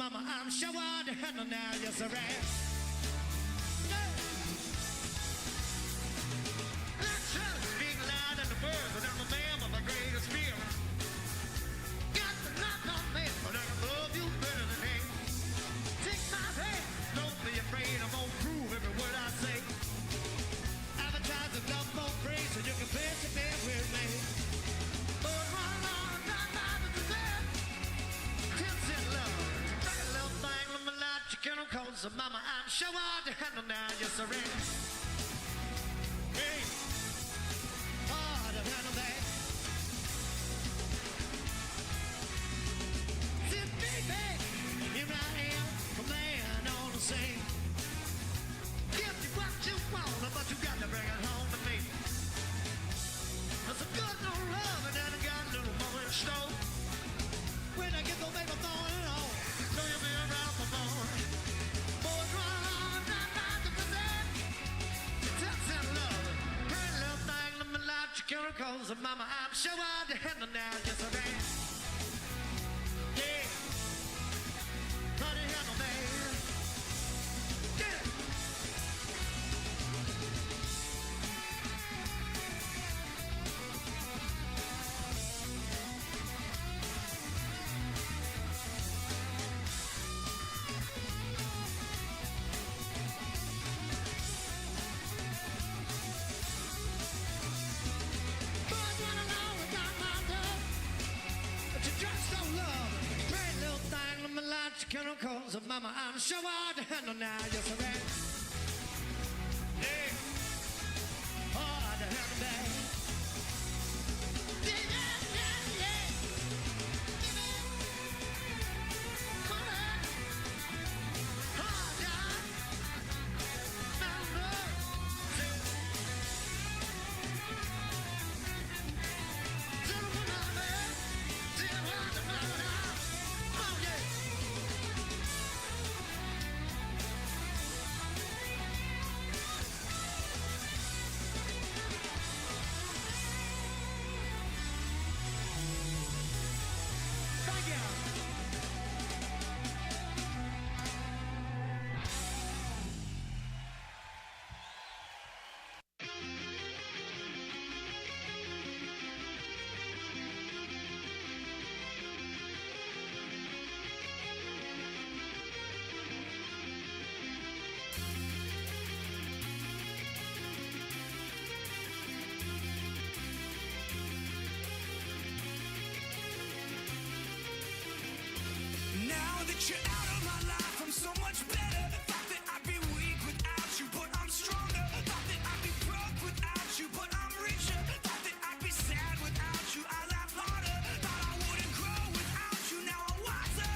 mama, I'm sure I to handle now, yes I am. Let's try to speak loud in the words, and I'm a man with the greatest fear. Got to knock on me, but I love you better than him. Take my hand, don't be afraid, I'm gonna prove every word I say. Advertise the love for praise, so you can place it there with me. Oh, run on, not to that. Tips in love, bring a little thing, let me light your kennel cold, so mama, I'm sure hard to handle now, yes I am. Hey, hard to handle that. See, baby, here I am, a man on the scene. Give you what you want, but you got to bring it home to me. That's a good little love, and then I got a little more in store. When I get the baby going on, know you'll be around for more. Boys run on, not to present. Touch and love, pretty little thing, let me light your chemicals, and mama, I'm sure I'll be handle now, yes I am. Yeah, how to handle that? Get it. Chemicals of mama, I'm sure hard to handle now, yes I am. Yeah, hard to handle that. Yeah, yeah, yeah. Come on, hard time. Menlo. Oh yeah. You're out of my life, I'm so much better. Thought that I'd be weak without you, but I'm stronger. Thought that I'd be broke without you, but I'm richer. Thought that I'd be sad without you, I laugh harder. Thought I wouldn't grow without you, now I'm wiser.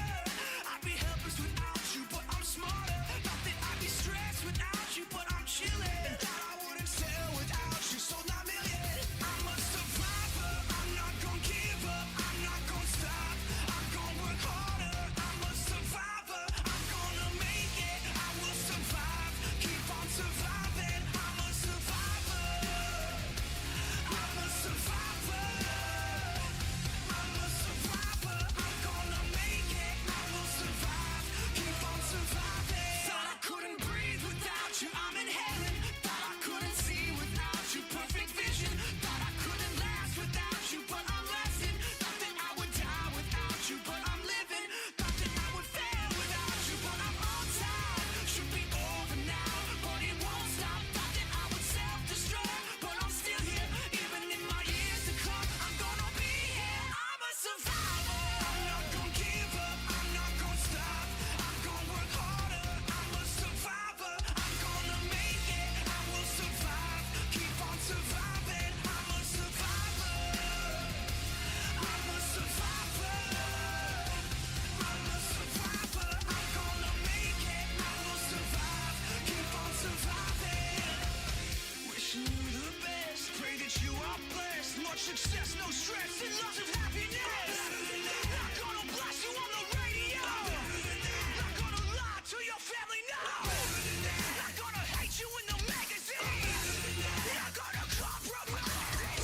I'd be helpless without you, but I'm smarter. Thought that I'd be stressed without you, but I'm chilling. Thought I wouldn't sell without you, sold my million. I'm a survivor, I'm not gonna give up, I'm not gonna stop, I'm gonna work harder. I'm a survivor, I'm gonna make it, I will survive, keep on surviving. I'm a survivor, I'm a survivor, I'm a survivor, I'm gonna make it, I will survive, keep on surviving. Thought I couldn't breathe without you, I'm in heaven. Thought I couldn't see without you, perfect vision. Thought I couldn't last without you, but I'm lasting. Thought that I would die without you, but I'm living. Thought that I would fail without you, but I'm on time. Should be over now, but it won't stop. Thought that I would self-destruct, but I'm still here. Even in my years to come, I'm gonna be here. I'm a survivor, I'm not gonna give up, I'm not gonna stop, I'm gonna work harder. I'm a survivor, I'm gonna make it, I will survive, keep on surviving. I'm a survivor, I'm a survivor, I'm a survivor, I'm gonna make it, I will survive, keep on surviving. Wishing you the best, pray that you are blessed. Much success, no stress, and lots of happiness. Not gonna blast you on the radio, not gonna lie to your family, no. Not gonna hate you in the magazine, not gonna compromise,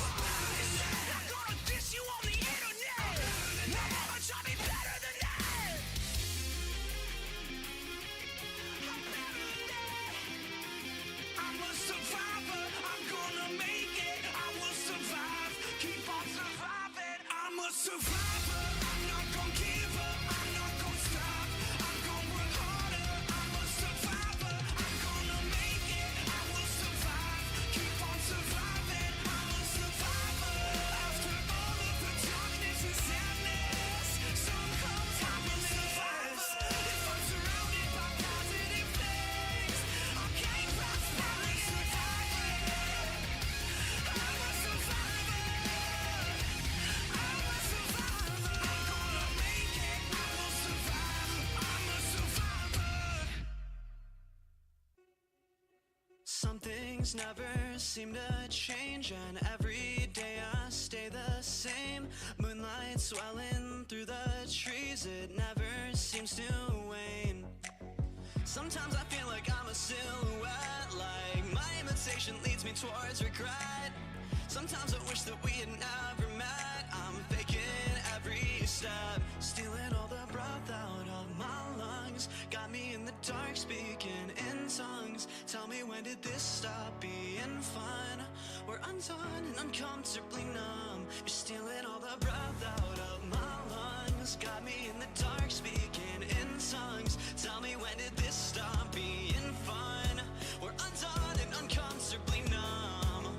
not gonna diss you on the internet. My mama taught me better than that. I'm a survivor, I'm not gonna give up, I'm not gonna stop, I'm gonna work harder, I'm a survivor, I'm gonna make it, I will survive, keep on surviving, I'm a survivor. After all of the darkness and sadness, some comes happiness. If I'm surrounded by positive things, I can't prosperity. I'm a survivor. I'm a survivor. I'm gonna make it. I will survive. I'm a survivor. Some things never seem to change, and every day I stay the same. Moonlight swelling through the trees, it never seems to wane. Sometimes I feel like I'm a silhouette, like my imitation leads me towards regret. Sometimes I wish that we had never met. I'm faking every step, stealing all the breath out of my lungs. Got me in the dark speaking in tongues. Tell me, when did this stop being fun? We're undone and uncomfortably numb. You're stealing all the breath out of my lungs. Got me in the dark speaking in tongues. Tell me, when did this stop being fun? We're undone and uncomfortably numb.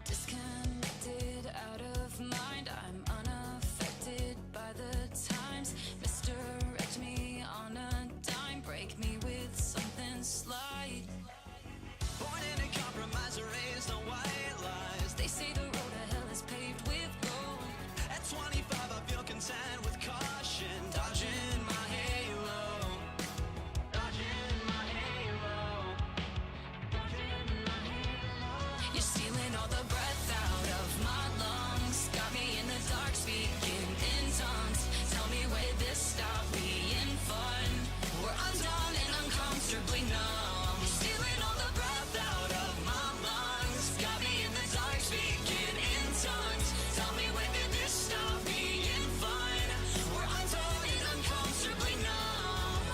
Disconnected, out of mind, I'm unaffected by the times. Misdirect me on a dime, break me with something slight. Born in a compromise, raised on white lies. They say the road to hell is paved with gold. At 25 I feel content with caution, dodging my halo, dodging my halo, dodging my halo. You're stealing all the breath out of my lungs. Got me in the dark speaking in tongues. Tell me, where this stop being fun? We're undone and uncomfortably numb. You're stealing all the breath out of my lungs. Got me in the dark speaking in tongues. Tell me, when did this stop being fun? We're undone and uncomfortably numb.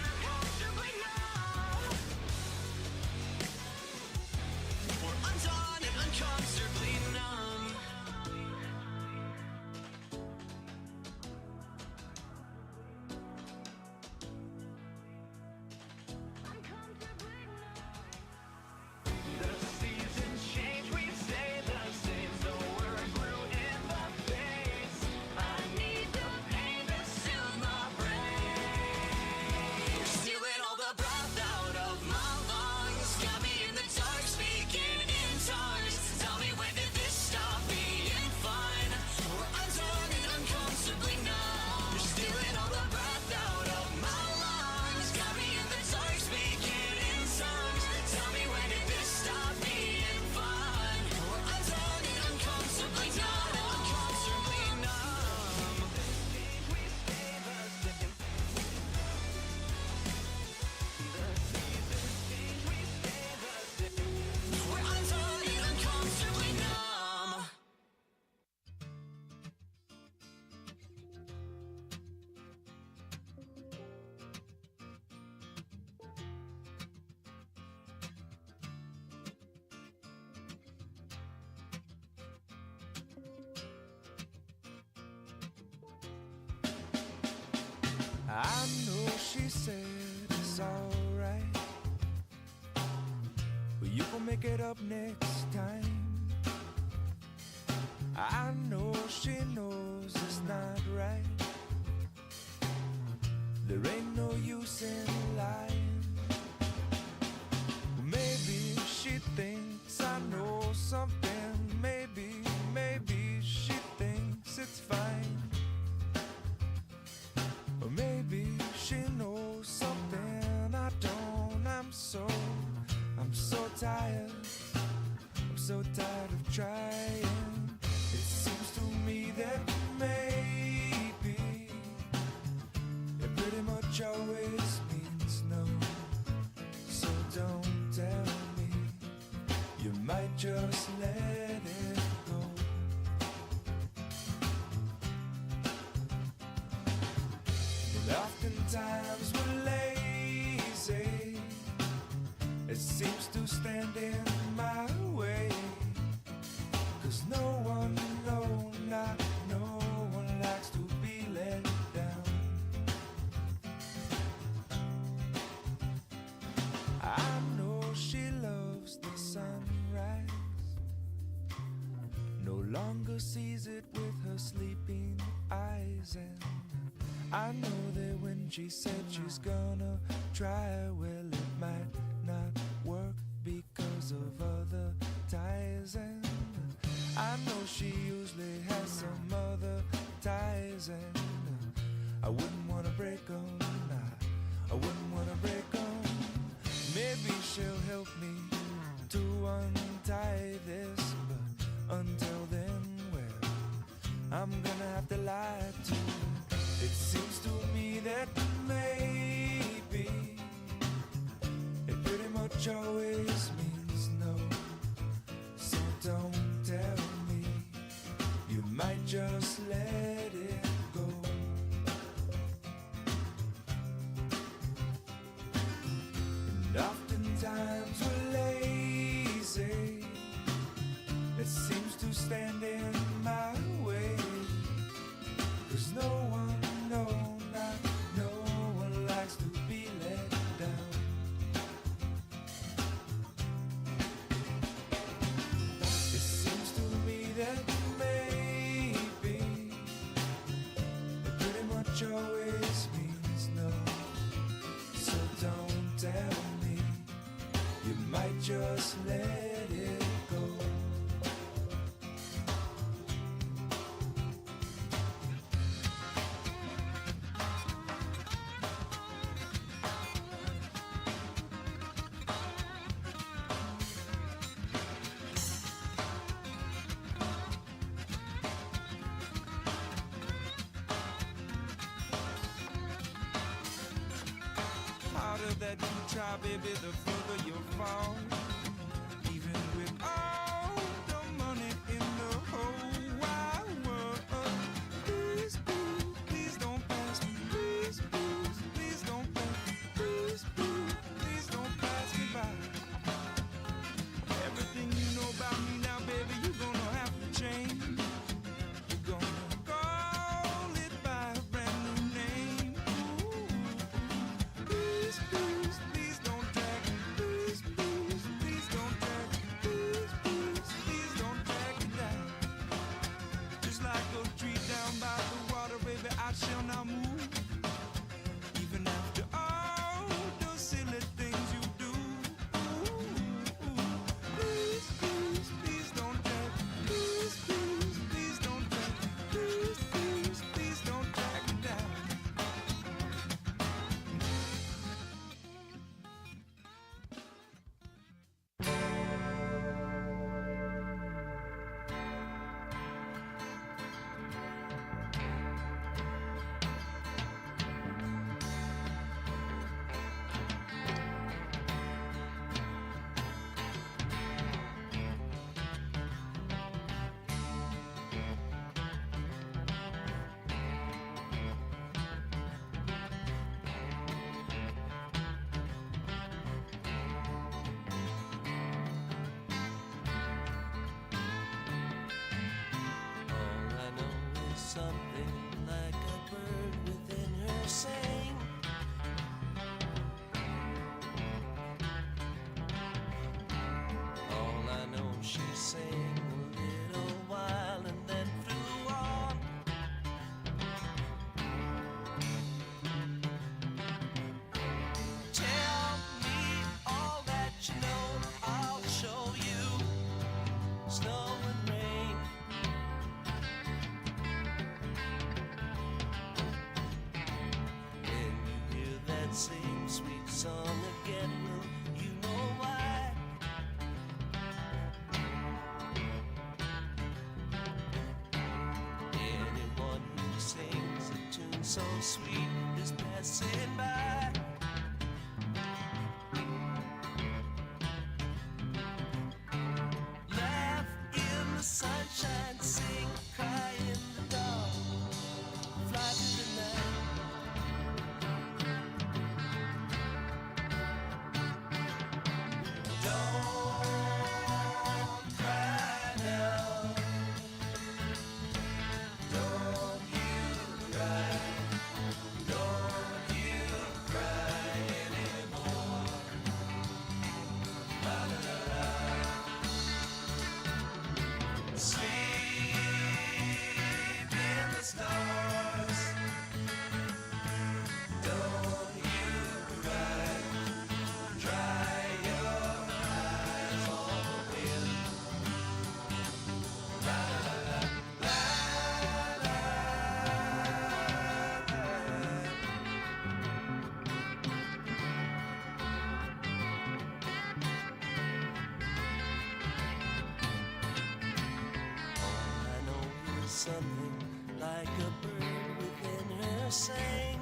Uncomfortably numb. We're undone and uncomfortably numb. The seasons change, we stay the same, so we're blue in the face. I need the pain to soothe my brain. You're stealing all the breath out of my lungs. Got me in the dark speaking in tongues. Tell me, when did this stop being fun? We're undone and uncomfortably numb. You're stealing all the breath out of my lungs. Got me in the dark speaking in tongues. Tell me, when did this stop being fun? We're undone and uncomfortably numb. Uncomfortably numb. We stay the same. The seasons change, we stay the same. We're undone and uncomfortably numb. I know she said it's alright, but you gon' make it up next time. I know she knows it's not right. There ain't no use in lying. Maybe she thinks I know something. Maybe she thinks it's fine. Or maybe she knows something I don't. I'm so tired. I'm so tired of trying. It seems to me that maybe it pretty much always means no. So don't tell me you just let it go. And oftentimes we're lazy. It seems to stand in my way. 'Cause no one, no, not no one likes to be let down. I know she loves the sunrise, no longer sees it with her sleeping eyes. And I know that when she said she's gonna try, well, it might not work because of other ties. And I know she usually has some other ties. And I wouldn't wanna break them, I wouldn't wanna break them. Maybe she'll help me to untie this, but until then, well, I'm gonna have to lie to her. It seems to me that maybe it pretty much always means no. So don't tell me, you might just let it go. And oftentimes we're lazy. It seems to stand in my way. 'Cause no one, no, not no one likes to be let down. It seems to me that maybe it pretty much always means no. So don't tell me, you might just let it go. Harder that you try, baby, the further you'll fall. Even with all the money in the whole wide world. Please, please, please don't pass me. Please, please, please don't pass me. Please, please, please don't pass me by. Everything you know about me now, baby, you're gonna have to change. You're gonna call it by a brand new name. Ooh. Please, please, please don't drag me. Please, please, please don't drag me. Please, please, please don't drag me down. Just like a tree down by the water, baby, I shall not move. Even after all the silly things you do. Please, please, please don't drag me. Please, please, please don't drag me. Please, please, please don't drag me down. All I know is something like a bird within her sang. All I know, she sang a little while and then flew on. Tell me all that you know, I'll show you. Snow and rain. When you hear that same sweet song again, well, you know why. Anyone who sings a tune so sweet is passing by. something like a bird within her sang.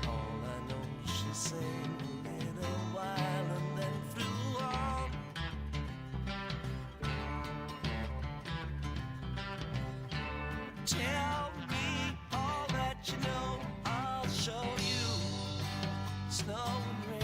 All I know, she sang a little while and then flew on. Tell me all that you know, I'll show you snow and rain.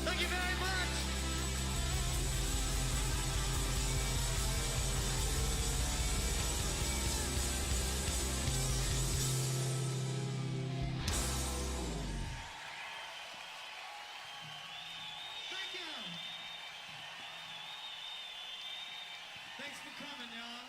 Thank you very much. Thank you. Thanks for coming, y'all.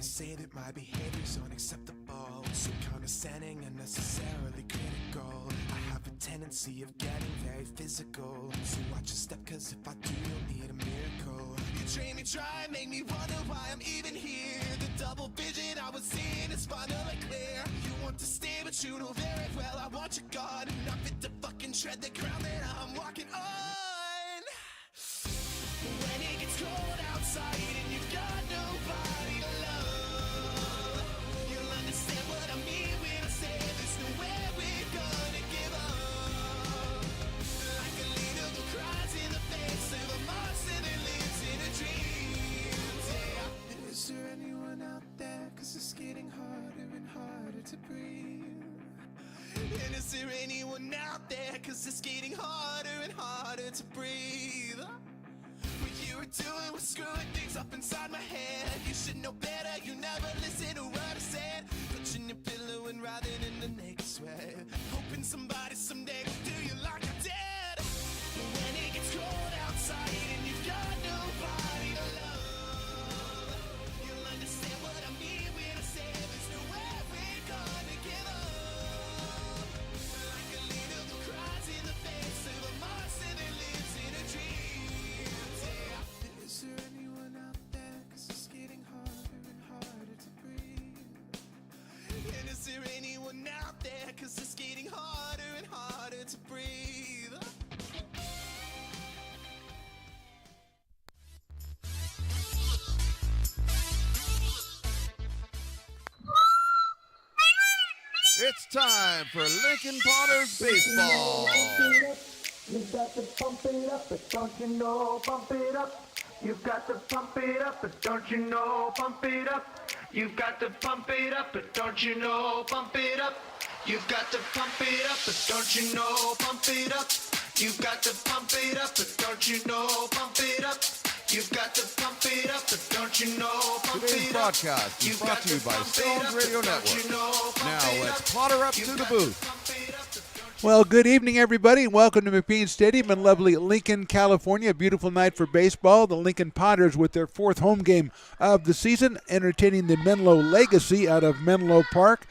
Say that my behavior's unacceptable, so condescending and necessarily critical. I have a tendency of getting very physical, so watch your step, cause if I do, you'll need a miracle. You train me, try, make me wonder why I'm even here. The double vision I was seeing is finally clear. You want to stay, but you know very well I want you gone. Not fit to fucking tread the ground that I'm walking on. When it gets cold outside and you've got nobody to love, you'll understand what I mean when I say there's nowhere we're gonna give up. Like a leader who cries in the face of a monster that lives in a dream. Yeah. Is there anyone out there? Cause it's getting harder and harder to breathe. And is there anyone out there? Cause it's getting harder and harder to breathe. What you were doing was screwing things up inside my head. You should know better, you never listen to what I said. Touching your pillow and writhing in the naked sweat, hoping somebody someday will do you like I did. But when it gets cold outside and you've got nobody to love, you'll understand what I mean when I say there's nowhere we're gonna give up. Like a leader who cries in the face of a monster that lives in a dream. Is there anyone out there? Cause it's getting harder and time for Lincoln Potters baseball. You've got to pump it up, but don't you know, pump it up. You've got to pump it up, but don't you know, pump it up. You've got to pump it up, but don't you know, pump it up. You've got to pump it up, but don't you know, pump it up. You've got to pump it up, but don't you know, pump it up. You've got to pump it up, but don't you know, pump Today's it up. broadcast is brought to you by pump it Stones up, Radio but don't you Network. know, pump Now it let's up. potter up You've to the got booth. pump it up, but don't Well, good evening, everybody, and welcome to McBean Stadium in lovely Lincoln, California. A beautiful night for baseball. The Lincoln Potters, with their fourth home game of the season, entertaining the Menlo Legacy out of Menlo Park.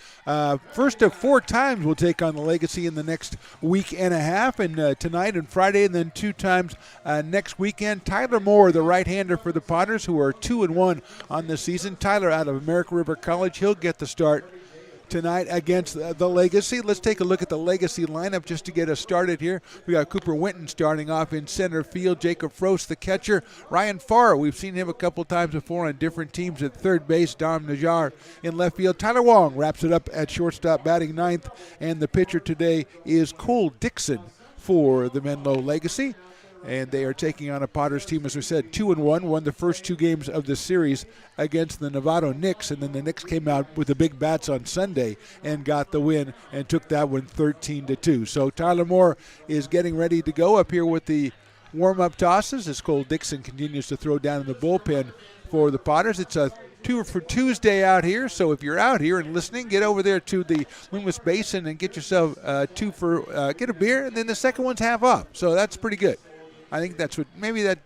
First of 4 times we'll take on the Legacy in the next week and a half, and tonight and Friday, and then 2 times next weekend. Tyler Moore, the right-hander for the Potters, who are 2-1 on the season. Tyler out of American River College. He'll get the start tonight against the Legacy. Let's take a look at the Legacy lineup just to get us started here. We got Cooper Winton starting off in center field. Jacob Frost, the catcher. Ryan Farr, we've seen him a couple times before on different teams at third base. Dom Najar in left field. Tyler Wong wraps it up at shortstop, batting ninth. And the pitcher today is Cole Dixon for the Menlo Legacy. And they are taking on a Potters team, as we said, 2-1, won the first 2 games of the series against the Novato Knicks, and then the Knicks came out with the big bats on Sunday and got the win and took that one 13-2. So Tyler Moore is getting ready to go up here with the warm-up tosses as Cole Dixon continues to throw down in the bullpen for the Potters. It's a 2 for Tuesday out here, so if you're out here and listening, get over there to the Loomis Basin and get yourself get a beer, and then the second one's half off. So that's pretty good. I think that's what, maybe that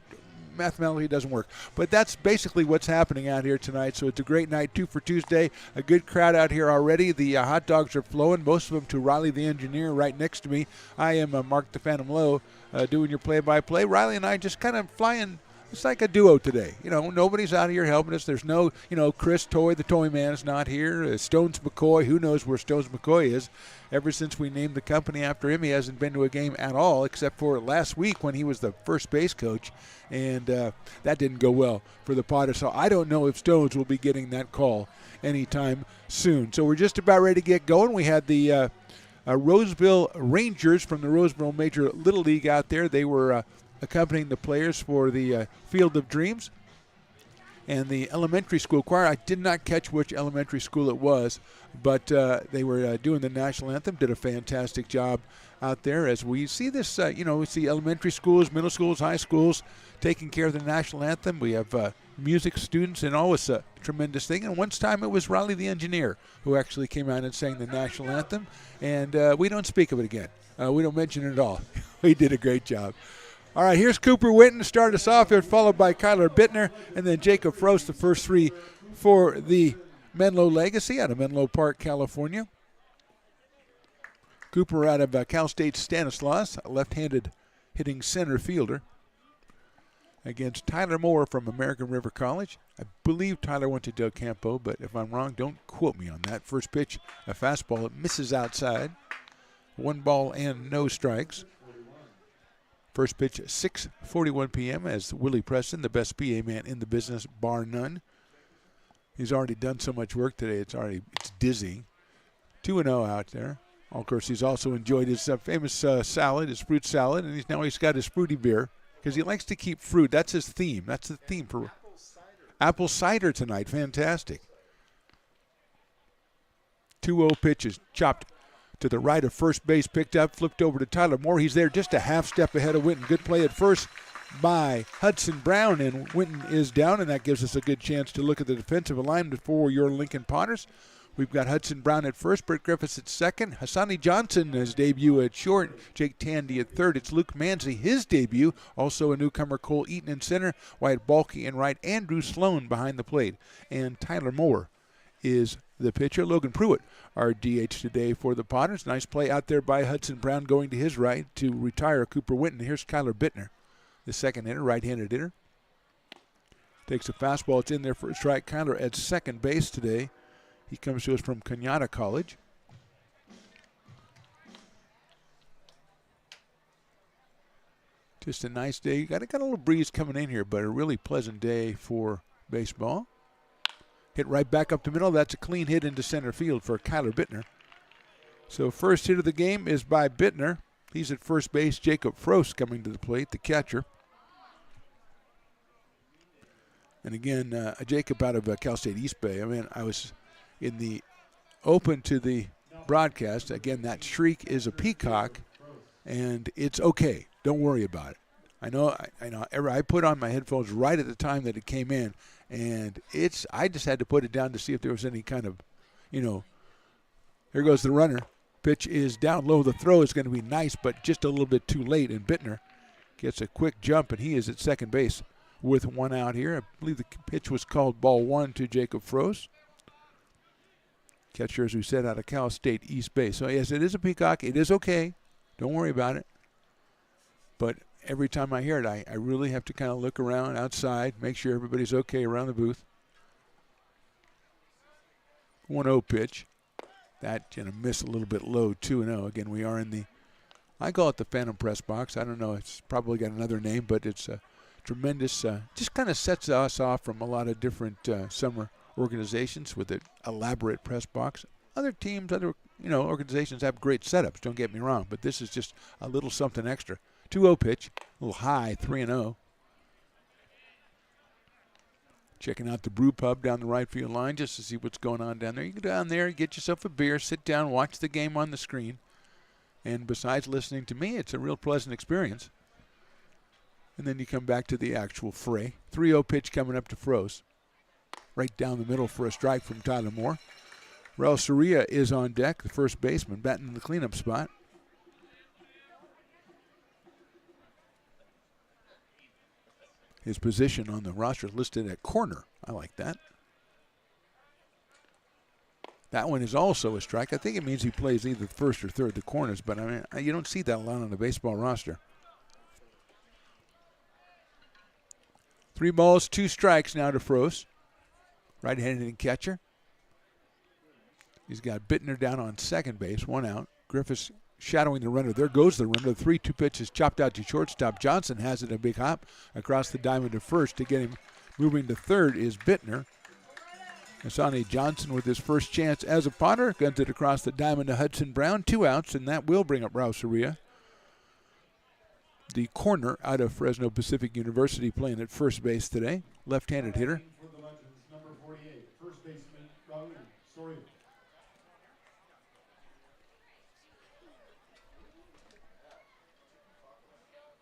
mathematically doesn't work, but that's basically what's happening out here tonight. So it's a great night, 2 for Tuesday, a good crowd out here already. The hot dogs are flowing, most of them to Riley the engineer right next to me. I am Mark the Phantom Lowe doing your play-by-play. Riley and I just kind of flying. It's like a duo today. You know, nobody's out here helping us. There's no, Chris Toy, the toy man, is not here. Stones McCoy, who knows where Stones McCoy is. Ever since we named the company after him, he hasn't been to a game at all, except for last week when he was the first base coach, and that didn't go well for the Potters. So I don't know if Stones will be getting that call anytime soon. So we're just about ready to get going. We had the Roseville Rangers from the Roseville Major Little League out there. They were accompanying the players for the Field of Dreams. And the elementary school choir, I did not catch which elementary school it was, but they were doing the national anthem, did a fantastic job out there. As we see this, we see elementary schools, middle schools, high schools taking care of the national anthem. We have music students, and always a tremendous thing. And one time it was Riley the engineer who actually came out and sang the national anthem, and we don't speak of it again. We don't mention it at all. He did a great job. All right, here's Cooper Winton to start us off here, followed by Kyler Bittner, and then Jacob Frost, the first 3 for the Menlo Legacy out of Menlo Park, California. Cooper out of Cal State Stanislaus, a left-handed hitting center fielder, against Tyler Moore from American River College. I believe Tyler went to Del Campo, but if I'm wrong, don't quote me on that. First pitch, a fastball, it misses outside. 1 ball and no strikes. First pitch, 6:41 p.m. as Willie Preston, the best PA man in the business, bar none. He's already done so much work today, it's dizzy. 2-0 out there. Of course, he's also enjoyed his famous salad, his fruit salad, and he's got his fruity beer because he likes to keep fruit. That's his theme. That's the theme for apple cider tonight. Fantastic. 2-0 pitches, chopped to the right of first base, picked up, flipped over to Tyler Moore. He's there just a half step ahead of Winton. Good play at first by Hudson Brown, and Winton is down, and that gives us a good chance to look at the defensive alignment for your Lincoln Potters. We've got Hudson Brown at first, Bert Griffiths at second, Hassani Johnson, his debut at short, Jake Tandy at third. It's Luke Manzi, his debut, also a newcomer, Cole Eaton in center, Wyatt Balky in right, Andrew Sloan behind the plate, and Tyler Moore is the pitcher. Logan Pruitt, our DH today for the Potters. Nice play out there by Hudson Brown going to his right to retire Cooper Winton. Here's Kyler Bittner, the second hitter, right-handed hitter. Takes a fastball. It's in there for a strike. Kyler at second base today. He comes to us from Kenyatta College. Just a nice day. Got a little breeze coming in here, but a really pleasant day for baseball. Hit right back up the middle. That's a clean hit into center field for Kyler Bittner. So first hit of the game is by Bittner. He's at first base. Jacob Frost coming to the plate, the catcher. And again, Jacob out of Cal State East Bay. I mean, I was in the open to the broadcast. Again, that streak is a peacock, and it's okay. Don't worry about it. I know. I put on my headphones right at the time that it came in, and I just had to put it down to see if there was any kind of, here goes the runner. Pitch is down low. The throw is going to be nice, but just a little bit too late, and Bittner gets a quick jump, and he is at second base with one out here. I believe the pitch was called ball one to Jacob Frost. Catcher, as we said, out of Cal State East Bay. So, yes, it is a peacock. It is okay. Don't worry about it. But every time I hear it, I really have to kind of look around outside, make sure everybody's okay around the booth. 1-0 pitch. That going to miss a little bit low, 2-0. Again, we are in the, I call it the Phantom Press Box. I don't know. It's probably got another name, but it's a tremendous, just kind of sets us off from a lot of different summer organizations with an elaborate press box. Other teams, other organizations have great setups, don't get me wrong, but this is just a little something extra. 2-0 pitch, a little high, 3-0. Checking out the brew pub down the right field line just to see what's going on down there. You go down there, get yourself a beer, sit down, watch the game on the screen. And besides listening to me, it's a real pleasant experience. And then you come back to the actual fray. 3-0 pitch coming up to Frost. Right down the middle for a strike from Tyler Moore. Raul Soria is on deck, the first baseman, batting in the cleanup spot. His position on the roster listed at corner. I like that. That one is also a strike. I think it means he plays either first or third, the corners, but I mean, you don't see that a lot on the baseball roster. 3 balls, 2 strikes now to Frost. Right-handed catcher. He's got Bittner down on second base, 1 out. Griffiths shadowing the runner. There goes the runner. 3-2 pitch is chopped out to shortstop. Johnson has it, a big hop across the diamond to first. To get him moving to third is Bittner. Asani Johnson with his first chance as a Potter. Guns it across the diamond to Hudson Brown. 2 outs, and that will bring up Raul Soria. The corner out of Fresno Pacific University playing at first base today. Left-handed hitter. Number 48, first baseman Raul Soria.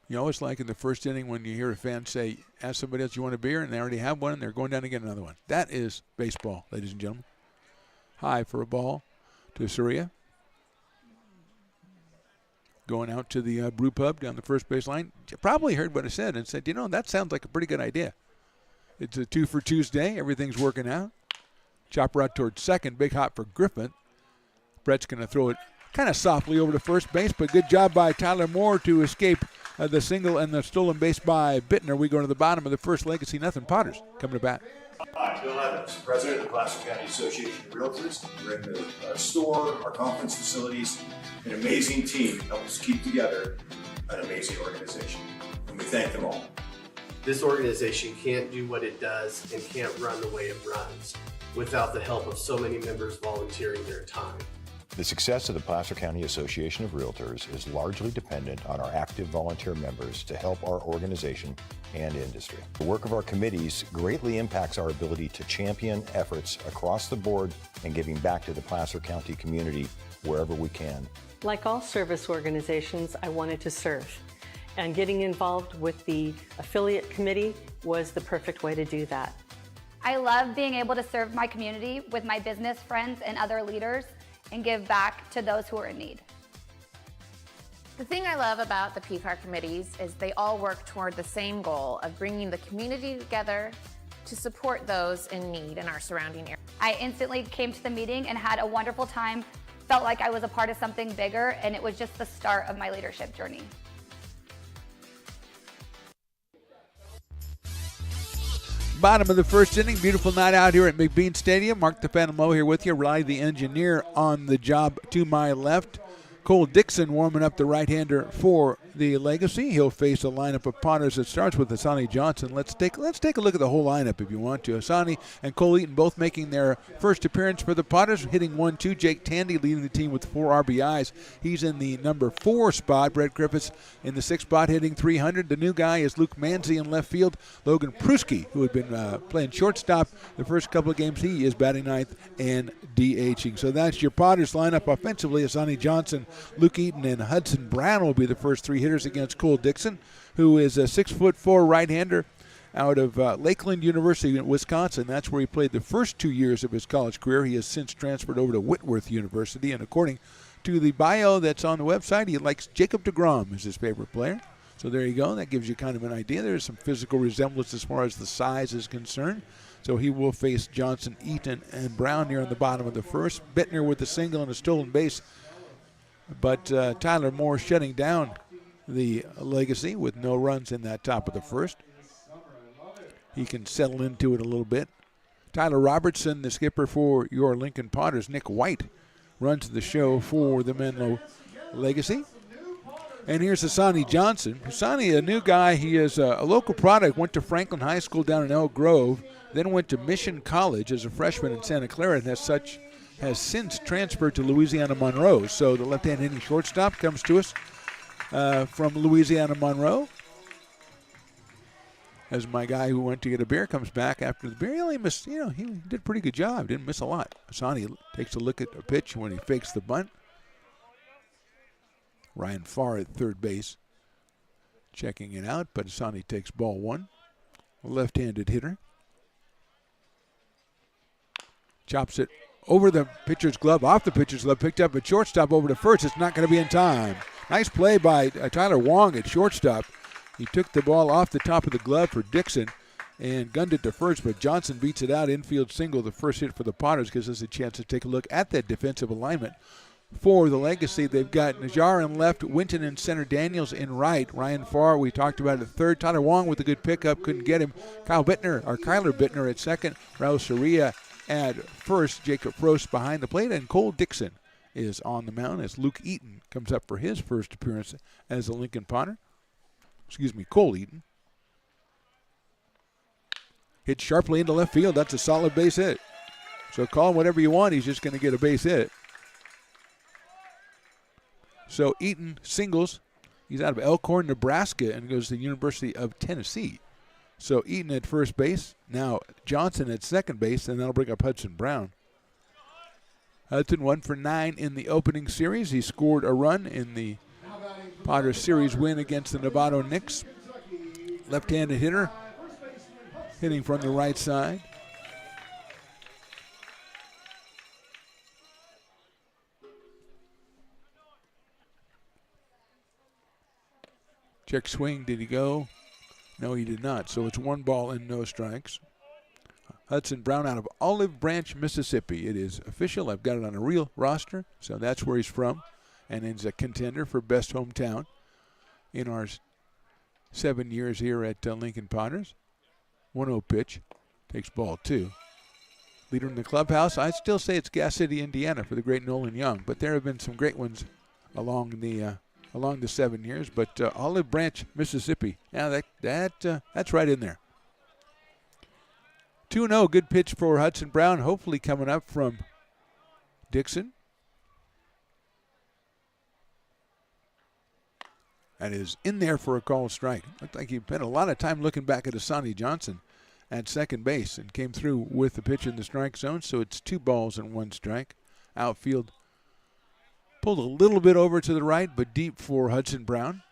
You always like in the first inning when you hear a fan say, ask somebody else you want a beer, and they already have one, and they're going down to get another one. That is baseball, ladies and gentlemen. High for a ball to Soria. Going out to the brew pub down the first base line. You probably heard what I said and said, that sounds like a pretty good idea. It's a 2 for Tuesday. Everything's working out. Chopper out towards second. Big hop for Griffin. Brett's going to throw it kind of softly over to first base, but good job by Tyler Moore to escape the single and the stolen base by Bittner. We go to the bottom of the first. Legacy nothing. Potters coming to bat. Hi, Bill Evans, President of the Placer County Association of Realtors. We're in the store, our conference facilities, an amazing team help us keep together an amazing organization. And we thank them all. This organization can't do what it does and can't run the way it runs without the help of so many members volunteering their time. The success of the Placer County Association of Realtors is largely dependent on our active volunteer members to help our organization and industry. The work of our committees greatly impacts our ability to champion efforts across the board and giving back to the Placer County community wherever we can. Like all service organizations, I wanted to serve. And getting involved with the affiliate committee was the perfect way to do that. I love being able to serve my community with my business friends and other leaders and give back to those who are in need. The thing I love about the PCAR committees is they all work toward the same goal of bringing the community together to support those in need in our surrounding area. I instantly came to the meeting and had a wonderful time, felt like I was a part of something bigger, and it was just the start of my leadership journey. Bottom of the first inning. Beautiful night out here at McBean Stadium. Mark the Phantom Low here with you. Riley the engineer on the job to my left. Cole Dixon warming up the right-hander for the Legacy. He'll face a lineup of Potters that starts with Asani Johnson. Let's take a look at the whole lineup if you want to. Asani and Cole Eaton both making their first appearance for the Potters, hitting 1-2. Jake Tandy leading the team with 4 RBIs. He's in the number 4 spot. Brett Griffiths in the 6th spot hitting 300. The new guy is Luke Manzi in left field. Logan Pruski, who had been playing shortstop the first couple of games, he is batting 9th and DHing. So that's your Potters lineup offensively. Asani Johnson, Luke Eaton, and Hudson Brown will be the first 3 hitters against Cole Dixon, who is a 6'4" right-hander out of Lakeland University in Wisconsin. That's where he played the first 2 years of his college career. He has since transferred over to Whitworth University, and according to the bio that's on the website, he likes Jacob deGrom as his favorite player. So there you go. That gives you kind of an idea. There's some physical resemblance as far as the size is concerned. So he will face Johnson, Eaton, and Brown here in the bottom of the first. Bittner with a single and a stolen base. But Tyler Moore shutting down the Legacy with no runs in that top of the first. He can settle into it a little bit. Tyler Robertson, the skipper for your Lincoln Potters. Nick White runs the show for the Menlo Legacy. And here's Asani Johnson. Asani, a new guy. He is a local product. Went to Franklin High School down in Elk Grove. Then went to Mission College as a freshman in Santa Clara, and has since transferred to Louisiana Monroe. So the left-hand hitting shortstop comes to us from Louisiana Monroe. As my guy who went to get a beer comes back after the beer, he only missed, he did a pretty good job. Didn't miss a lot. Asani takes a look at a pitch when he fakes the bunt. Ryan Farr at third base checking it out, but Asani takes ball 1. A left-handed hitter. Chops it over the pitcher's glove, off the pitcher's glove, picked up at shortstop over to first. It's not going to be in time. Nice play by Tyler Wong at shortstop. He took the ball off the top of the glove for Dixon and gunned it to first, but Johnson beats it out. Infield single, the first hit for the Potters, gives us a chance to take a look at that defensive alignment. For the Legacy, they've got Najjar in left, Winton in center, Daniels in right. Ryan Farr, we talked about at third. Tyler Wong with a good pickup, couldn't get him. Kyler Bittner at second. Raul Soria at first. Jacob Frost behind the plate, and Cole Dixon is on the mound as Luke Eaton comes up for his first appearance as a Lincoln Potter. Cole Eaton. Hit sharply into left field. That's a solid base hit. So call him whatever you want. He's just going to get a base hit. So Eaton singles. He's out of Elkhorn, Nebraska, and goes to the University of Tennessee. So Eaton at first base. Now Johnson at second base, and that'll bring up Hudson Brown. Hudson 1 for 9 in the opening series. He scored a run in the Potters series win against the Novato Knicks. Left-handed hitter, hitting from the right side. Check swing, did he go? No, he did not. So it's 1 ball and no strikes. Hudson Brown out of Olive Branch, Mississippi. It is official. I've got it on a real roster, so that's where he's from. And is a contender for best hometown in our 7 years here at Lincoln Potters. 1-0 pitch. Takes ball 2. Leader in the clubhouse, I'd still say it's Gas City, Indiana for the great Nolan Young, but there have been some great ones along the 7 years. But Olive Branch, Mississippi, yeah, that's right in there. 2-0, good pitch for Hudson Brown, hopefully coming up from Dixon. That is in there for a called strike. Looked like he spent a lot of time looking back at Asani Johnson at second base and came through with the pitch in the strike zone. So it's 2 balls and 1 strike. Outfield pulled a little bit over to the right, but deep for Hudson Brown.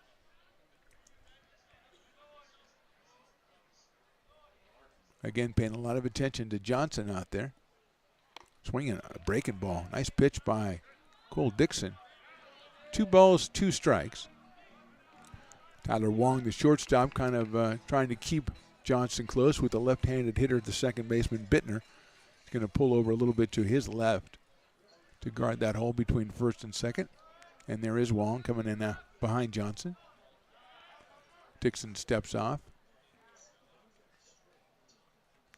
Again, paying a lot of attention to Johnson out there. Swinging a breaking ball. Nice pitch by Cole Dixon. 2 balls, 2 strikes. Tyler Wong, the shortstop, kind of trying to keep Johnson close with the left-handed hitter, the second baseman, Bittner. He's going to pull over a little bit to his left to guard that hole between first and second. And there is Wong coming in behind Johnson. Dixon steps off.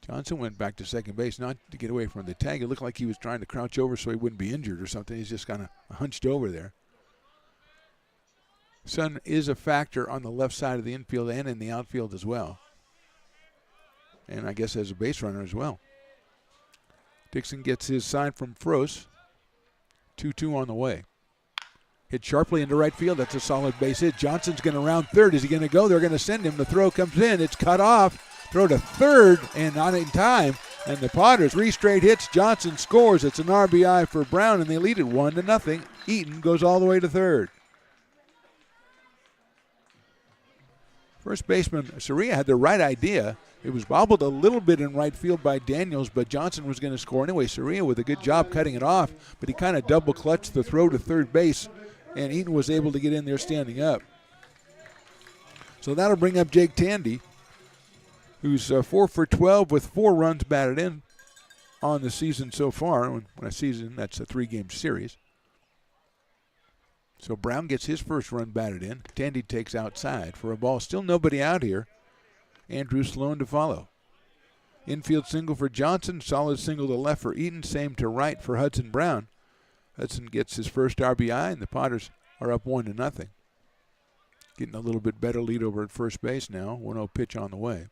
Johnson went back to second base, not to get away from the tag. It looked like he was trying to crouch over so he wouldn't be injured or something. He's just kind of hunched over there. Sun is a factor on the left side of the infield and in the outfield as well. And I guess as a base runner as well. Dixon gets his sign from Frost. 2-2 on the way. Hit sharply into right field. That's a solid base hit. Johnson's going to round third. Is he going to go? They're going to send him. The throw comes in. It's cut off. Throw to third and not in time. And the Padres, 3 straight hits. Johnson scores. It's an RBI for Brown, and they lead it 1-0. Eaton goes all the way to third. First baseman Soria had the right idea. It was bobbled a little bit in right field by Daniels, but Johnson was going to score anyway. Soria with a good job cutting it off, but he kind of double clutched the throw to third base, and Eaton was able to get in there standing up. So that'll bring up Jake Tandy, who's 4 for 12 with 4 runs batted in on the season so far. When I season, that's a 3-game series. So Brown gets his first run batted in. Tandy takes outside for a ball. Still nobody out here. Andrew Sloan to follow. Infield single for Johnson. Solid single to left for Eaton. Same to right for Hudson Brown. Hudson gets his first RBI, and the Padres are up 1-0. Getting a little bit better lead over at first base now. 1-0 pitch on the way.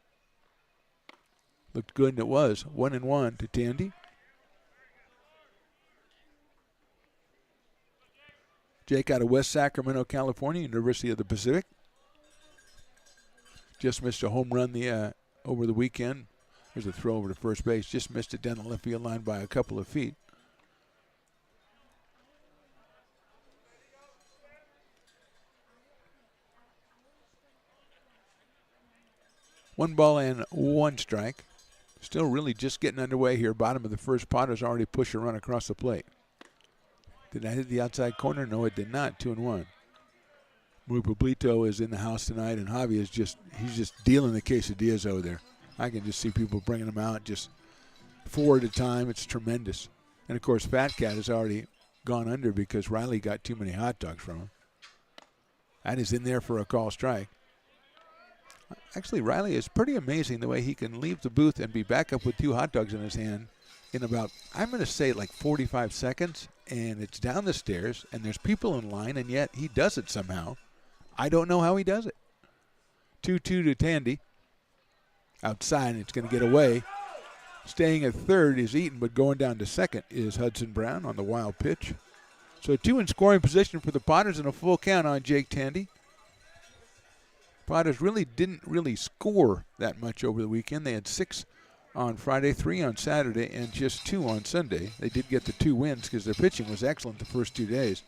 Looked good, and it was. 1-1 to Tandy. Jake out of West Sacramento, California, University of the Pacific. Just missed a home run over the weekend. There's a throw over to first base. Just missed it down the left field line by a couple of feet. One ball and 1 strike. Still really just getting underway here. Bottom of the first. Potter's already pushed a run across the plate. Did that hit the outside corner? No, it did not. 2-1. Mupablito is in the house tonight, and Javi is just dealing the quesadillas over there. I can just see people bringing them out just 4 at a time. It's tremendous. And, of course, Fat Cat has already gone under because Riley got too many hot dogs from him. That is in there for a call strike. Actually, Riley is pretty amazing the way he can leave the booth and be back up with 2 hot dogs in his hand in about, I'm going to say, like 45 seconds. And it's down the stairs, and there's people in line, and yet he does it somehow. I don't know how he does it. 2-2 to Tandy. Outside, and it's going to get away. Staying at third is Eaton, but going down to second is Hudson Brown on the wild pitch. So 2 in scoring position for the Potters and a full count on Jake Tandy. Potters didn't really score that much over the weekend. They had 6 on Friday, 3 on Saturday, and just 2 on Sunday. They did get the 2 wins because their pitching was excellent the first 2 days,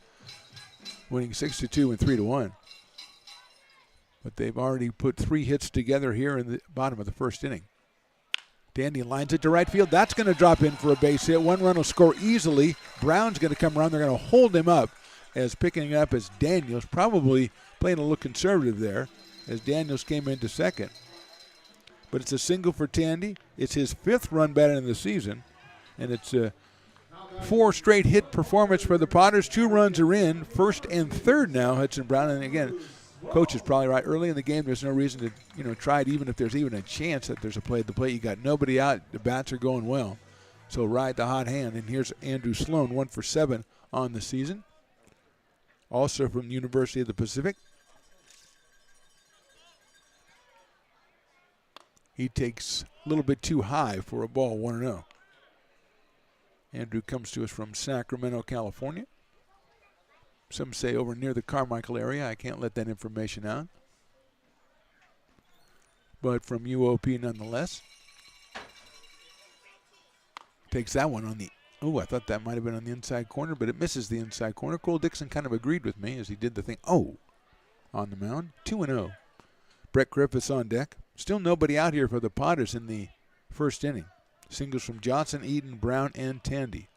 winning 6-2 and 3-1. But they've already put 3 hits together here in the bottom of the first inning. Tandy lines it to right field. That's going to drop in for a base hit. 1 run will score easily. Brown's going to come around. They're going to hold him up as picking it up as Daniels, probably playing a little conservative there as Daniels came into second. But it's a single for Tandy. It's his 5th run batted in the season, and it's a 4 straight hit performance for the Potters. 2 runs are in, first and third now. Hudson Brown, and again, coach is probably right. Early in the game, there's no reason to try it, even if there's even a chance that there's a play at the plate. You got nobody out. The bats are going well, so ride the hot hand. And here's Andrew Sloan, 1 for 7 on the season, also from the University of the Pacific. He takes a little bit too high for a ball, 1-0. Andrew comes to us from Sacramento, California. Some say over near the Carmichael area. I can't let that information out. But from UOP nonetheless. Takes that one on the, I thought that might have been on the inside corner, but it misses the inside corner. Cole Dixon kind of agreed with me as he did the thing. On the mound, 2-0. Brett Griffiths on deck. Still nobody out here for the Potters in the first inning. Singles from Johnson, Eden, Brown, and Tandy.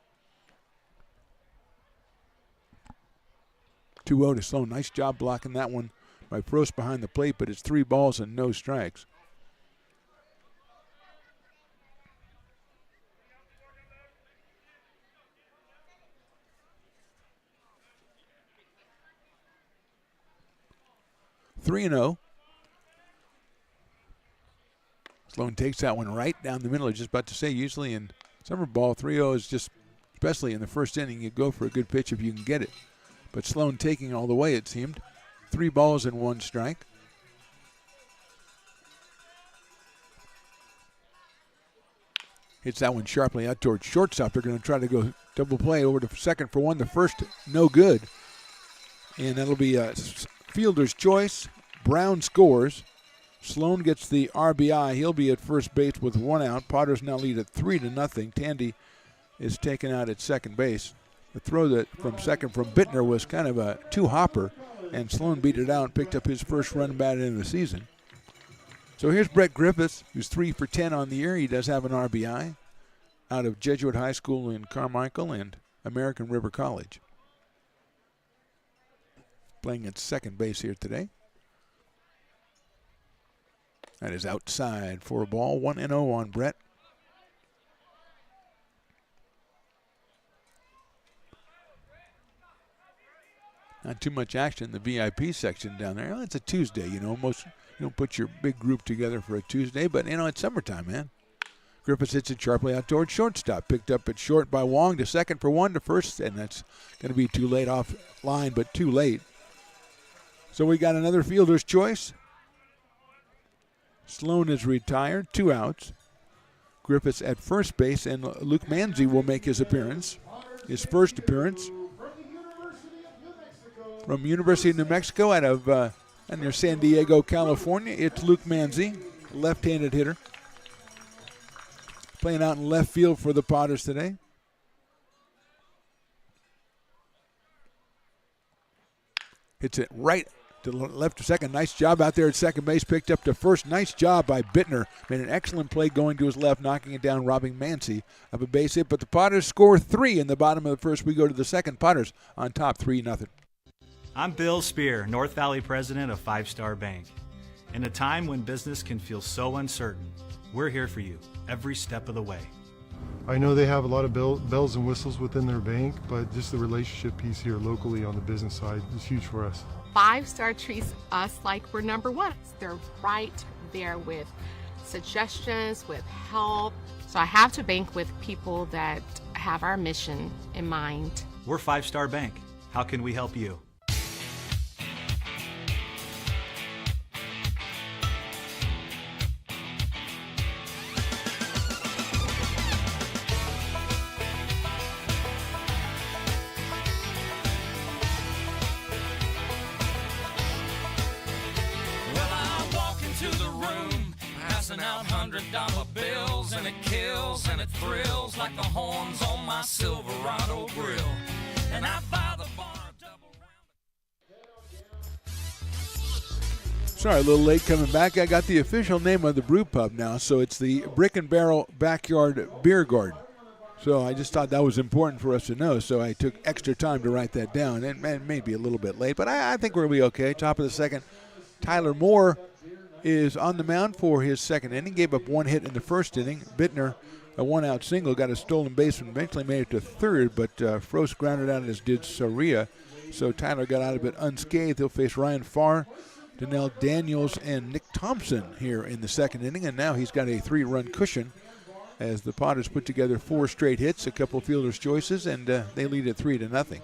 2-0 to Sloan. Nice job blocking that one by Frost behind the plate, but it's 3 balls and no strikes. Three and 0. Sloan takes that one right down the middle. I was just about to say, usually in summer ball, 3-0 is just, especially in the first inning, you go for a good pitch if you can get it. But Sloan taking all the way, it seemed. 3 balls and 1 strike. Hits that one sharply out towards shortstop. They're going to try to go double play over to second for 1. The first, no good. And that'll be a fielder's choice. Brown scores. Sloan gets the RBI. He'll be at first base with 1 out. Potters now lead at 3-0. Tandy is taken out at second base. The throw that from second from Bittner was kind of a 2-hopper, and Sloan beat it out and picked up his first run batted in the season. So here's Brett Griffiths, who's 3 for 10 on the year. He does have an RBI out of Jesuit High School in Carmichael and American River College. Playing at second base here today. That is outside for a ball. 1-0 on Brett. Not too much action in the VIP section down there. Well, it's a Tuesday, you know. Most you don't put your big group together for a Tuesday, but you know it's summertime, man. Griffiths hits it sharply out towards shortstop. Picked up at short by Wong to second for 1 to first, and that's going to be too late off line, but too late. So we got another fielder's choice. Sloan is retired, 2 outs. Griffiths at first base, and Luke Manzi will make his appearance, his first appearance. From University of New Mexico out of near San Diego, California, it's Luke Manzi, left-handed hitter. Playing out in left field for the Potters today. Hits it right to left to second. Nice job out there at second base. Picked up to first. Nice job by Bittner. Made an excellent play going to his left, knocking it down, robbing Mancy of a base hit. But the Potters score 3 in the bottom of the first. We go to the second. Potters on top 3-0. I'm Bill Spear, North Valley president of 5 Star Bank. In a time when business can feel so uncertain, we're here for you every step of the way. I know they have a lot of bells and whistles within their bank, but just the relationship piece here locally on the business side is huge for us. 5 Star treats us like we're number 1. They're right there with suggestions, with help. So I have to bank with people that have our mission in mind. We're 5 Star Bank. How can we help you? $100 bills, and it kills and it thrills like the horns on my Silverado grill. And I buy the bar double round. Sorry, a little late coming back. I got the official name of the brew pub now, so it's the Brick and Barrel Backyard Beer Garden. So I just thought that was important for us to know, so I took extra time to write that down. And maybe a little bit late, but I think we'll be okay. Top of the second, Tyler Moore is on the mound for his second inning. Gave up 1 hit in the first inning. Bittner, a 1-out single, got a stolen base and eventually made it to third, but Frost grounded out as did Soria. So Tyler got out of it unscathed. He'll face Ryan Farr, Donnell Daniels, and Nick Thompson here in the second inning, and now he's got a 3-run cushion as the Potters put together 4 straight hits, a couple fielder's choices, and they lead at 3-0.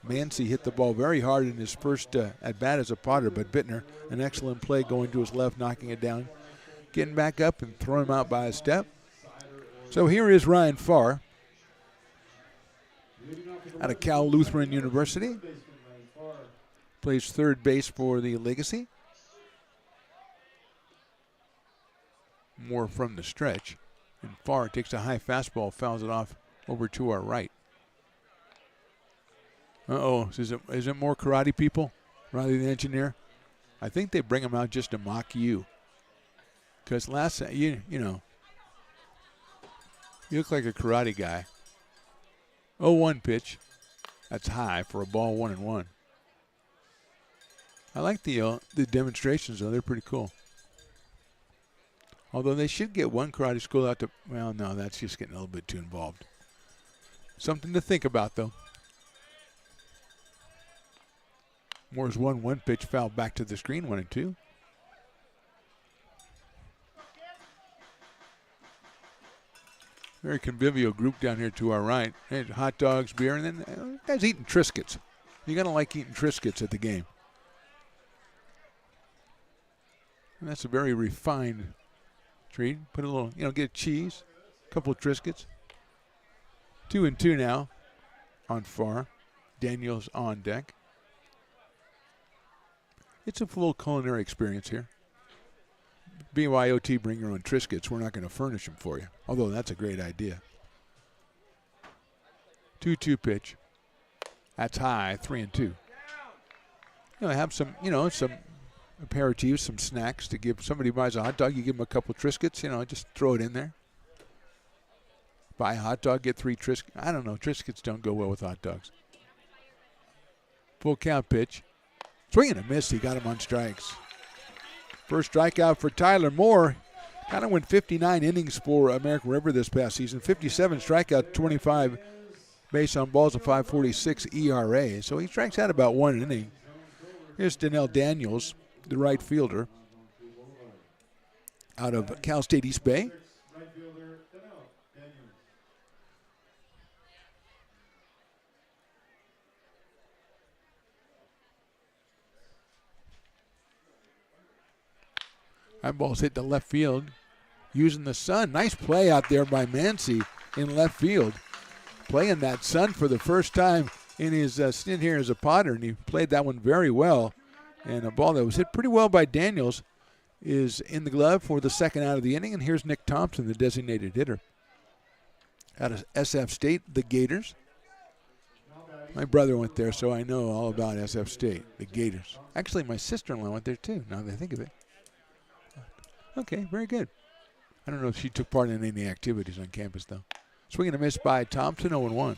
Mancy hit the ball very hard in his first at-bat as a Potter, but Bittner, an excellent play going to his left, knocking it down, getting back up and throwing him out by a step. So here is Ryan Farr out of Cal Lutheran University. Plays third base for the Legacy. More from the stretch. And Farr takes a high fastball, fouls it off over to our right. Uh-oh, is it more karate people? Riley the engineer? I think they bring him out just to mock you. Because last, you know, you look like a karate guy. 0-1 pitch. That's high for a ball 1-1. I like the demonstrations, though. They're pretty cool. Although they should get one karate school out to, well, no, that's just getting a little bit too involved. Something to think about, though. Moore's 1-1 pitch fouled back to the screen, 1-2. Very convivial group down here to our right. Hey, hot dogs, beer, and then guys eating Triscuits. You got to like eating Triscuits at the game. And that's a very refined treat. Put a little, get cheese, a couple of Triscuits. 2-2 now on Farr. Daniels on deck. It's a full culinary experience here. BYOT, bring your own Triscuits. We're not going to furnish them for you, although that's a great idea. 2-2 pitch. That's high, 3-2. Have some, some aperitifs, some snacks to give. Somebody buys a hot dog, you give them a couple Triscuits, just throw it in there. Buy a hot dog, get 3 Triscuits. I don't know, Triscuits don't go well with hot dogs. Full count pitch. Swing and a miss, he got him on strikes. First strikeout for Tyler Moore. Kind of went 59 innings for American River this past season. 57 strikeout, 25 base on balls, a 5.46 ERA. So he strikes out about 1 inning. Here's Donnell Daniels, the right fielder, out of Cal State East Bay. That ball's hit to left field using the sun. Nice play out there by Mancy in left field. Playing that sun for the first time in his stint here as a Potter, and he played that one very well. And a ball that was hit pretty well by Daniels is in the glove for the second out of the inning. And here's Nick Thompson, the designated hitter. Out of SF State, the Gators. My brother went there, so I know all about SF State, the Gators. Actually, my sister-in-law went there too, now that I think of it. Okay, very good. I don't know if she took part in any activities on campus, though. Swing and a miss by Thompson, 0-1.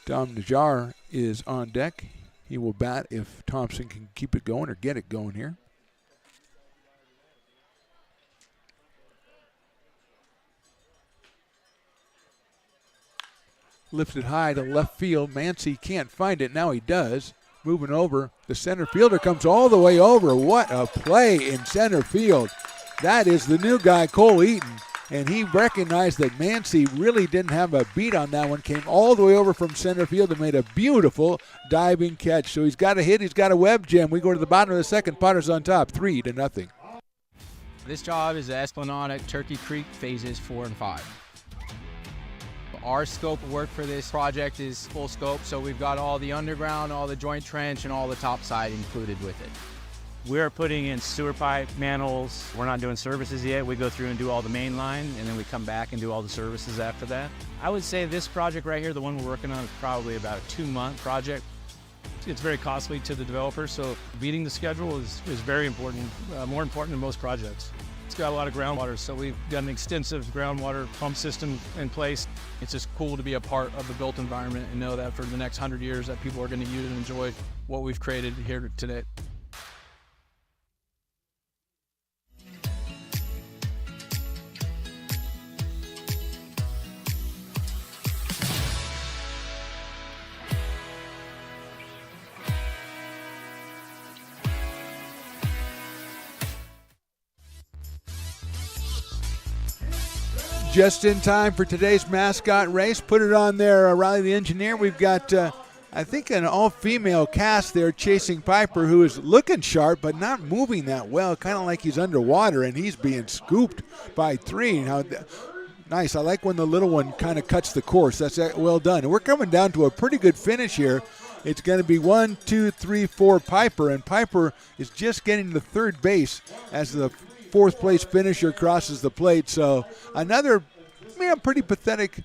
Dom Najjar is on deck. He will bat if Thompson can keep it going or get it going here. Lifted high to left field. Mancy can't find it. Now he does. Moving over. The center fielder comes all the way over. What a play in center field. That is the new guy, Cole Eaton. And he recognized that Mancy really didn't have a beat on that one. Came all the way over from center field and made a beautiful diving catch. So he's got a hit. He's got a web gem. We go to the bottom of the second. Potter's on top, 3-0. This job is the Esplanade at Turkey Creek phases 4 and 5. Our scope of work for this project is full scope, so we've got all the underground, all the joint trench, and all the topside included with it. We're putting in sewer pipe, manholes. We're not doing services yet. We go through and do all the main line, and then we come back and do all the services after that. I would say this project right here, the one we're working on, is probably about a 2-month project. It's very costly to the developer, so beating the schedule is very important, more important than most projects. It's got a lot of groundwater, so we've got an extensive groundwater pump system in place. It's just cool to be a part of the built environment and know that for the next 100 years that people are going to use and enjoy what we've created here today. Just in time for today's mascot race. Put it on there, Riley the engineer. We've got, I think, an all-female cast there chasing Piper, who is looking sharp but not moving that well, kind of like he's underwater, and he's being scooped by 3. Now, nice. I like when the little one kind of cuts the course. That's well done. And we're coming down to a pretty good finish here. It's going to be 1, 2, 3, 4 Piper, and Piper is just getting to third base as the fourth place finisher crosses the plate. So another pretty pathetic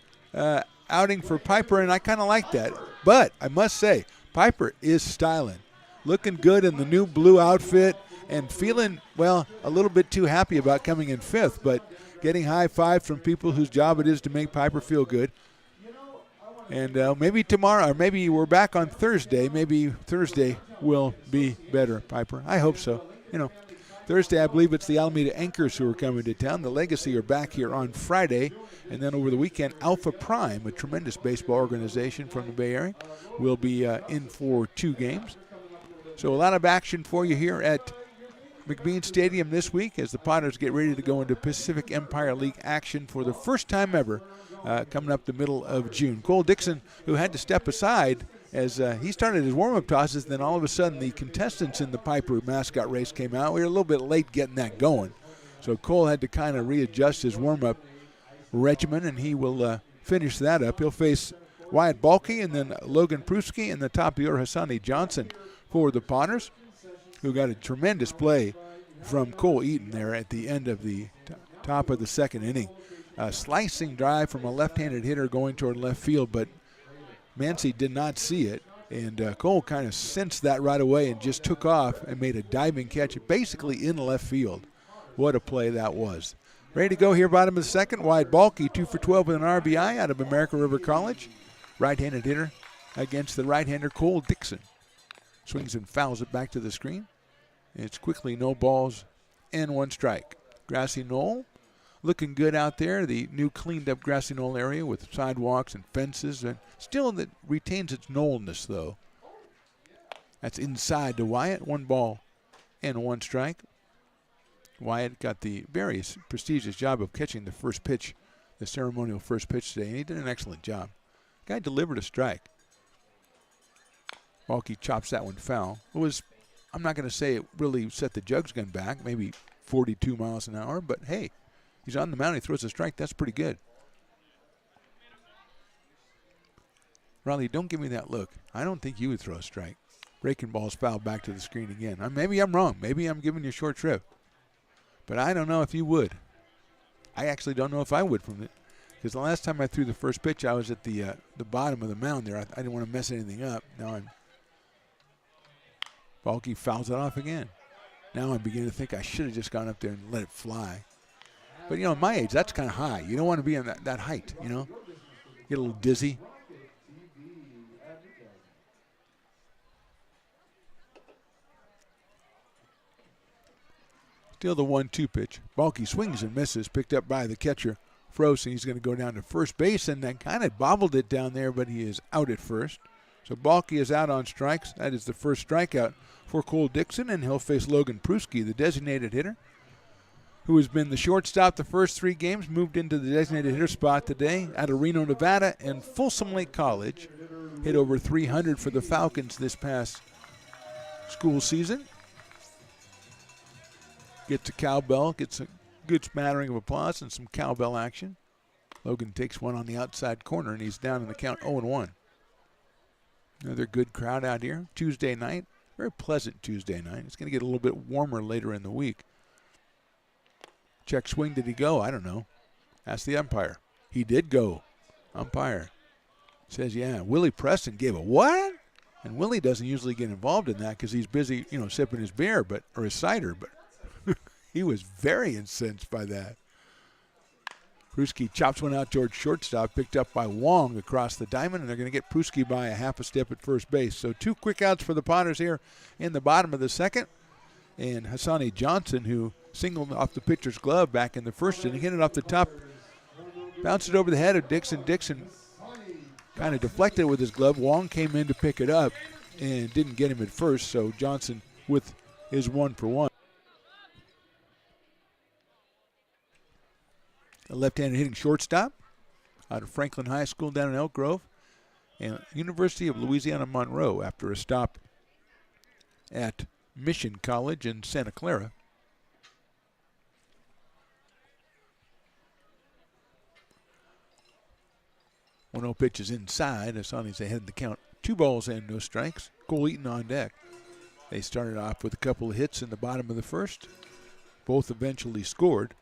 outing for Piper, and I kind of like that. But I must say, Piper is styling. Looking good in the new blue outfit and feeling, well, a little bit too happy about coming in 5th, but getting high five from people whose job it is to make Piper feel good. And maybe tomorrow, or maybe we're back on Thursday. Maybe Thursday will be better, Piper. I hope so. Thursday, I believe it's the Alameda Anchors who are coming to town. The Legacy are back here on Friday. And then over the weekend, Alpha Prime, a tremendous baseball organization from the Bay Area, will be in for 2 games. So a lot of action for you here at McBean Stadium this week as the Potters get ready to go into Pacific Empire League action for the first time ever coming up the middle of June. Cole Dixon, who had to step aside as he started his warm-up tosses, then all of a sudden the contestants in the Piper mascot race came out. We were a little bit late getting that going. So Cole had to kind of readjust his warm-up regimen, and he will finish that up. He'll face Wyatt Balke and then Logan Pruski and the top of the order, Hassani Johnson for the Potters, who got a tremendous play from Cole Eaton there at the end of the top of the second inning. A slicing drive from a left-handed hitter going toward left field, but Mancy did not see it, and Cole kind of sensed that right away and just took off and made a diving catch basically in left field. What a play that was. Ready to go here, bottom of the second. Wyatt Balke, 2 for 12 with an RBI out of American River College. Right-handed hitter against the right-hander Cole Dixon. Swings and fouls it back to the screen. It's quickly no balls and 1 strike. Grassy Knoll looking good out there. The new cleaned up Grassy Knoll area with sidewalks and fences. And still that retains its knollness though. That's inside to Wyatt. 1 ball and 1 strike. Wyatt got the very prestigious job of catching the first pitch, the ceremonial first pitch today, and he did an excellent job. Guy delivered a strike. Balke chops that one foul. It was, I'm not going to say it really set the jugs gun back, maybe 42 miles an hour, but hey, he's on the mound, he throws a strike, that's pretty good. Riley, don't give me that look. I don't think you would throw a strike. Breaking ball's fouled back to the screen again. Maybe I'm wrong. Maybe I'm giving you a short trip. But I don't know if you would. I actually don't know if I would from it. Because the last time I threw the first pitch, I was at the bottom of the mound there. I didn't want to mess anything up. Now Balke fouls it off again. Now I'm beginning to think I should have just gone up there and let it fly. But, at my age, that's kind of high. You don't want to be on that height, Get a little dizzy. Still the 1-2 pitch. Balke swings and misses, picked up by the catcher, Froese, and he's going to go down to first base, and then kind of bobbled it down there, but he is out at first. So Balke is out on strikes. That is the first strikeout for Cole Dixon, and he'll face Logan Pruski, the designated hitter, who has been the shortstop the first 3 games, moved into the designated hitter spot today out of Reno, Nevada, and Folsom Lake College. Hit over 300 for the Falcons this past school season. Gets a cowbell, gets a good smattering of applause and some cowbell action. Logan takes one on the outside corner, and he's down in the count 0-1. Another good crowd out here. Tuesday night, very pleasant Tuesday night. It's going to get a little bit warmer later in the week. Check swing, did he go? I don't know. Ask the umpire. He did go. Umpire says, yeah, Willie Preston gave a what? And Willie doesn't usually get involved in that because he's busy, sipping his beer, or his cider, but he was very incensed by that. Pruski chops one out towards shortstop, picked up by Wong across the diamond, and they're going to get Pruski by a half a step at first base. So 2 quick outs for the Potters here in the bottom of the second. And Hassani Johnson, who singled off the pitcher's glove back in the first inning, hit it off the top, bounced it over the head of Dixon. Dixon kind of deflected with his glove. Wong came in to pick it up and didn't get him at first, so Johnson with his 1 for 1. A left-handed hitting shortstop out of Franklin High School down in Elk Grove, and University of Louisiana Monroe after a stop at Mission College in Santa Clara. 1-0 pitch is inside. Hassani's ahead in the count. 2 balls and no strikes. Cole Eaton on deck. They started off with a couple of hits in the bottom of the first. Both eventually scored.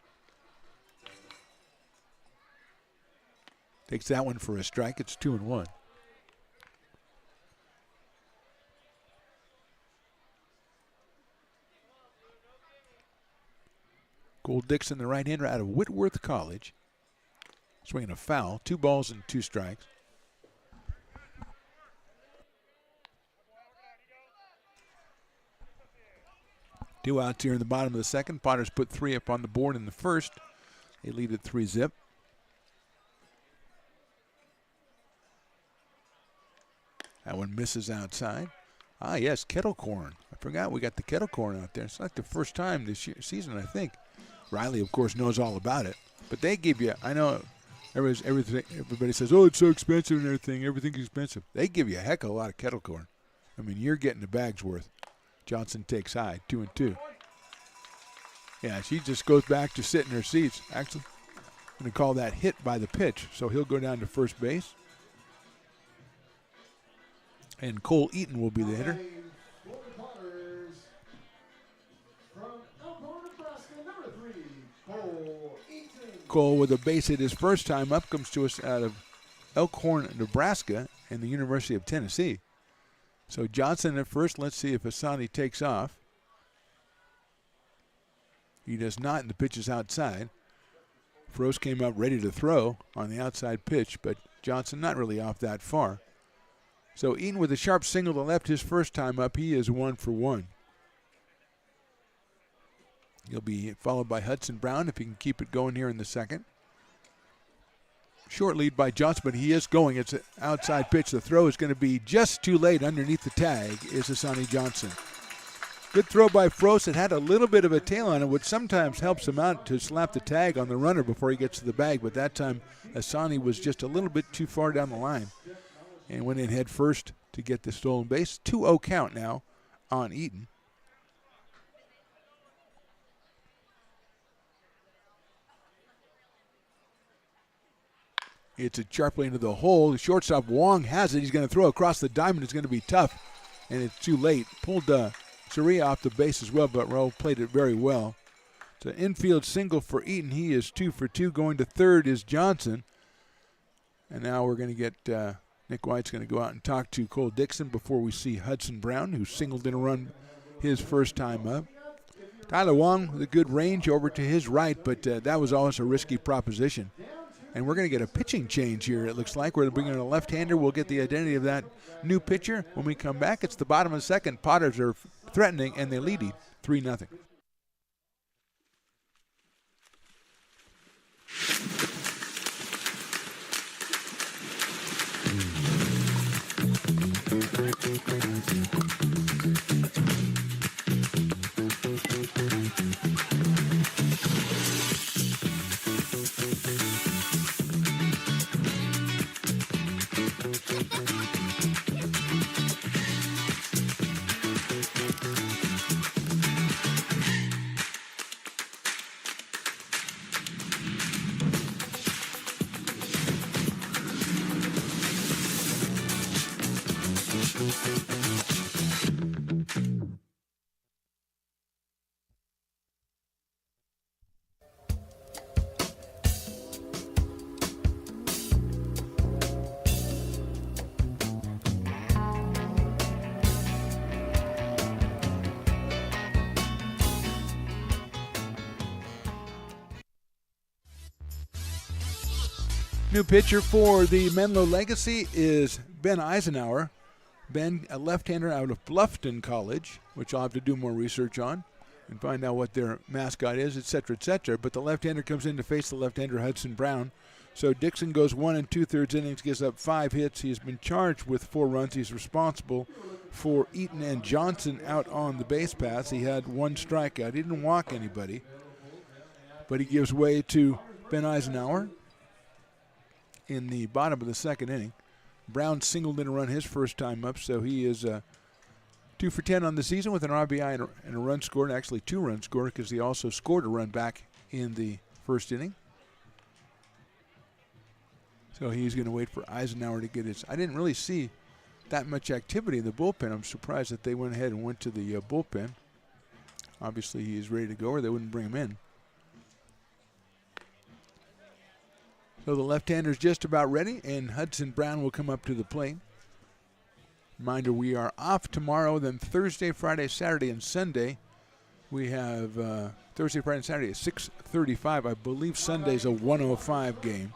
Takes that one for a strike. It's 2-1. Cole Dixon, the right-hander out of Whitworth College. Swinging a foul. 2 balls and 2 strikes. Two outs here in the bottom of the second. Potters put 3 up on the board in the first. They lead at 3-zip. That one misses outside. Ah, yes, kettle corn. I forgot we got the kettle corn out there. It's like the first time this season, I think. Riley, of course, knows all about it. But they give you, I know Everybody says, oh, it's so expensive and everything. Everything's expensive. They give you a heck of a lot of kettle corn. I mean, you're getting the bag's worth. Johnson takes high, 2-2. Yeah, she just goes back to sit in her seats. Actually, I'm going to call that hit by the pitch. So he'll go down to first base. And Cole Eaton will be the hitter. Cole with a base hit his first time up, comes to us out of Elkhorn, Nebraska, and the University of Tennessee. So Johnson at first. Let's see if Asani takes off. He does not, and the pitch is outside. Froese came up ready to throw on the outside pitch, but Johnson not really off that far. So Eaton with a sharp single to left his first time up. He is 1 for 1. He'll be followed by Hudson Brown if he can keep it going here in the second. Short lead by Johnson, but he is going. It's an outside pitch. The throw is going to be just too late. Underneath the tag is Asani Johnson. Good throw by Froese. It had a little bit of a tail on it, which sometimes helps him out to slap the tag on the runner before he gets to the bag. But that time, Asani was just a little bit too far down the line and went in head first to get the stolen base. 2-0 count now on Eaton. It's a sharply into the hole. The shortstop Wong has it. He's going to throw across the diamond. It's going to be tough, and it's too late. Pulled Saria off the base as well, but Rowe played it very well. It's an infield single for Eaton. He is 2 for 2. Going to third is Johnson. And now we're going to get Nick White's going to go out and talk to Cole Dixon before we see Hudson Brown, who singled in a run his first time up. Tyler Wong with a good range over to his right, but that was always a risky proposition. And we're going to get a pitching change here, it looks like. We're bringing in a left-hander. We'll get the identity of that new pitcher when we come back. It's the bottom of the second. Potters are threatening, and they lead 3-0. New pitcher for the Menlo Legacy is Ben Eisenhower. Ben, a left-hander out of Bluffton College, which I'll have to do more research on and find out what their mascot is, et cetera, et cetera. But the left-hander comes in to face the left-hander Hudson Brown. So Dixon goes 1 2/3 innings, gives up 5 hits. He has been charged with 4 runs. He's responsible for Eaton and Johnson out on the base paths. He had 1 strikeout. He didn't walk anybody, but he gives way to Ben Eisenhower in the bottom of the second inning. Brown singled in a run his first time up, so he is 2 for 10 on the season with an RBI and a run scored, actually 2 runs scored because he also scored a run back in the first inning. So he's going to wait for Eisenhower to get his. I didn't really see that much activity in the bullpen. I'm surprised that they went ahead and went to the bullpen. Obviously he is ready to go or they wouldn't bring him in. So the left-hander is just about ready, and Hudson Brown will come up to the plate. Reminder, we are off tomorrow, then Thursday, Friday, Saturday, and Sunday. We have Thursday, Friday, and Saturday at 6:35. I believe Sunday's a 1:05 game.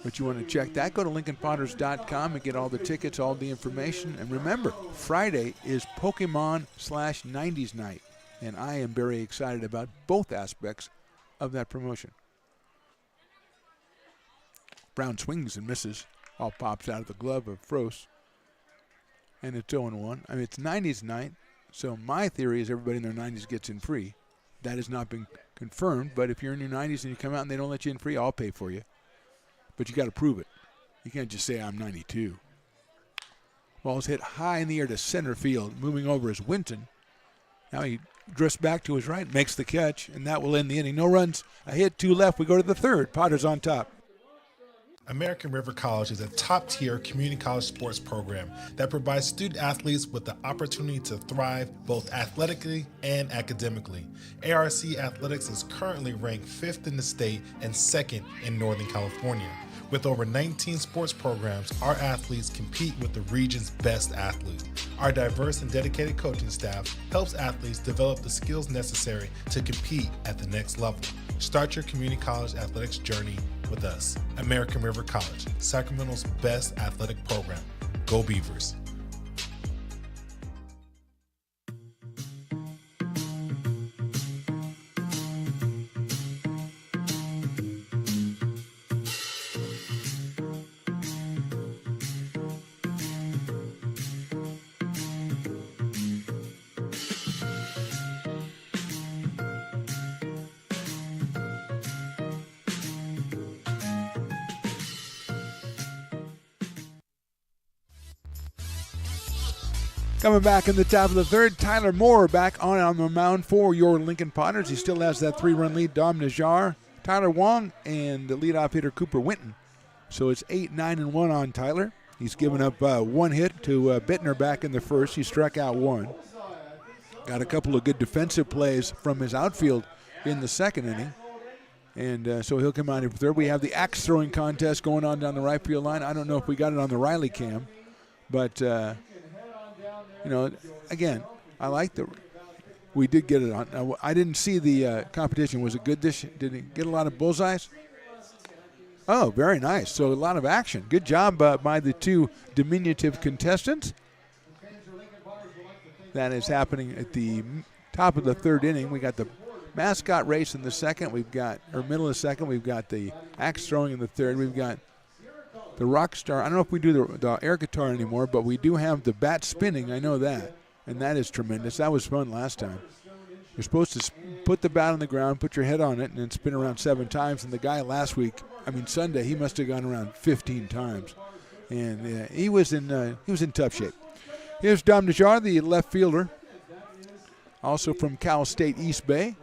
But you want to check that, go to LincolnPotters.com and get all the tickets, all the information. And remember, Friday is Pokemon/90s night, and I am very excited about both aspects of that promotion. Brown swings and misses. All pops out of the glove of Froese. And it's 0-1. I mean, it's 90s night, so my theory is everybody in their 90s gets in free. That has not been confirmed, but if you're in your 90s and you come out and they don't let you in free, I'll pay for you. but you got to prove it. You can't just say I'm 92. Ball's hit high in the air to center field. Moving over is Winton. Now he drifts back to his right, makes the catch, and that will end the inning. No runs, a hit, 2 left. We go to the third. Potters on top. American River College is a top-tier community college sports program that provides student athletes with the opportunity to thrive both athletically and academically. ARC Athletics is currently ranked 5th in the state and 2nd in Northern California. With over 19 sports programs, our athletes compete with the region's best athletes. Our diverse and dedicated coaching staff helps athletes develop the skills necessary to compete at the next level. Start your community college athletics journey with us. American River College, Sacramento's best athletic program. Go Beavers. Coming back in the top of the third, Tyler Moore back on the mound for your Lincoln Potters. He still has that 3-run lead. Dom Najjar, Tyler Wong, and the leadoff hitter Cooper Winton. So it's 8-9-1 on Tyler. He's given up 1 hit to Bittner back in the first. He struck out 1. Got a couple of good defensive plays from his outfield in the second inning. And so he'll come out here for third. We have the axe throwing contest going on down the right field line. I don't know if we got it on the Riley cam, but you know, again, I like we did get it on. I didn't see the competition. Was it good did it get a lot of bullseyes? Oh, very nice. So a lot of action. Good job by the 2 diminutive contestants. That is happening at the top of the third inning. We got the mascot race in the second. Middle of the second. We've got the axe throwing in the third. We've got the rock star. I don't know if we do the air guitar anymore, but we do have the bat spinning. I know that, and that is tremendous. That was fun last time. You're supposed to put the bat on the ground, put your head on it, and then spin around 7 times. And the guy Sunday, he must have gone around 15 times, and he was in tough shape. Here's Dom Najjar, the left fielder, also from Cal State East Bay.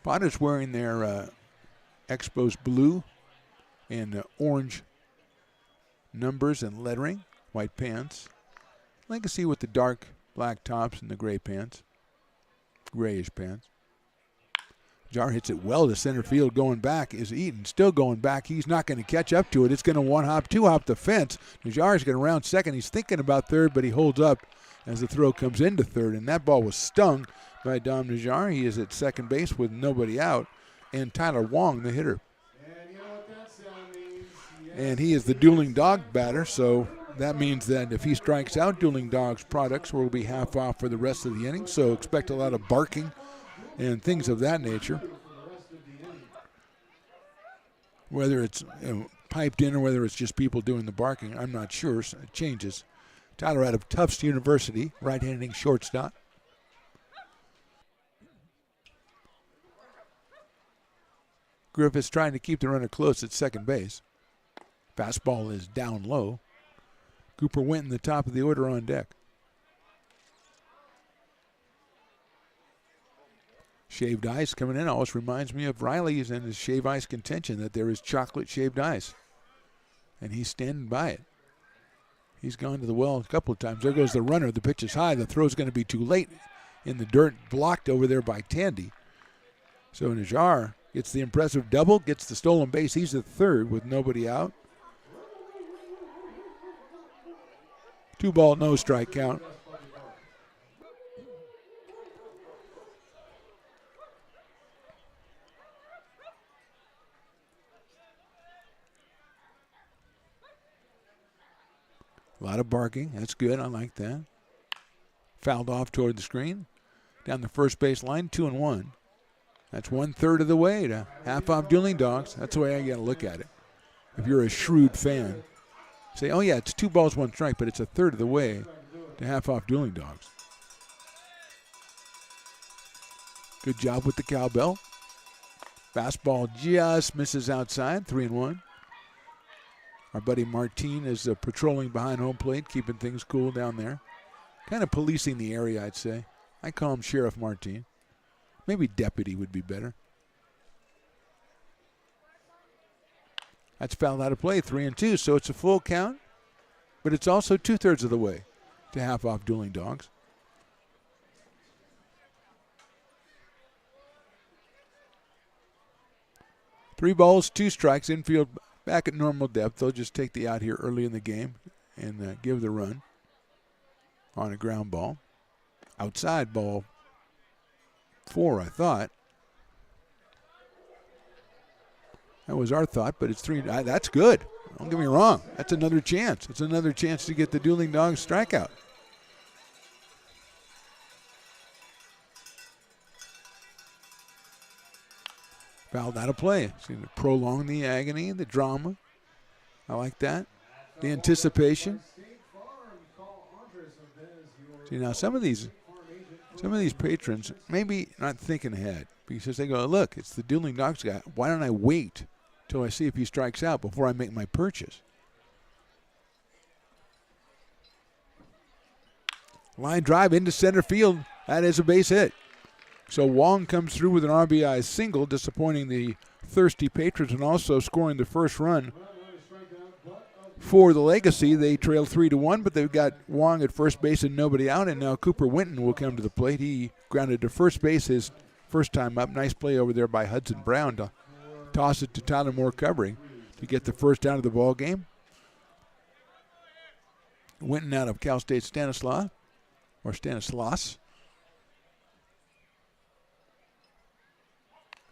Potters wearing their Expos blue and orange numbers and lettering, white pants. Legacy with the dark black tops and the gray pants, grayish pants. Jar hits it well to center field. Going back is Eaton, still going back. He's not going to catch up to it. It's going to 1-hop, 2-hop the fence. Najjar is going to round second. He's thinking about third, but he holds up as the throw comes into third, and that ball was stung by Dom Najjar. He is at second base with nobody out, and Tyler Wong, the hitter. And he is the dueling dog batter, so that means that if he strikes out, Dueling Dogs products will be half off for the rest of the inning. So expect a lot of barking and things of that nature. Whether it's piped in or whether it's just people doing the barking, I'm not sure. So it changes. Tyler out of Tufts University, right-handing shortstop. Griffiths trying to keep the runner close at second base. Fastball is down low. Cooper Winton, the top of the order, on deck. Shaved ice coming in always reminds me of Riley's and his shave ice contention, that there is chocolate shaved ice. And he's standing by it. He's gone to the well a couple of times. There goes the runner. The pitch is high. The throw's going to be too late in the dirt, blocked over there by Tandy. So Najjar gets the impressive double, gets the stolen base. He's at third with nobody out. 2-ball, no strike count. A lot of barking. That's good. I like that. Fouled off toward the screen. Down the first base line, 2-1. That's 1/3 of the way to half off Dueling Dogs. That's the way I got to look at it. If you're a shrewd fan, say, oh, yeah, it's 2 balls, 1 strike, but it's 1/3 of the way to half off Dueling Dogs. Good job with the cowbell. Fastball just misses outside, 3-1. Our buddy Martin is patrolling behind home plate, keeping things cool down there. Kind of policing the area, I'd say. I call him Sheriff Martin. Maybe deputy would be better. That's fouled out of play, 3-2, so it's a full count, but it's also 2/3 of the way to half off Dueling Dogs. Three balls, 2 strikes, infield back at normal depth. They'll just take the out here early in the game and give the run on a ground ball. Outside ball 4, I thought. That was our thought, but it's 3. That's good. Don't get me wrong. That's another chance. It's another chance to get the Dueling Dogs strikeout. Fouled out of play. It's going to prolong the agony, the drama. I like that. The anticipation. See, now some of these patrons maybe not thinking ahead because they go, look, it's the Dueling Dogs guy. Why don't I wait till I see if he strikes out before I make my purchase? Line drive into center field. That is a base hit. So Wong comes through with an RBI single, disappointing the thirsty patrons and also scoring the first run for the Legacy. They trail 3-1, but they've got Wong at first base and nobody out, and now Cooper Winton will come to the plate. He grounded to first base his first time up. Nice play over there by Hudson Brown to toss it to Tyler Moore covering to get the first out of the ball game. Winton out of Cal State Stanislaus.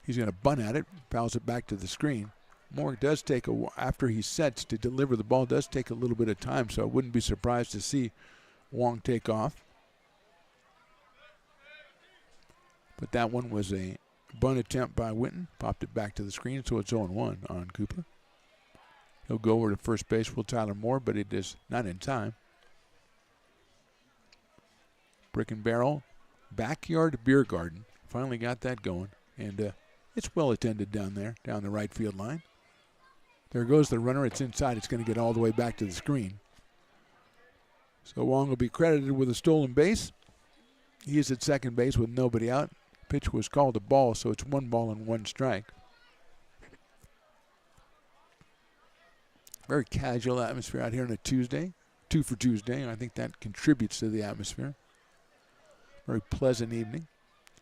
He's going to bunt at it, fouls it back to the screen. Moore does take after he sets to deliver the ball, does take a little bit of time, so I wouldn't be surprised to see Wong take off. But that one was a bunt attempt by Winton, popped it back to the screen, so it's 0-1 on Cooper. He'll go over to first base with Tyler Moore, but it is not in time. Brick and Barrel, Backyard Beer Garden, finally got that going, and it's well attended down there, down the right field line. There goes the runner. It's inside. It's going to get all the way back to the screen. So Wong will be credited with a stolen base. He is at second base with nobody out. Pitch was called a ball, so it's 1 ball and 1 strike. Very casual atmosphere out here on a Tuesday. 2 for Tuesday, and I think that contributes to the atmosphere. Very pleasant evening.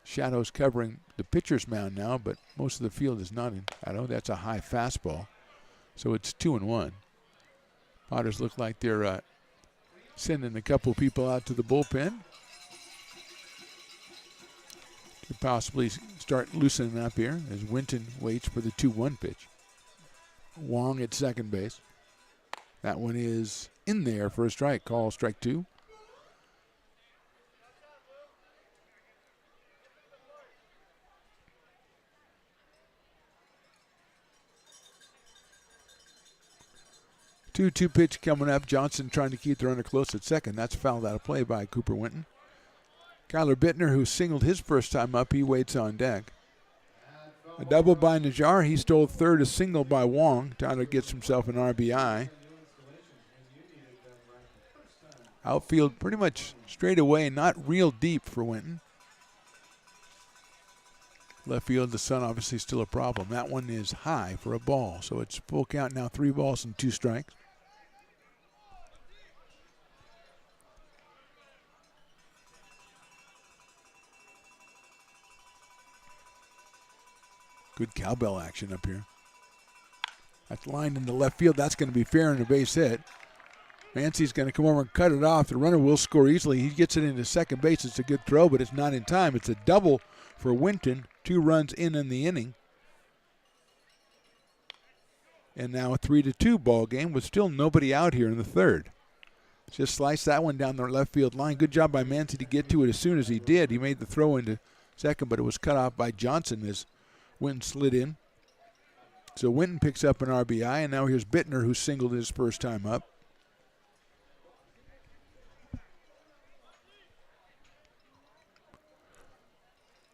Shadows covering the pitcher's mound now, but most of the field is not in shadow. That's a high fastball. So it's 2-1. Potters look like they're sending a couple people out to the bullpen to possibly start loosening up here as Winton waits for the 2-1 pitch. Wong at second base. That one is in there for a strike. Call strike 2. Two pitch coming up. Johnson trying to keep the runner close at second. That's fouled out of play by Cooper Winton. Kyler Bittner, who singled his first time up, he waits on deck. A double by Najjar. He stole third, a single by Wong. Tyler gets himself an RBI. Outfield pretty much straight away, not real deep for Winton. Left field, the sun obviously still a problem. That one is high for a ball, so it's full count now, 3 balls and 2 strikes. Good cowbell action up here. That's lined into left field. That's going to be fair and a base hit. Mancey's going to come over and cut it off. The runner will score easily. He gets it into second base. It's a good throw, but it's not in time. It's a double for Winton. 2 runs in the inning. And now a 3-2 ball game with still nobody out here in the third. Just sliced that one down the left field line. Good job by Mancey to get to it as soon as he did. He made the throw into second, but it was cut off by Johnson as Winton slid in. So Winton picks up an RBI, and now here's Bittner, who singled his first time up.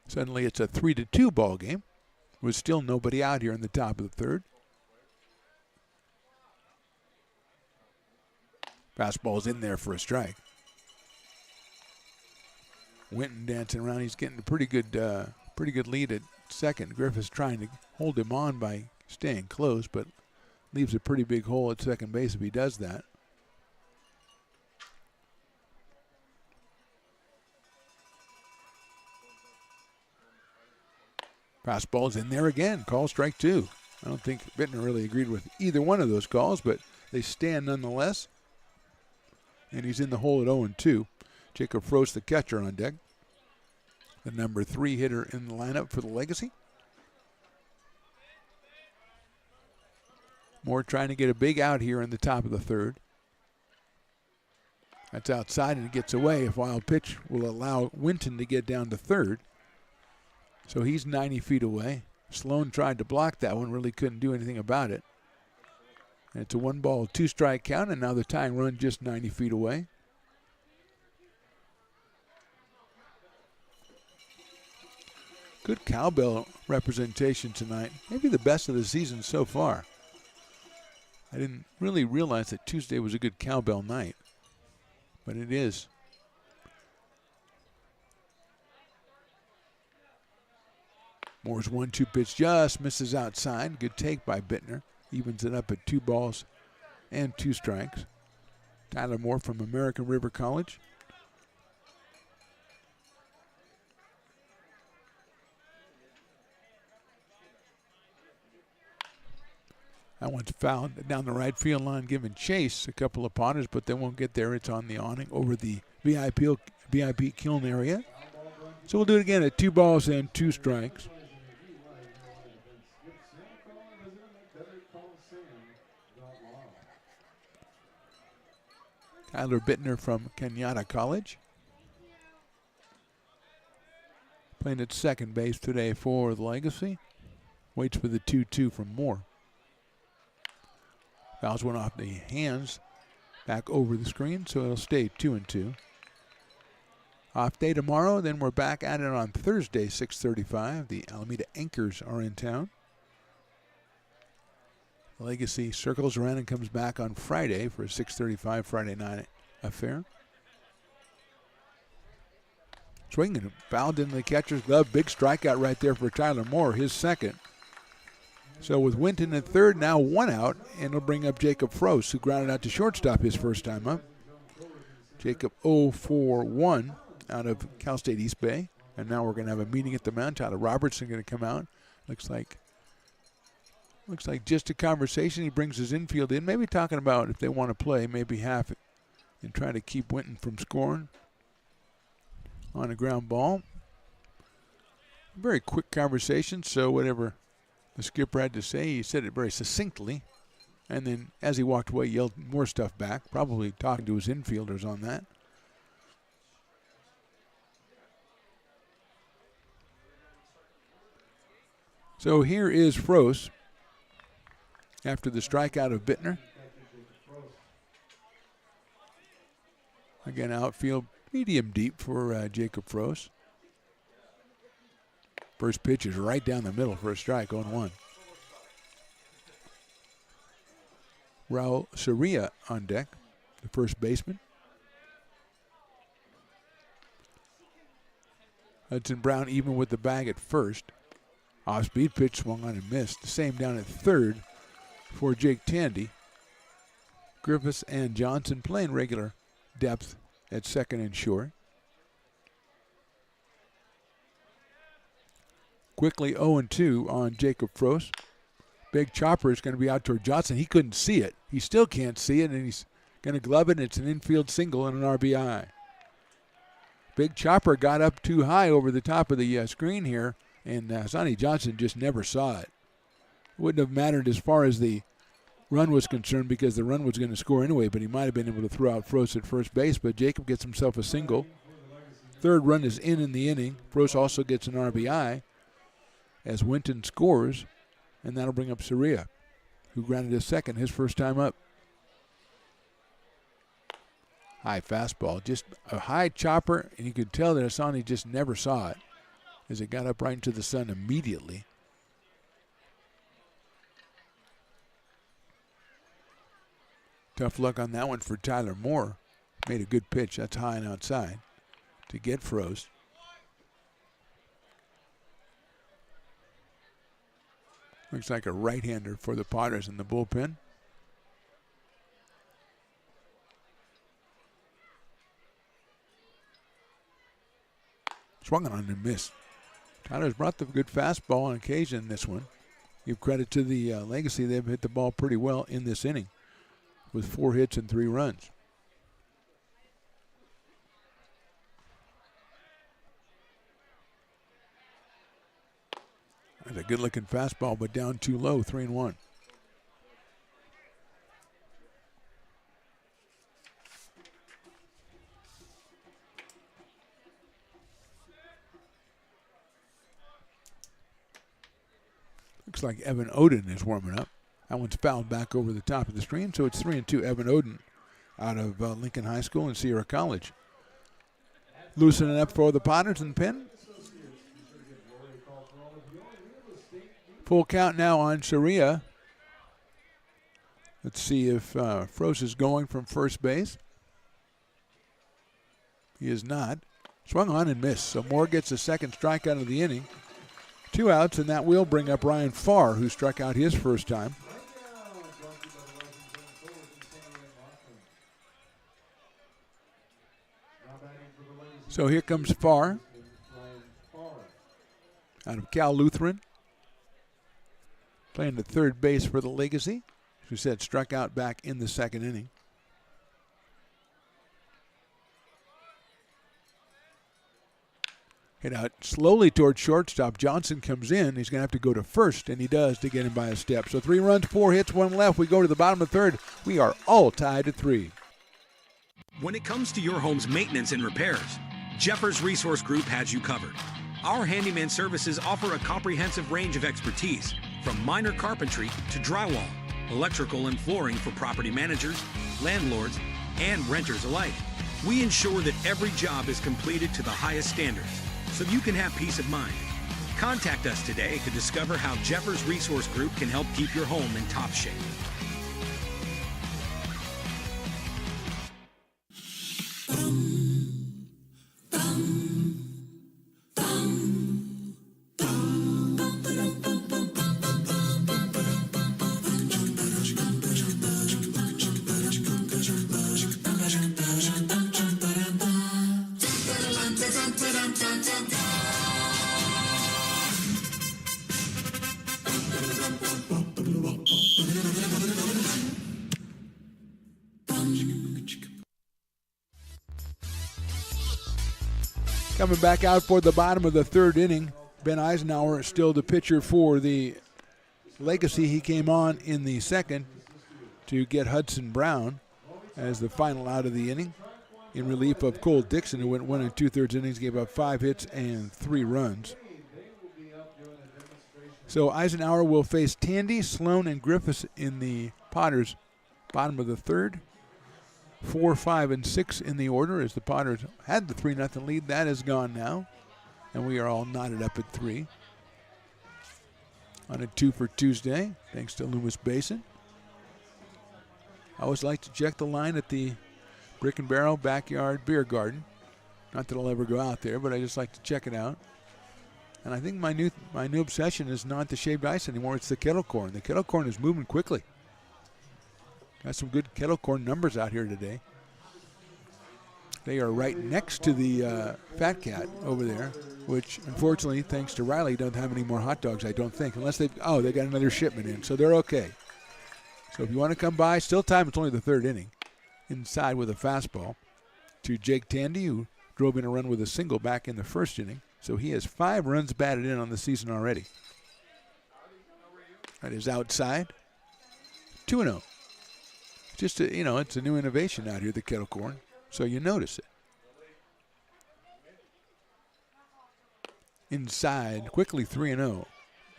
Suddenly it's a 3-2 ball game. With still nobody out here in the top of the third. Fastball's in there for a strike. Winton dancing around. He's getting a pretty good lead at second. Griffith's trying to hold him on by staying close, but leaves a pretty big hole at second base if he does that. Fastball's in there again. Call strike two. I don't think Bittner really agreed with either one of those calls, but they stand nonetheless. And he's in the hole at 0-2. Jacob Frost, the catcher, on deck. The number 3 hitter in the lineup for the Legacy. Moore trying to get a big out here in the top of the third. That's outside and it gets away. A wild pitch will allow Winton to get down to third. So he's 90 feet away. Sloan tried to block that one, really couldn't do anything about it. And it's a 1-ball, 2-strike count, and now the tying run just 90 feet away. Good cowbell representation tonight. Maybe the best of the season so far. I didn't really realize that Tuesday was a good cowbell night, but it is. Moore's 1-2 pitch just misses outside. Good take by Bittner. Evens it up at 2 balls and 2 strikes. Tyler Moore from American River College. That one's fouled down the right field line, giving chase a couple of potters, but they won't get there. It's on the awning over the VIP kiln area. So we'll do it again at 2 balls and 2 strikes. Tyler Bittner from Kenyatta College. Playing at second base today for the Legacy. Waits for the 2-2 from Moore. Fouls one off the hands, back over the screen, so it'll stay 2-2. Off day tomorrow, then we're back at it on Thursday, 6:35. The Alameda Anchors are in town. Legacy circles around and comes back on Friday for a 6:35 Friday night affair. Swinging, fouled into the catcher's glove. Big strikeout right there for Tyler Moore, his second. So with Winton at third, now 1 out, and it'll bring up Jacob Frost, who grounded out to shortstop his first time up. Jacob 0-for-1 out of Cal State East Bay. And now we're going to have a meeting at the mound. Tyler Robertson going to come out. Looks like just a conversation. He brings his infield in, maybe talking about if they want to play, maybe half it, and try to keep Winton from scoring on a ground ball. Very quick conversation, so whatever the skipper had to say, he said it very succinctly. And then as he walked away, yelled more stuff back, probably talking to his infielders on that. So here is Frost after the strikeout of Bittner. Again, outfield medium deep for Jacob Frost. First pitch is right down the middle for a strike, 0-1. Raul Soria on deck, the first baseman. Hudson Brown even with the bag at first. Off-speed pitch swung on and missed. The same down at third for Jake Tandy. Griffiths and Johnson playing regular depth at second and short. Quickly 0-2 on Jacob Frost. Big chopper is going to be out toward Johnson. He couldn't see it. He still can't see it, and he's going to glove it, and it's an infield single and an RBI. Big chopper got up too high over the top of the screen here, and Sonny Johnson just never saw it. Wouldn't have mattered as far as the run was concerned because the run was going to score anyway, but he might have been able to throw out Frost at first base, but Jacob gets himself a single. Third run is in the inning. Frost also gets an RBI as Winton scores, and that'll bring up Soria, who grounded his second, his first time up. High fastball, just a high chopper, and you could tell that Asani just never saw it as it got up right into the sun immediately. Tough luck on that one for Tyler Moore. Made a good pitch. That's high and outside to get Frost. Looks like a right-hander for the Potters in the bullpen. Swung on and missed. Tyler's brought the good fastball on occasion in this one. Give credit to the Legacy. They've hit the ball pretty well in this inning with 4 hits and 3 runs. That's a good-looking fastball, but down too low, 3-1. Looks like Evan Oden is warming up. That one's fouled back over the top of the screen, so it's 3-2. Evan Oden out of Lincoln High School and Sierra College. Loosening up for the Potters in the pen. Full count now on Sharia. Let's see if Frost is going from first base. He is not. Swung on and missed. So Moore gets a second strikeout of the inning. 2 outs, and that will bring up Ryan Farr, who struck out his first time. So here comes Farr out of Cal Lutheran, playing the third base for the Legacy, who said struck out back in the second inning. Hit out slowly towards shortstop. Johnson comes in. He's going to have to go to first, and he does to get him by a step. So 3 runs, 4 hits, 1 left. We go to the bottom of the third. We are all tied at 3. When it comes to your home's maintenance and repairs, Jeffers Resource Group has you covered. Our handyman services offer a comprehensive range of expertise, from minor carpentry to drywall, electrical and flooring for property managers, landlords, and renters alike. We ensure that every job is completed to the highest standards, so you can have peace of mind. Contact us today to discover how Jeffers Resource Group can help keep your home in top shape. Coming back out for the bottom of the third inning, Ben Eisenhower is still the pitcher for the Legacy. He came on in the second to get Hudson Brown as the final out of the inning in relief of Cole Dixon, who went 1 2/3 innings, gave up 5 hits and 3 runs. So Eisenhower will face Tandy, Sloan, and Griffiths in the Potters' bottom of the third. 4, 5, and 6 in the order as the Potters had the 3-0 lead. That is gone now, and we are all knotted up at 3. On a 2 for Tuesday, thanks to Loomis Basin. I always like to check the line at the Brick and Barrel Backyard Beer Garden. Not that I'll ever go out there, but I just like to check it out. And I think my new obsession is not the shaved ice anymore. It's the kettle corn. The kettle corn is moving quickly. Got some good kettle corn numbers out here today. They are right next to the Fat Cat over there, which unfortunately, thanks to Riley, don't have any more hot dogs, I don't think, unless they got another shipment in, so they're okay. So if you want to come by, still time, it's only the third inning. Inside with a fastball to Jake Tandy, who drove in a run with a single back in the first inning. So he has 5 runs batted in on the season already. That is outside. 2-0. Just it's a new innovation out here, the kettle corn, so you notice it. Inside, quickly 3-0.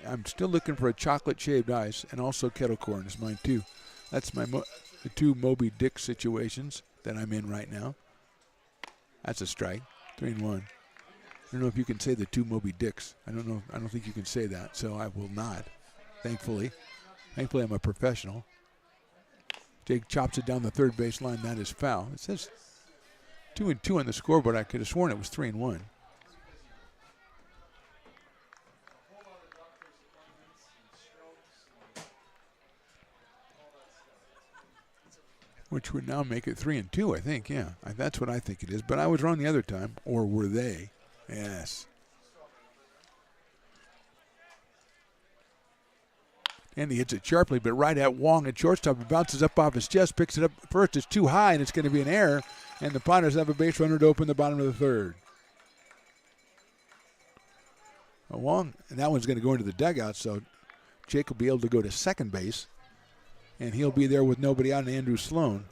I'm still looking for a chocolate shaved ice, and also kettle corn is mine too. That's my the 2 Moby Dick situations that I'm in right now. That's a strike. 3-1. I don't know if you can say the 2 Moby Dicks. I don't think you can say that, so I will not. Thankfully, I'm a professional. Jake chops it down the third base line. That is foul. It says 2-2 on the scoreboard. I could have sworn it was 3-1. Which would now make it 3-2, I think. Yeah, that's what I think it is. But I was wrong the other time. Or were they? Yes. And he hits it sharply, but right at Wong at shortstop. It bounces up off his chest, picks it up first. It's too high, and it's going to be an error. And the Potters have a base runner to open the bottom of the third. Wong, and that one's going to go into the dugout, so Jake will be able to go to second base. And he'll be there with nobody out, and Andrew Sloan.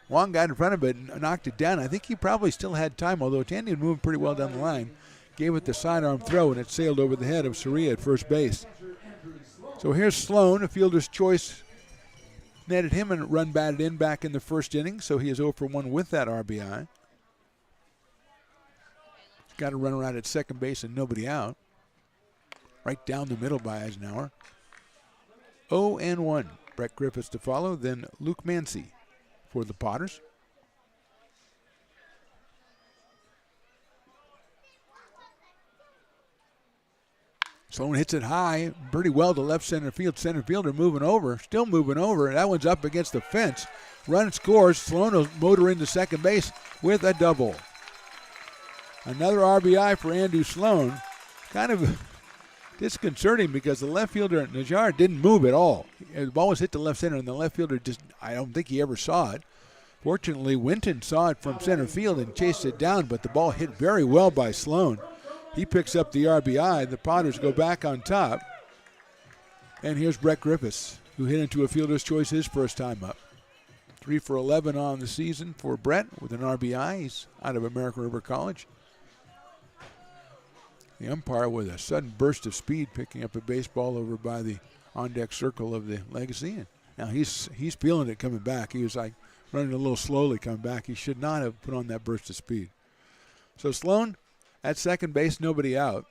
Wong got in front of it and knocked it down. I think he probably still had time, although Tandy was moving pretty well down the line. Gave it the sidearm throw, and it sailed over the head of Soria at first base. So here's Sloan, a fielder's choice. Netted him and run batted in back in the first inning, so he is 0 for 1 with that RBI. He's got a runner out at second base and nobody out. Right down the middle by Eisenhower. 0-1. Brett Griffiths to follow, then Luke Mancy for the Potters. Sloan hits it high, pretty well to left center field. Center fielder moving over, still moving over. That one's up against the fence. Run scores. Sloan will motor into second base with a double. Another RBI for Andrew Sloan. Kind of disconcerting because the left fielder, Najjar, didn't move at all. The ball was hit to left center, and the left fielder just, I don't think he ever saw it. Fortunately, Winton saw it from center field and chased it down, but the ball hit very well by Sloan. He picks up the RBI. The Potters go back on top. And here's Brett Griffiths, who hit into a fielder's choice his first time up. 3 for 11 on the season for Brett with an RBI. He's out of American River College. The umpire with a sudden burst of speed picking up a baseball over by the on-deck circle of the Legacy. And now he's feeling it coming back. He was like running a little slowly coming back. He should not have put on that burst of speed. So Sloan at second base, nobody out.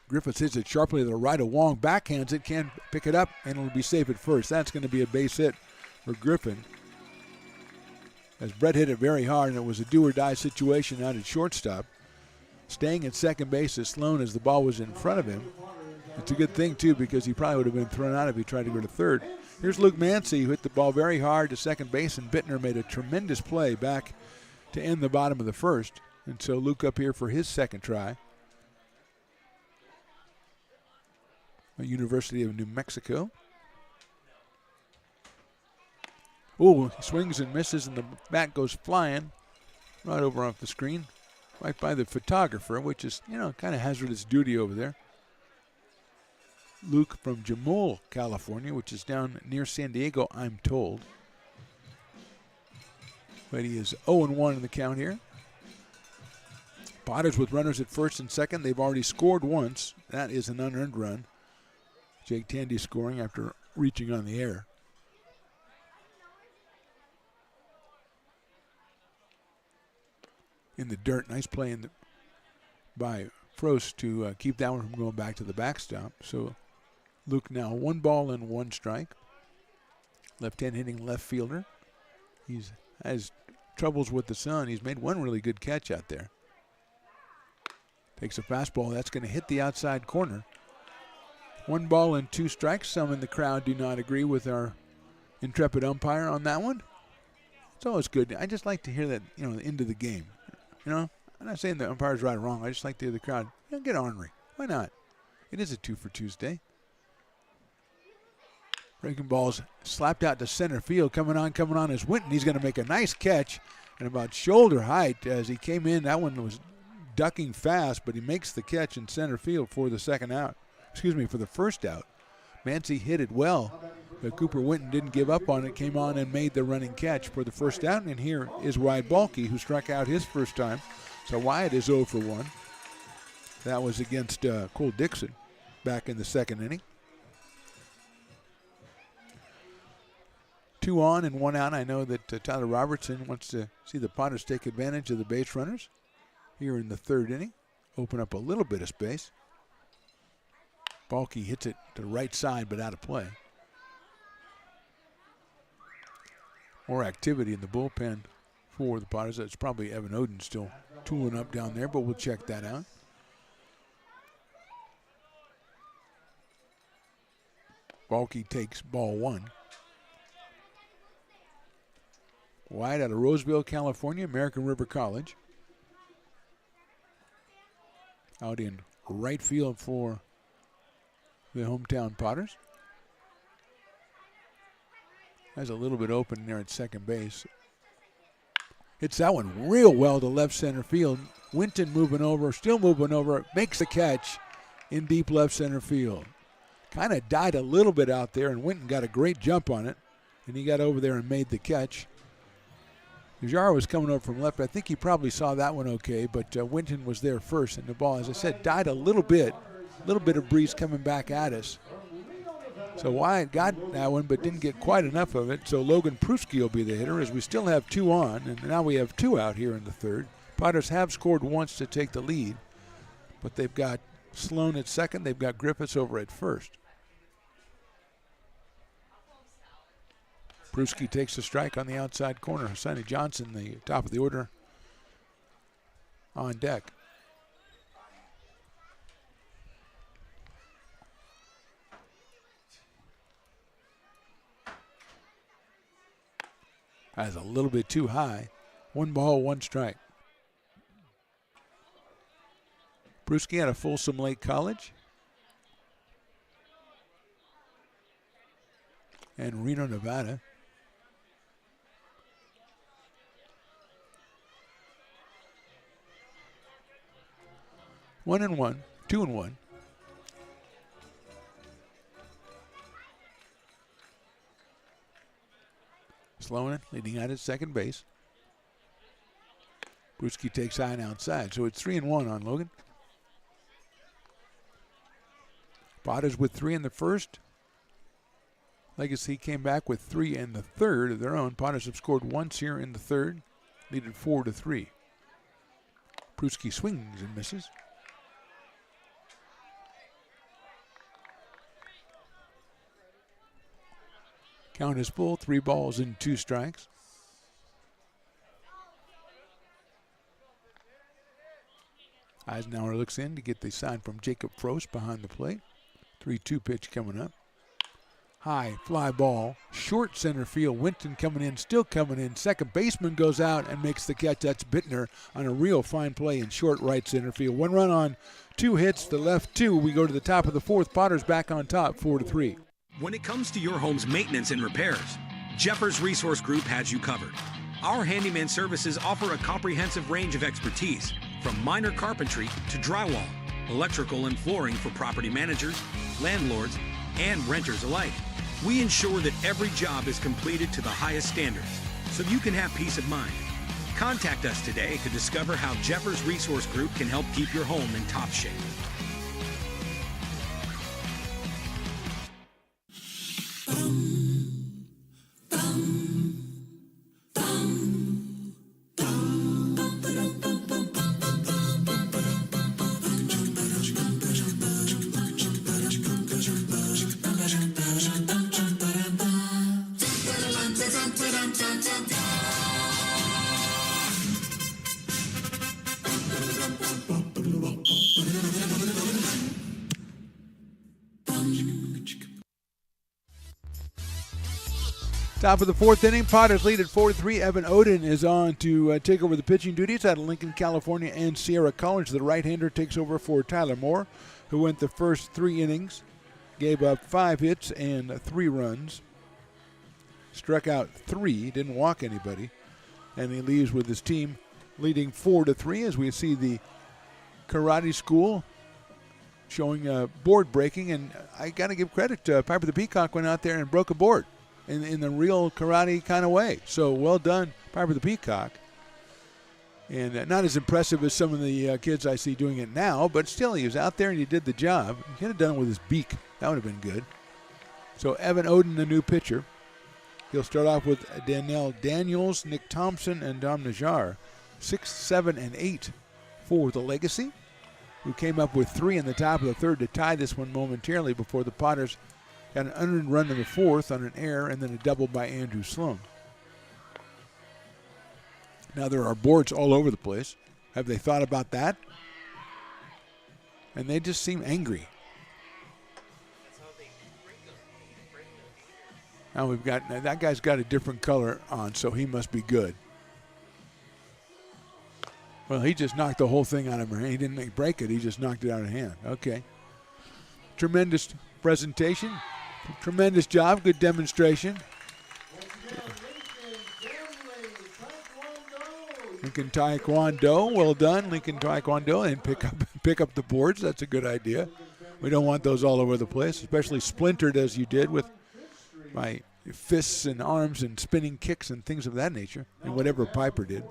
Griffiths hits it sharply to the right of Wong. Backhands it, can pick it up, and it'll be safe at first. That's going to be a base hit for Griffin. As Brett hit it very hard, and it was a do-or-die situation out at shortstop. Staying at second base is Sloan as the ball was in front of him. It's a good thing, too, because he probably would have been thrown out if he tried to go to third. Here's Luke Mancy, who hit the ball very hard to second base, and Bittner made a tremendous play back to end the bottom of the first. And so Luke up here for his second try. University of New Mexico. Oh, he swings and misses, and the bat goes flying right over off the screen, right by the photographer, which is, kind of hazardous duty over there. Luke from Jamul, California, which is down near San Diego, I'm told. But he is 0-1 in the count here. Potters with runners at first and second. They've already scored once. That is an unearned run. Jake Tandy scoring after reaching on the air. In the dirt, nice play by Frost to keep that one from going back to the backstop. So Luke now 1 ball and 1 strike. Left-hand hitting left fielder. He has troubles with the sun. He's made one really good catch out there. Takes a fastball. That's going to hit the outside corner. 1 ball and 2 strikes. Some in the crowd do not agree with our intrepid umpire on that one. It's always good. I just like to hear that, the end of the game. I'm not saying the umpire's right or wrong. I just like to hear the crowd. Get ornery. Why not? It is a 2 for Tuesday. Breaking ball's slapped out to center field. Coming on is Winton. He's going to make a nice catch at about shoulder height as he came in. That one was ducking fast, but he makes the catch in center field for the for the first out. Mancy hit it well, but Cooper Winton didn't give up on it, came on and made the running catch for the first out. And here is Wyatt Balke, who struck out his first time. So Wyatt is 0 for 1. That was against Cole Dixon back in the second inning. 2 on and 1 out. I know that Tyler Robertson wants to see the Potters take advantage of the base runners here in the third inning. Open up a little bit of space. Balky hits it to the right side, but out of play. More activity in the bullpen for the Potters. It's probably Evan Oden still tooling up down there, but we'll check that out. Balky takes ball 1. Wide out of Roseville, California, American River College. Out in right field for the hometown Potters. Has a little bit open there at second base. Hits that one real well to left center field. Winton moving over, still moving over, makes the catch in deep left center field. Kind of died a little bit out there, and Winton got a great jump on it, and he got over there and made the catch. Najjar was coming over from left. I think he probably saw that one okay, but Winton was there first, and the ball, as I said, died a little bit of breeze coming back at us. So Wyatt got that one, but didn't get quite enough of it. So Logan Pruski will be the hitter, as we still have 2 on, and now we have 2 out here in the third. Potters have scored once to take the lead, but they've got Sloan at second. They've got Griffiths over at first. Pruski takes the strike on the outside corner. Hassani Johnson, the top of the order, on deck. That's a little bit too high. 1 ball, 1 strike. Pruski out of Folsom Lake College. And Reno, Nevada. One and one, 2 and 1. Sloan leading out at second base. Pruski takes high and outside, so it's 3 and 1 on Logan. Potters with 3 in the first. Legacy came back with 3 in the third of their own. Potters have scored once here in the third, leading 4-3. Pruski swings and misses. Count is full, 3 balls and 2 strikes. Eisenhower looks in to get the sign from Jacob Frost behind the plate. 3-2 pitch coming up. High fly ball, short center field. Winton coming in, still coming in. Second baseman goes out and makes the catch. That's Bittner on a real fine play in short right center field. 1 run on 2 hits, the left 2. We go to the top of the fourth. Potters back on top, 4-3. When it comes to your home's maintenance and repairs, Jeffers Resource Group has you covered. Our handyman services offer a comprehensive range of expertise, from minor carpentry to drywall, electrical and flooring for property managers, landlords, and renters alike. We ensure that every job is completed to the highest standards, so you can have peace of mind. Contact us today to discover how Jeffers Resource Group can help keep your home in top shape. Top of the fourth inning, Potters lead at 4-3. Evan Oden is on to take over the pitching duties out of Lincoln, California, and Sierra College. The right-hander takes over for Tyler Moore, who went the first 3 innings, gave up 5 hits and 3 runs, struck out 3, didn't walk anybody, and he leaves with his team leading 4-3 as we see the karate school showing board breaking. And I got to give credit to Piper the Peacock, went out there and broke a board in the real karate kind of way. So well done, Piper the Peacock. And not as impressive as some of the kids I see doing it now, but still he was out there and he did the job. He could have done it with his beak. That would have been good. So Evan Oden, the new pitcher. He'll start off with Danielle Daniels, Nick Thompson, and Dom Najjar. 6, 7, and 8 for the Legacy. who came up with 3 in the top of the third to tie this one momentarily before the Potters got an unearned run in the fourth on an error and then a double by Andrew Sloan. Now there are boards all over the place. Have they thought about that? And they just seem angry. Now that guy's got a different color on, so he must be good. Well, he just knocked the whole thing out of her hand. He didn't break it. He just knocked it out of hand. Okay. Tremendous presentation. Tremendous job. Good demonstration. Lincoln Taekwondo. Well done, Lincoln Taekwondo. And pick up the boards. That's a good idea. We don't want those all over the place, especially splintered as you did with my fists and arms and spinning kicks and things of that nature, and whatever Piper did.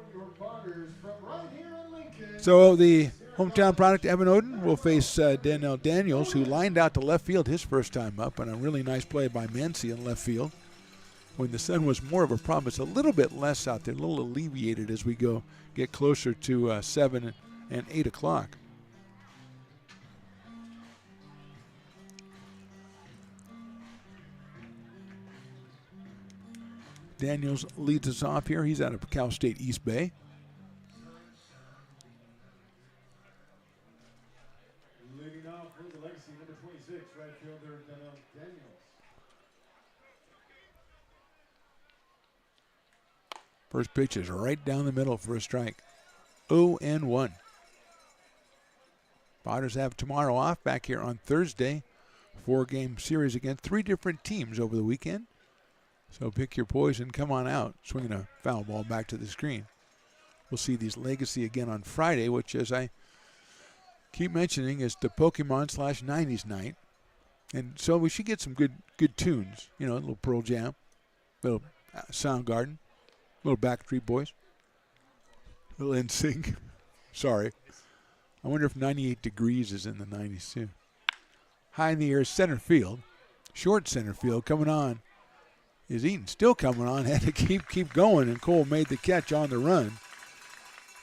So the hometown product, Evan Oden, will face Danielle Daniels, who lined out to left field his first time up, and a really nice play by Mancy in left field. When the sun was more of a problem, it's a little bit less out there, a little alleviated as we get closer to 7 and 8 o'clock. Daniels leads us off here. He's out of Cal State East Bay. Leading off for the Legacy, number 26, right fielder Daniels. First pitch is right down the middle for a strike. 0-1. Potters have tomorrow off, back here on Thursday. 4-game series against 3 different teams over the weekend. So pick your poison, come on out, swinging a foul ball back to the screen. We'll see these Legacy again on Friday, which, as I keep mentioning, is the Pokemon/90s night. And so we should get some good tunes. You know, a little Pearl Jam, a little Soundgarden, a little Backstreet Boys, a little NSYNC. Sorry. I wonder if 98 Degrees is in the 90s too. High in the air, center field. Short center field coming on is Eaton. Still coming on. Had to keep going, and Cole made the catch on the run.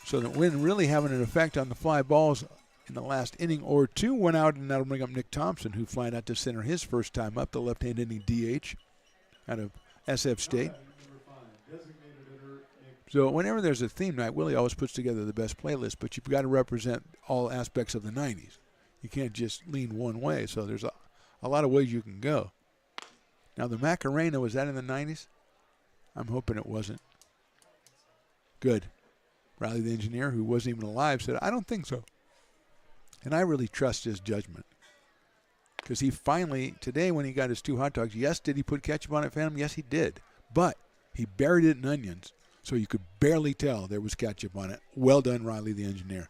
So the wind really having an effect on the fly balls in the last inning or two. Went out, and that'll bring up Nick Thompson, who flied out to center his first time up, the left-hand inning DH out of SF State. So whenever there's a theme night, Willie always puts together the best playlist, but you've got to represent all aspects of the 90s. You can't just lean one way, so there's a lot of ways you can go. Now, the Macarena, was that in the 90s? I'm hoping it wasn't. Good. Riley, the engineer, who wasn't even alive, said, I don't think so. And I really trust his judgment. Because he finally, today when he got his 2 hot dogs, yes, did he put ketchup on it, Phantom? Yes, he did. But he buried it in onions, so you could barely tell there was ketchup on it. Well done, Riley, the engineer.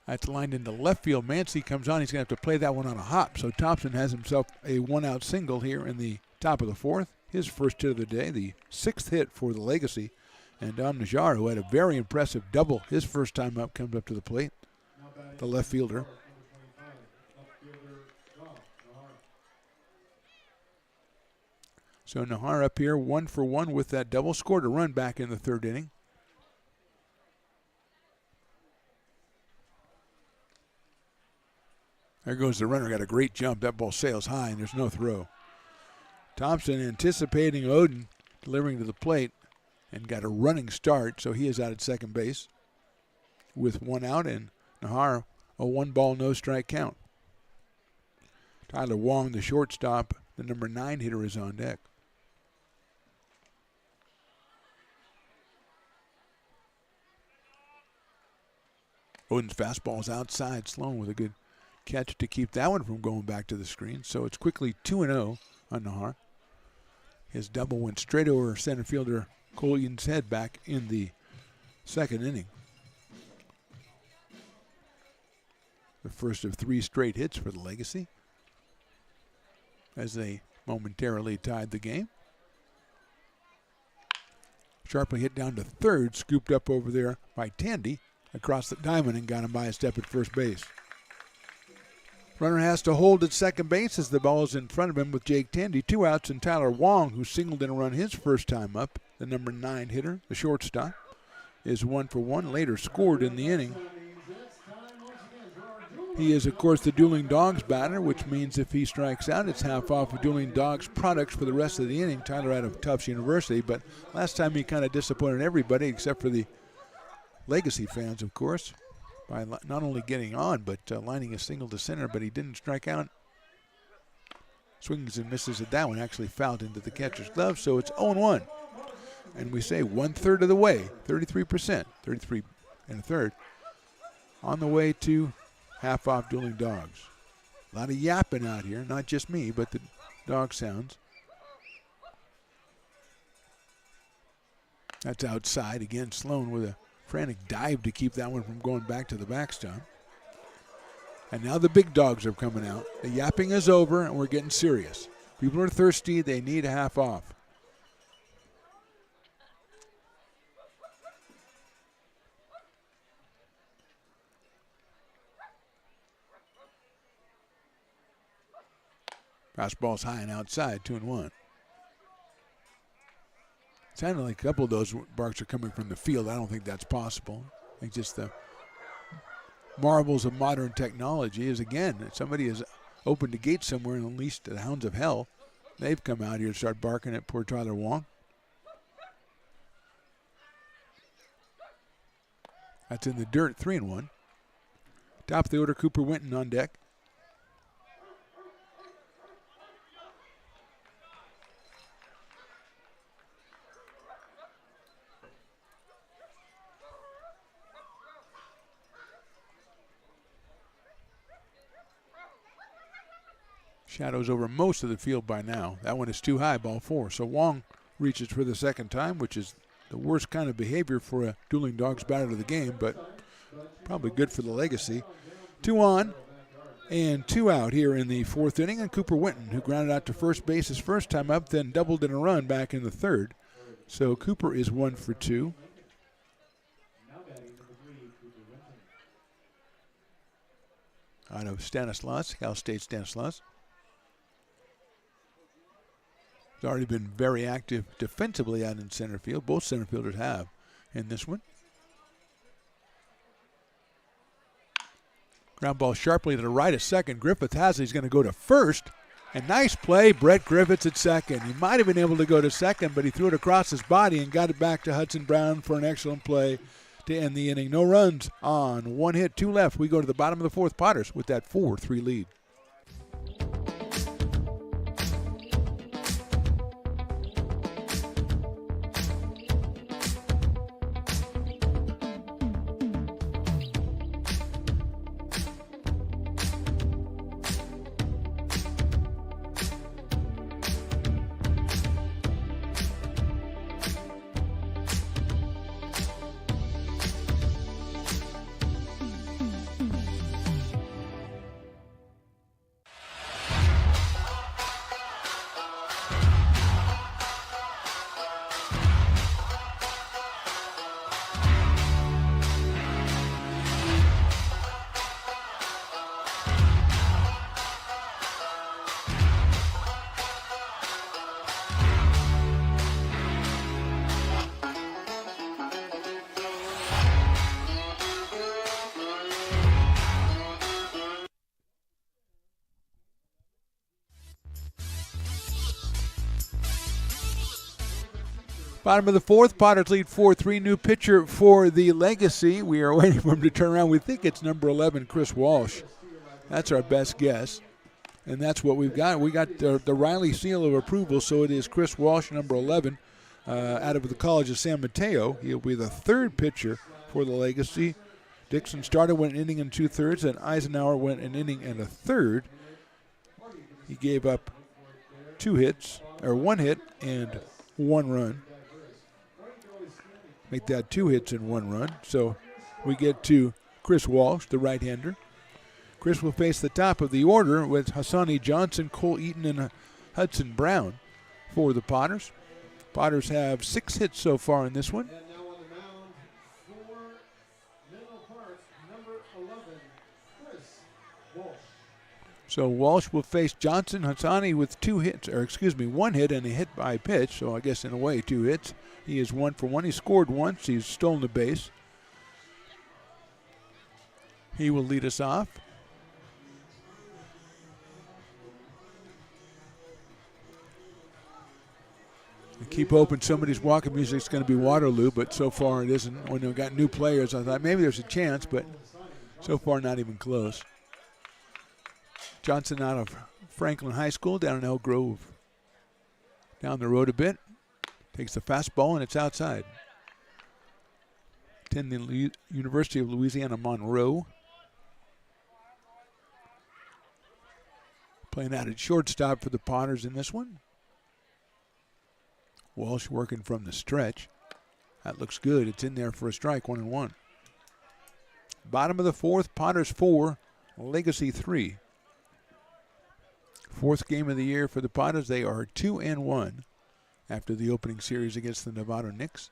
That's lined into left field. Mancy comes on. He's going to have to play that one on a hop. So Thompson has himself a 1-out single here in the top of the 4th. His first hit of the day, the 6th hit for the Legacy. And Dom Najjar, who had a very impressive double his first time up, comes up to the plate. The left fielder. So Nahar up here, 1 for 1 with that double. Scored a run back in the 3rd inning. There goes the runner, got a great jump. That ball sails high, and there's no throw. Thompson anticipating Oden, delivering to the plate, and got a running start, so he is out at second base with 1 out, and Nahar, a 1-ball, no-strike count. Tyler Wong, the shortstop, the number 9 hitter, is on deck. Oden's fastball is outside. Sloan with a good catch to keep that one from going back to the screen. So it's quickly 2-0 on Nahar. His double went straight over center fielder Cole Eaton's head back in the 2nd inning. The first of 3 straight hits for the Legacy as they momentarily tied the game. Sharply hit down to 3rd, scooped up over there by Tandy across the diamond and got him by a step at first base. Runner has to hold at second base as the ball is in front of him with Jake Tandy. 2 outs, and Tyler Wong, who singled in a run his first time up, the number 9 hitter, the shortstop, is 1 for 1, later scored in the inning. He is, of course, the Dueling Dogs batter, which means if he strikes out, it's half off of Dueling Dogs products for the rest of the inning. Tyler out of Tufts University, but last time he kind of disappointed everybody except for the Legacy fans, of course, by not only getting on, but lining a single to center, but he didn't strike out. Swings and misses at that one, actually fouled into the catcher's glove, so it's 0-1. And we say 1/3 of the way, 33%, 33 and a third, on the way to half off Dueling Dogs. A lot of yapping out here, not just me, but the dog sounds. That's outside. Again, Sloan with a frantic dive to keep that one from going back to the backstop. And now the big dogs are coming out. The yapping is over, and we're getting serious. People are thirsty. They need a half off. Fastball's high and outside, 2-1. Sounded like a couple of those barks are coming from the field. I don't think that's possible. I think just the marvels of modern technology is, again, somebody has opened the gate somewhere and unleashed the hounds of hell. They've come out here to start barking at poor Tyler Wong. That's in the dirt, 3-1. Top of the order, Cooper Winton on deck. Shadows over most of the field by now. That one is too high, ball 4. So Wong reaches for the second time, which is the worst kind of behavior for a Dueling Dogs batter of the game, but probably good for the Legacy. 2 on and 2 out here in the 4th inning, and Cooper Winton, who grounded out to first base his first time up, then doubled in a run back in the 3rd. So Cooper is 1 for 2. Out of Stanislaus, Cal State Stanislaus. He's already been very active defensively out in center field. Both center fielders have in this one. Ground ball sharply to the right of second. Griffith has it. He's going to go to first. And nice play, Brett Griffiths at second. He might have been able to go to second, but he threw it across his body and got it back to Hudson Brown for an excellent play to end the inning. No runs on 1 hit, 2 left. We go to the bottom of the 4th. Potters with that 4-3 lead. Bottom of the 4th, Potters lead 4-3. New pitcher for the Legacy. We are waiting for him to turn around. We think it's number 11, Chris Walsh. That's our best guess. And that's what we've got. We got the Riley seal of approval, so it is Chris Walsh, number 11, out of the College of San Mateo. He'll be the 3rd pitcher for the Legacy. Dixon started, went an inning and 2/3, and Eisenhower went an inning and a 1/3. He gave up 1 hit and 1 run. Make that 2 hits and 1 run. So we get to Chris Walsh, the right-hander. Chris will face the top of the order with Hassani Johnson, Cole Eaton, and Hudson Brown for the Potters. Potters have 6 hits so far in this one. And now on the mound for Menlo Park, number 11, Chris Walsh. So Walsh will face Johnson. Hassani with one hit and a hit by pitch. So I guess in a way 2 hits. He is 1 for 1. He scored once. He's stolen the base. He will lead us off. I keep hoping somebody's walking music is going to be Waterloo, but so far it isn't. When we've got new players, I thought maybe there's a chance, but so far not even close. Johnson out of Franklin High School down in Elk Grove. Down the road a bit. Takes the fastball, and it's outside. Attending University of Louisiana Monroe. Playing out at shortstop for the Potters in this one. Walsh working from the stretch. That looks good. It's in there for a strike, 1-1. Bottom of the 4th, Potters 4, Legacy 3. 4th game of the year for the Potters. They are 2-1 after the opening series against the Novato Knicks.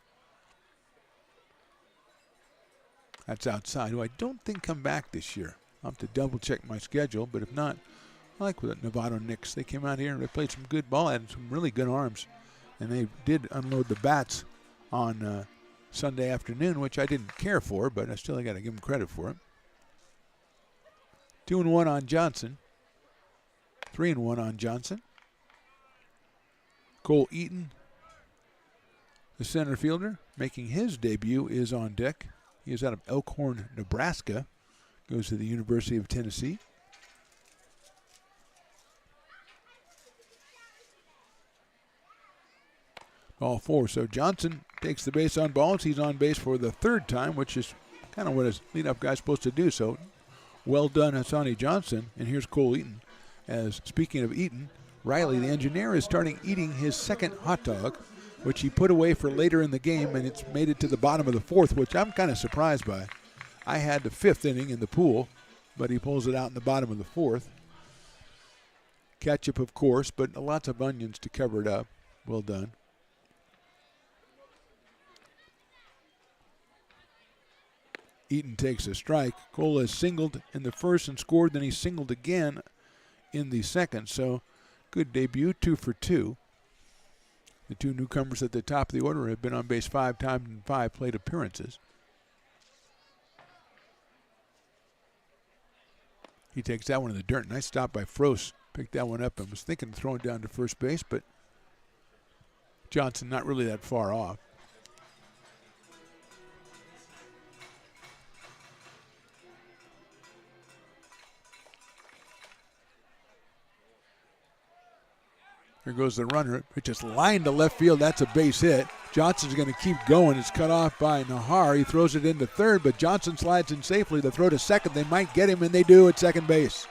That's outside, who I don't think come back this year. I'll have to double check my schedule, but if not, I like with the Novato Knicks. They came out here and they played some good ball, had some really good arms. And they did unload the bats on Sunday afternoon, which I didn't care for, but I still got to give them credit for it. 2-1 on Johnson. 3-1 on Johnson. Cole Eaton, the center fielder, making his debut, is on deck. He is out of Elkhorn, Nebraska. Goes to the University of Tennessee. Ball 4. So Johnson takes the base on balls. He's on base for the 3rd time, which is kind of what his leadoff guy's supposed to do. So well done, Hassani Johnson. And here's Cole Eaton. As speaking of Eaton, Riley, the engineer, is starting eating his 2nd hot dog, which he put away for later in the game, and it's made it to the bottom of the 4th, which I'm kind of surprised by. I had the 5th inning in the pool, but he pulls it out in the bottom of the 4th. Ketchup, of course, but lots of onions to cover it up. Well done. Eaton takes a strike. Cole has singled in the 1st and scored, then he singled again in the 2nd. So good debut, 2 for 2. The 2 newcomers at the top of the order have been on base 5 times in 5 plate appearances. He takes that one in the dirt. Nice stop by Frost. Picked that one up and was thinking of throwing it down to first base, but Johnson not really that far off. Here goes the runner. It just lined to left field. That's a base hit. Johnson's going to keep going. It's cut off by Nahar. He throws it into 3rd, but Johnson slides in safely. The throw to 2nd. They might get him, and they do at 2nd base.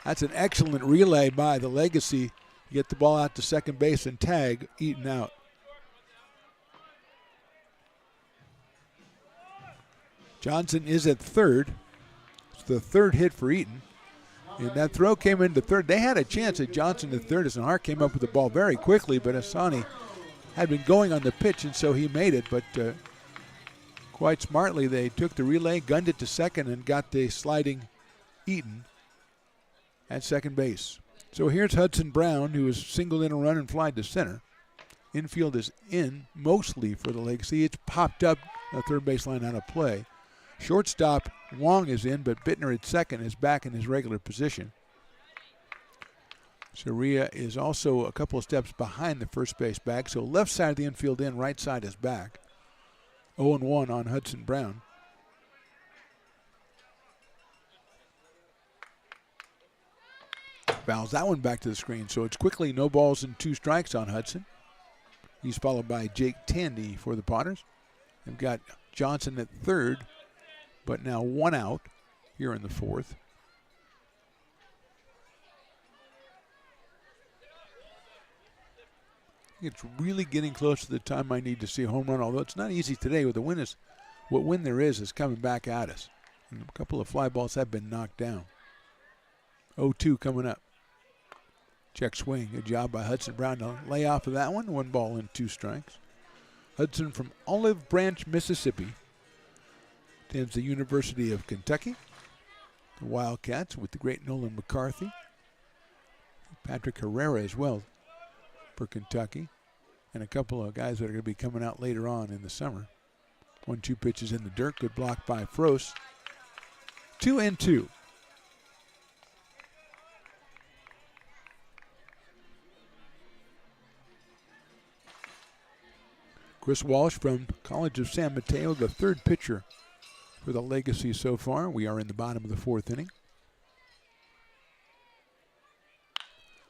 That's an excellent relay by the Legacy. Get the ball out to 2nd base and tag Eaton out. Johnson is at 3rd. It's the 3rd hit for Eaton. And that throw came into 3rd. They had a chance at Johnson at 3rd as Nahar came up with the ball very quickly, but Hassani had been going on the pitch, and so he made it. But quite smartly, they took the relay, gunned it to 2nd, and got the sliding Eaton at 2nd base. So here's Hudson Brown, who has singled in a run and flied to center. Infield is in mostly for the Legacy. It's popped up the 3rd baseline out of play. Shortstop Wong is in, but Bittner at 2nd is back in his regular position. Sharia is also a couple of steps behind the first base bag, so left side of the infield in, right side is back. 0-1 on Hudson Brown. Fouls that one back to the screen, so it's quickly no balls and 2 strikes on Hudson. He's followed by Jake Tandy for the Potters. They've got Johnson at 3rd, but now 1 out here in the 4th. It's really getting close to the time I need to see a home run, although it's not easy today. With the wind what wind there is coming back at us. And a couple of fly balls have been knocked down. 0-2 coming up. Check swing. Good job by Hudson Brown to lay off of that one. 1 ball and 2 strikes. Hudson from Olive Branch, Mississippi. Attends the University of Kentucky. The Wildcats with the great Nolan McCarthy. Patrick Herrera as well for Kentucky. And a couple of guys that are going to be coming out later on in the summer. 1-2 pitches in the dirt. Good block by Frost. 2-2. Chris Walsh from College of San Mateo, the third pitcher for the Legacy so far. We are in the bottom of the fourth inning.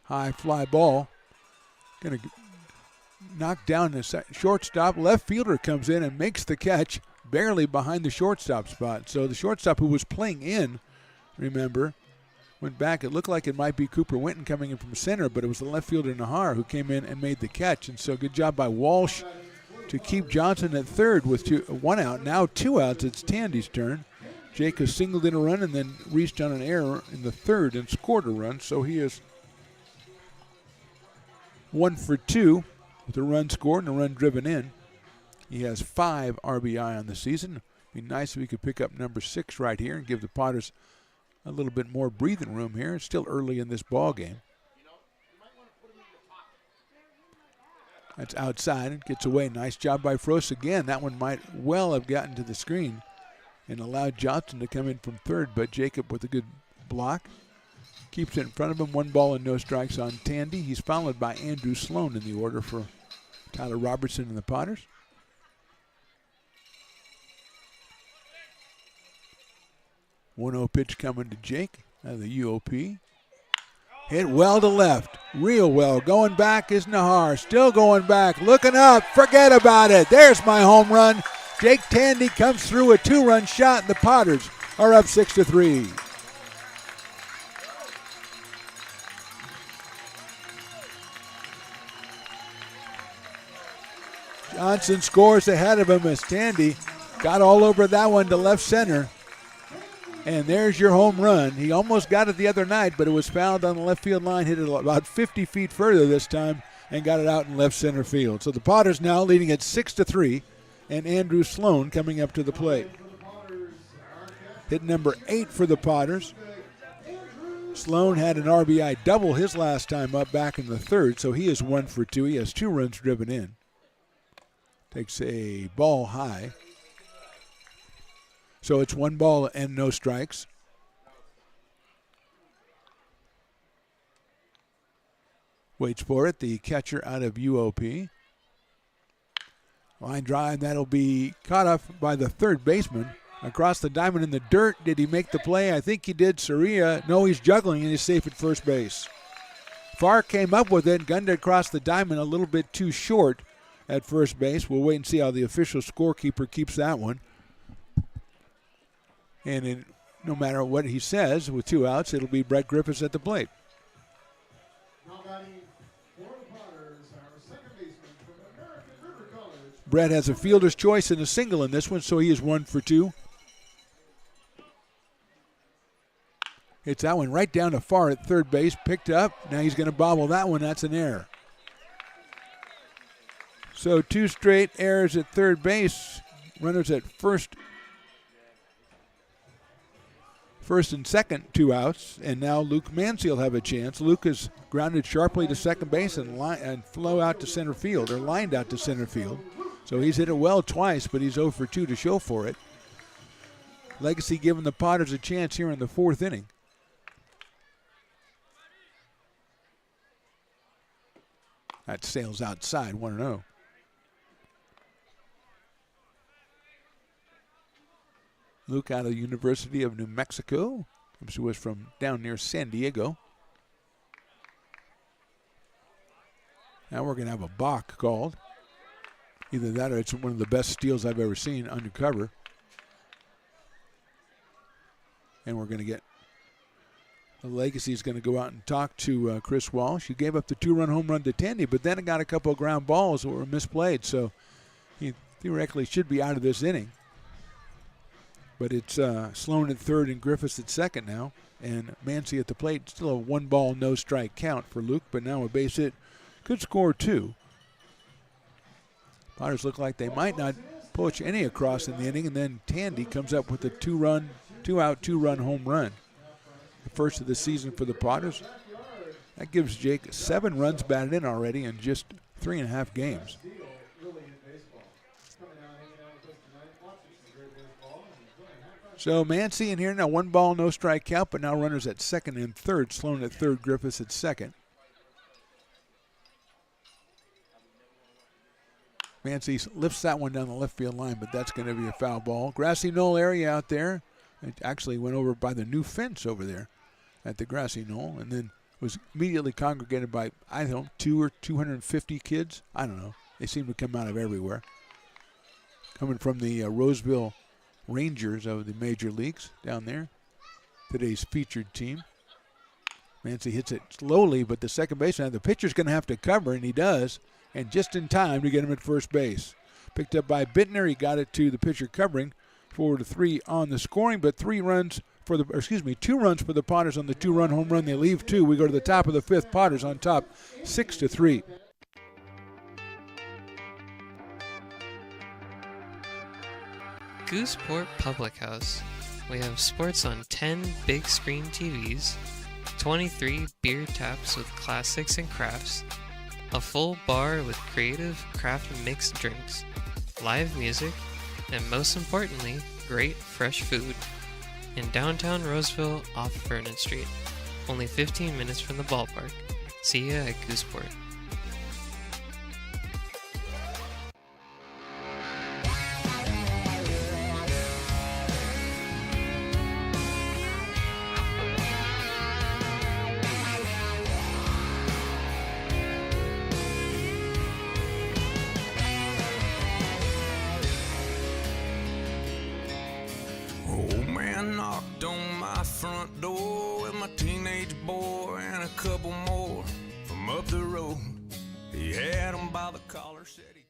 High fly ball. Going to knock down the shortstop. Left fielder comes in and makes the catch, barely behind the shortstop spot. So the shortstop who was playing in, remember, went back. It looked like it might be Cooper Winton coming in from center, but it was the left fielder Nahar who came in and made the catch. And so good job by Walsh to keep Johnson at third with 1 out. Now 2 outs. It's Tandy's turn. Jake has singled in a run and then reached on an error in the third and scored a run. So he is 1 for 2 with a run scored and a run driven in. He has 5 RBI on the season. Be nice if we could pick up number 6 right here and give the Potters a little bit more breathing room here. It's still early in this ball game. That's outside and gets away. Nice job by Frost again. That one might well have gotten to the screen and allowed Johnson to come in from third, but Jacob with a good block keeps it in front of him. 1 ball and no strikes on Tandy. He's followed by Andrew Sloan in the order for Tyler Robertson and the Potters. 1-0 pitch coming to Jake out of the UOP. Hit well to left, real well. Going back is Nahar, still going back, looking up, forget about it. There's my home run. Jake Tandy comes through a 2-run shot, and the Potters are up 6-3. Johnson scores ahead of him as Tandy got all over that one to left center. And there's your home run. He almost got it the other night, but it was fouled on the left field line, hit it about 50 feet further this time, and got it out in left center field. So the Potters now leading at 6-3, and Andrew Sloan coming up to the plate. Hit number 8 for the Potters. Sloan had an RBI double his last time up back in the third, so he is 1 for 2. He has 2 runs driven in. Takes a ball high. So it's 1 ball and no strikes. Waits for it, the catcher out of UOP. Line drive, that'll be caught up by the third baseman. Across the diamond in the dirt. Did he make the play? I think he did. Soria, no, he's juggling and he's safe at first base. Farr came up with it, gunned it across the diamond a little bit too short at first base. We'll wait and see how the official scorekeeper keeps that one. And no matter what he says, with 2 outs, it'll be Brett Griffiths at the plate. Brett has a fielder's choice and a single in this one, so he is 1 for 2. Hits that one right down to Farr at third base, picked up. Now he's going to bobble that one. That's an error. So 2 straight errors at third base. Runners at first and second, 2 outs, and now Luke Mansey will have a chance. Luke is grounded sharply to second base and flew out to center field, or lined out to center field. So he's hit it well twice, but he's 0 for 2 to show for it. Legacy giving the Potters a chance here in the 4th inning. That sails outside, 1-0. Luke out of the University of New Mexico. He was from down near San Diego. Now we're going to have a balk called. Either that or it's one of the best steals I've ever seen undercover. And we're going to get, the Legacy is going to go out and talk to Chris Walsh. He gave up the 2-run home run to Tandy, but then it got a couple of ground balls that were misplayed. So he theoretically should be out of this inning. But it's Sloan at third and Griffiths at second now. And Mansey at the plate. Still a 1 ball, no strike count for Luke, but now a base hit. Could score 2. Potters look like they might not poach any across in the inning, and then Tandy comes up with a 2-out, 2-run home run. the first of the season for the Potters. That gives Jake 7 runs batted in already in just 3.5 games. So Mancy in here now, 1 ball, no strike count, but now runners at second and third. Sloan at third, Griffiths at second. Mancy lifts that one down the left field line, but that's going to be a foul ball. Grassy knoll area out there. It actually went over by the new fence over there at the grassy knoll, and then was immediately congregated by, I don't know, 200 or 250 kids. I don't know. They seem to come out of everywhere. Coming from the Roseville Rangers of the major leagues down there. Today's featured team. Mancy hits it slowly, but the second baseman, the pitcher's going to have to cover, and he does, and just in time to get him at first base. Picked up by Bittner. He got it to the pitcher covering. 4-3 on the scoring, but 2 runs for the Potters on the 2-run home run. They leave 2. We go to the top of the 5th. Potters on top, 6-3. Gooseport Public House. We have sports on 10 big screen TVs, 23 beer taps with classics and crafts, a full bar with creative craft mixed drinks, live music, and most importantly, great fresh food. In downtown Roseville off Vernon Street, only 15 minutes from the ballpark. See ya at Gooseport. Old man knocked on my front door with my teenage boy and a couple more from up the road. He had him by the collar, said he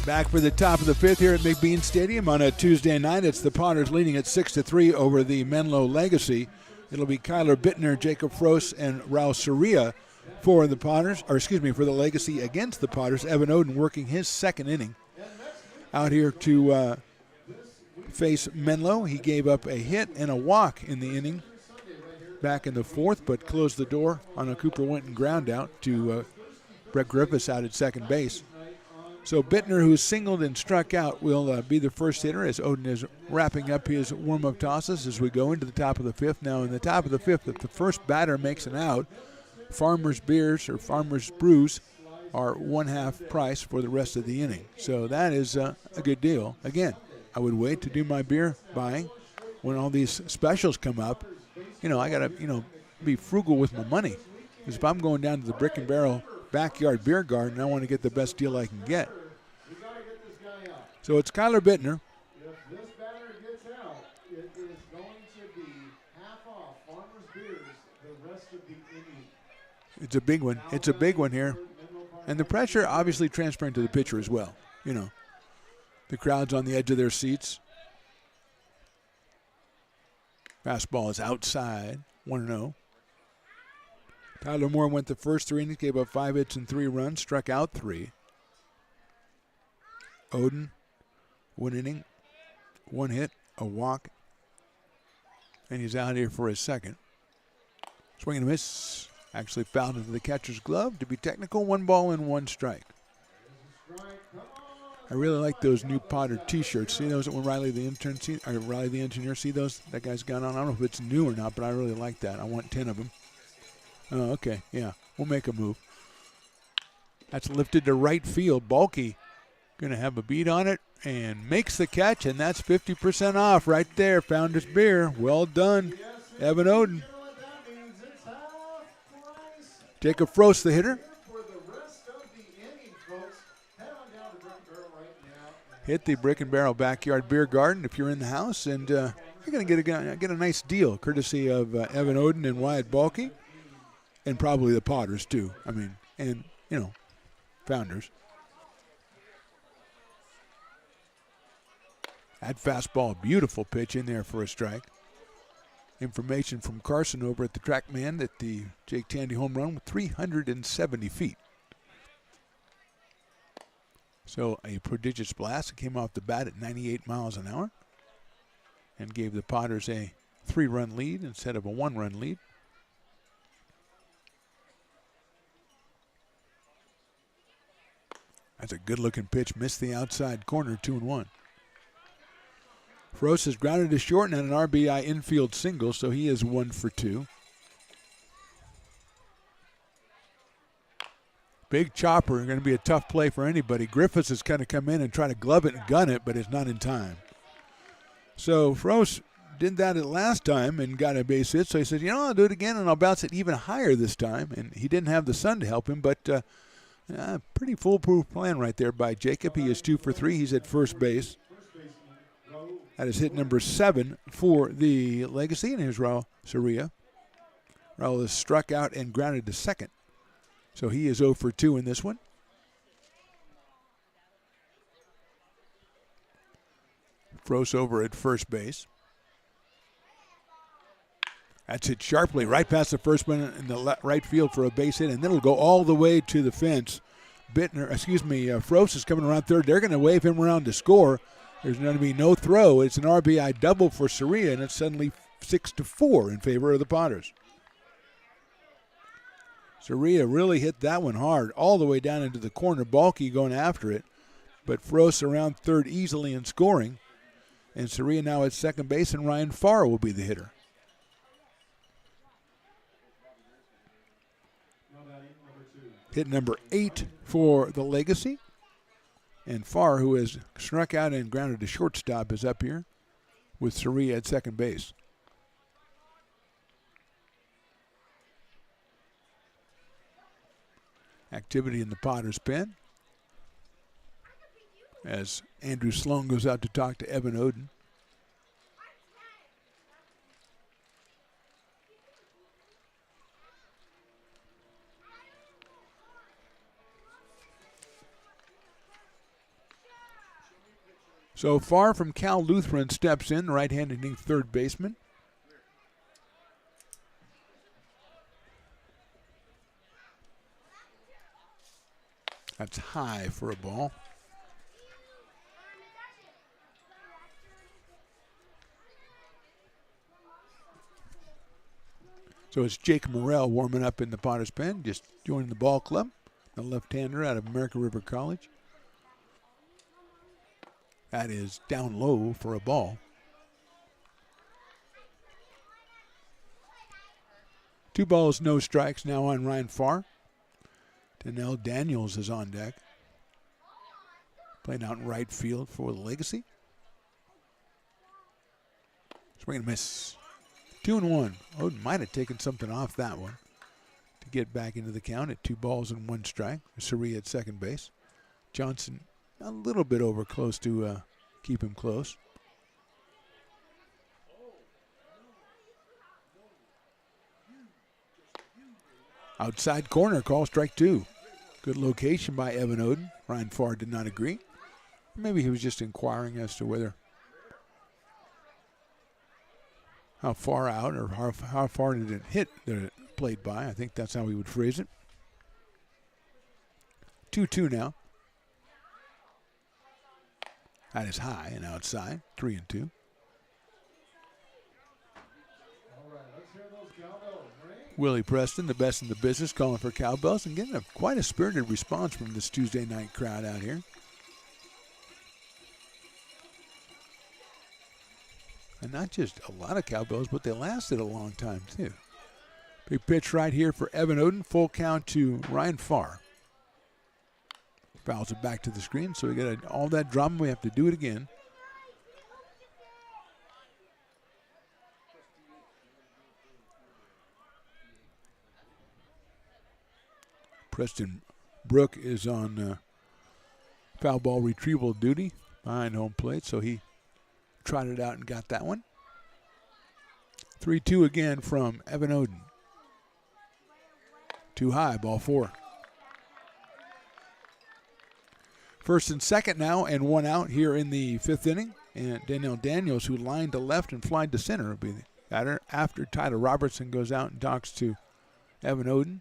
Back for the top of the 5th here at McBean Stadium on a Tuesday night. It's the Potters leading at 6-3 over the Menlo Legacy. It'll be Kyler Bittner, Jacob Frost, and Raul Soria for the Potters, or excuse me, for the Legacy against the Potters. Evan Oden working his second inning. Out here to face Menlo. He gave up a hit and a walk in the inning back in the 4th, but closed the door on a Cooper Winton ground out to Brett Griffiths out at second base. So Bittner, who singled and struck out, will be the first hitter as Oden is wrapping up his warm-up tosses as we go into the top of the 5th. Now in the top of the 5th, if the first batter makes an out, Farmers Beers or Farmers Brews are 1/2 price for the rest of the inning. So that is a good deal. Again, I would wait to do my beer buying when all these specials come up. I got to, be frugal with my money. Because if I'm going down to the Brick and Barrel backyard beer garden, I want to get the best deal I can get. So it's Kyler Bittner. If this batter gets out, it is going to be half off Farmers Beers the rest of the inning. It's a big one. It's a big one here. And the pressure obviously transferring to the pitcher as well. The crowd's on the edge of their seats. Fastball is outside, 1-0. Tyler Moore went the first 3 innings, gave up 5 hits and 3 runs, struck out 3. Oden, 1 inning, 1 hit, a walk, and he's out here for his second. Swing and a miss. Actually fouled into the catcher's glove. To be technical, 1 ball and 1 strike. I really like those new Potter T-shirts. See those when Riley the engineer, see those that guy's got on? I don't know if it's new or not, but I really like that. I want 10 of them. Oh, okay, yeah, we'll make a move. That's lifted to right field. Bulky going to have a beat on it and makes the catch, and that's 50% off right there. Founder's Beer. Well done, Evan Oden. Jacob Frost, the hitter. Hit the Brick and Barrel Backyard Beer Garden if you're in the house, and you're going to get a nice deal courtesy of Evan Oden and Wyatt Bulky, and probably the Potters too. And Founders. That fastball, beautiful pitch in there for a strike. Information from Carson over at the TrackMan that the Jake Tandy home run with 370 feet. So a prodigious blast. It came off the bat at 98 miles an hour. and gave the Potters a 3-run lead instead of a 1-run lead. That's a good-looking pitch. Missed the outside corner, 2-1. Frost has grounded to short and an RBI infield single, so he is 1 for 2. Big chopper, going to be a tough play for anybody. Griffiths has kind of come in and try to glove it and gun it, but it's not in time. So Frost did that last time and got a base hit, so he said, I'll do it again and I'll bounce it even higher this time. And he didn't have the sun to help him, but pretty foolproof plan right there by Jacob. He is 2 for 3. He's at first base. That is hit number 7 for the Legacy, and here's Raul Soria. Raul is struck out and grounded to second. So he is 0 for 2 in this one. Frost over at first base. That's hit sharply right past the first man in the right field for a base hit, and then it'll go all the way to the fence. Frost is coming around third. They're going to wave him around to score. There's going to be no throw. It's an RBI double for Soria, and it's suddenly 6-4 in favor of the Potters. Soria really hit that one hard, all the way down into the corner. Balky going after it, but Frost around third easily in scoring. And Soria now at second base, and Ryan Farr will be the hitter. Hit number 8 for the Legacy. And Farr, who has struck out and grounded to shortstop, is up here with Soria at second base. Activity in the Potters' pen as Andrew Sloan goes out to talk to Evan Oden. So Farr from Cal Lutheran steps in, right-handed third baseman. That's high for a ball. So it's Jake Morrell warming up in the Potters' pen, just joining the ball club, a left-hander out of American River College. That is down low for a ball. 2 balls, no strikes now on Ryan Farr. Danielle Daniels is on deck. Playing out in right field for the Legacy. Swing and miss. 2-1. Oden might have taken something off that one to get back into the count at 2 balls and 1 strike. Soria at second base. Johnson a little bit over close to keep him close. Outside corner, call strike 2. Good location by Evan Oden. Ryan Farr did not agree. Maybe he was just inquiring as to how far out or how far did it hit that it played by. I think that's how he would phrase it. 2-2 now. That is high and outside. 3-2. Willie Preston, the best in the business, calling for cowbells and getting quite a spirited response from this Tuesday night crowd out here. And not just a lot of cowbells, but they lasted a long time too. Big pitch right here for Evan Oden. Full count to Ryan Farr. Fouls it back to the screen, so we got all that drama. We have to do it again. Preston Brook is on foul ball retrieval duty behind home plate, so he trotted out and got that one. 3-2 again from Evan Oden. Too high, ball 4. First and second now, and 1 out here in the 5th inning. And Danielle Daniels, who lined to left and flied to center, will be the batter after Tyler Robertson goes out and talks to Evan Oden.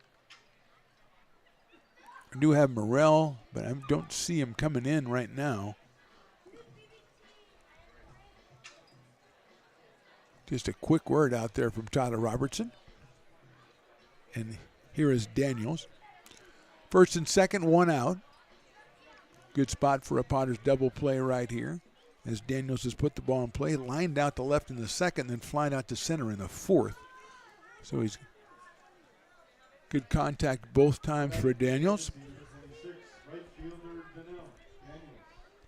I do have Morrell, but I don't see him coming in right now. Just a quick word out there from Tyler Robertson. And here is Daniels. First and second, one out. Good spot for a Potters double play right here. As Daniels has put the ball in play, lined out to left in the second, then flying out to center in the fourth. So he's good contact both times for Daniels.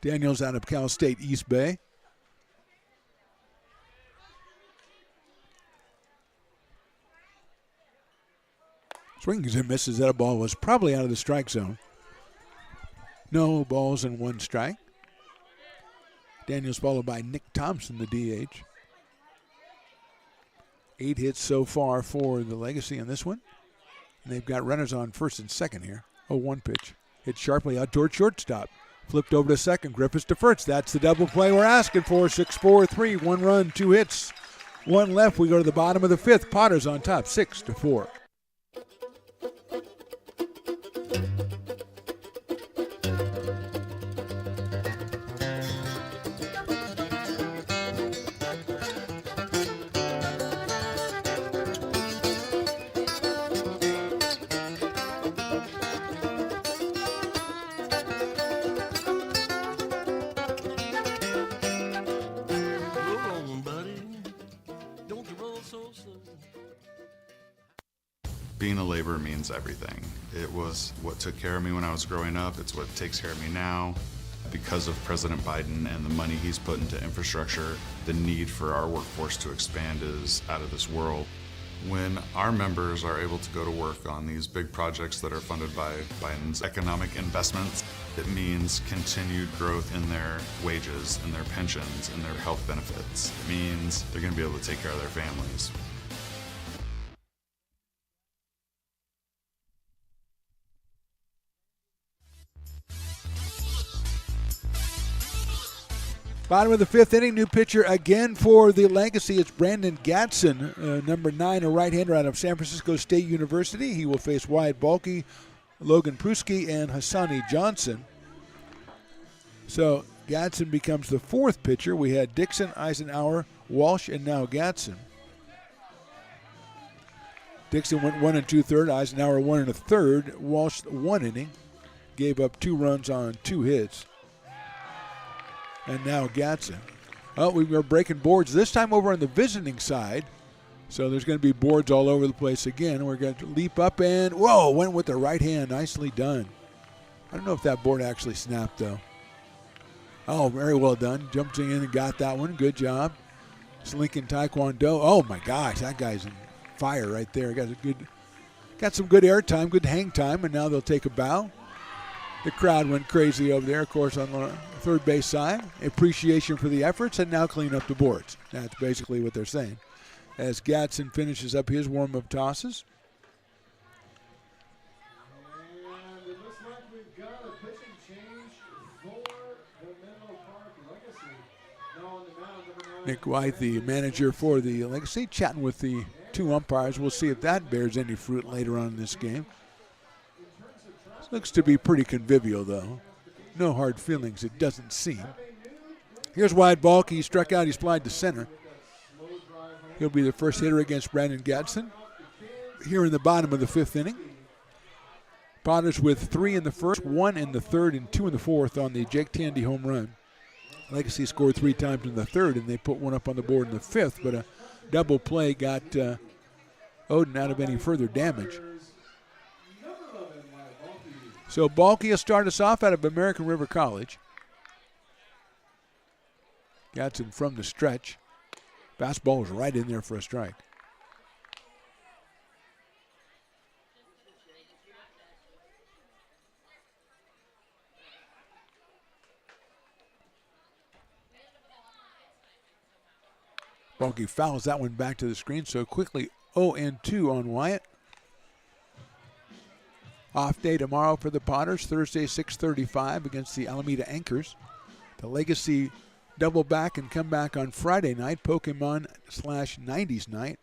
Daniels out of Cal State East Bay. Swings and misses. That ball was probably out of the strike zone. No balls and one strike. Daniels followed by Nick Thompson, the DH. 8 hits so far for the Legacy in this one. And they've got runners on first and second here. 0-1 pitch. Hit sharply out toward shortstop. Flipped over to second. Griffiths to first. That's the double play we're asking for. 6-4-3. 1 run, 2 hits. 1 left. We go to the bottom of the 5th. Potters on top, 6-4. Being a laborer means everything. It was what took care of me when I was growing up. It's what takes care of me now. Because of President Biden and the money he's put into infrastructure, the need for our workforce to expand is out of this world. When our members are able to go to work on these big projects that are funded by Biden's economic investments, it means continued growth in their wages, in their pensions, in their health benefits. It means they're going to be able to take care of their families. Bottom of the 5th inning, new pitcher again for the Legacy. It's Brandon Gatson, number 9, a right-hander out of San Francisco State University. He will face Wyatt Balke, Logan Pruski, and Hassani Johnson. So Gatson becomes the 4th pitcher. We had Dixon, Eisenhower, Walsh, and now Gatson. Dixon went 1 2/3, Eisenhower 1 1/3. Walsh 1 inning, gave up 2 runs on 2 hits. And now Gatson. Oh, we were breaking boards, this time over on the visiting side. So there's going to be boards all over the place again. We're going to leap up and, whoa, went with the right hand. Nicely done. I don't know if that board actually snapped, though. Oh, very well done. Jumped in and got that one. Good job. It's Lincoln Taekwondo. Oh, my gosh, that guy's in fire right there. Got some good air time, good hang time, and now they'll take a bow. The crowd went crazy over there, of course, on the third base side. Appreciation for the efforts, and now clean up the boards. That's basically what they're saying. As Gatson finishes up his warm-up tosses. And it looks like we've got a pitching change for the Menlo Park Legacy. Now on the mound, number 9. Nick White, the manager for the Legacy, chatting with the 2 umpires. We'll see if that bears any fruit later on in this game. Looks to be pretty convivial, though. No hard feelings, it doesn't seem. Here's Wyatt Balke. He struck out. He's flied to center. He'll be the first hitter against Brandon Gatson here in the bottom of the 5th inning. Potters with 3 in the first, 1 in the third, and 2 in the fourth on the Jake Tandy home run. Legacy scored 3 times in the third, and they put 1 up on the board in the 5th, but a double play got Oden out of any further damage. So Balke will start us off out of American River College. Gatson from the stretch. Fastball was right in there for a strike. Balke fouls that one back to the screen, so quickly 0-2 on Wyatt. Off day tomorrow for the Potters, Thursday 6:35 against the Alameda Anchors. The Legacy double back and come back on Friday night, Pokemon/90s night.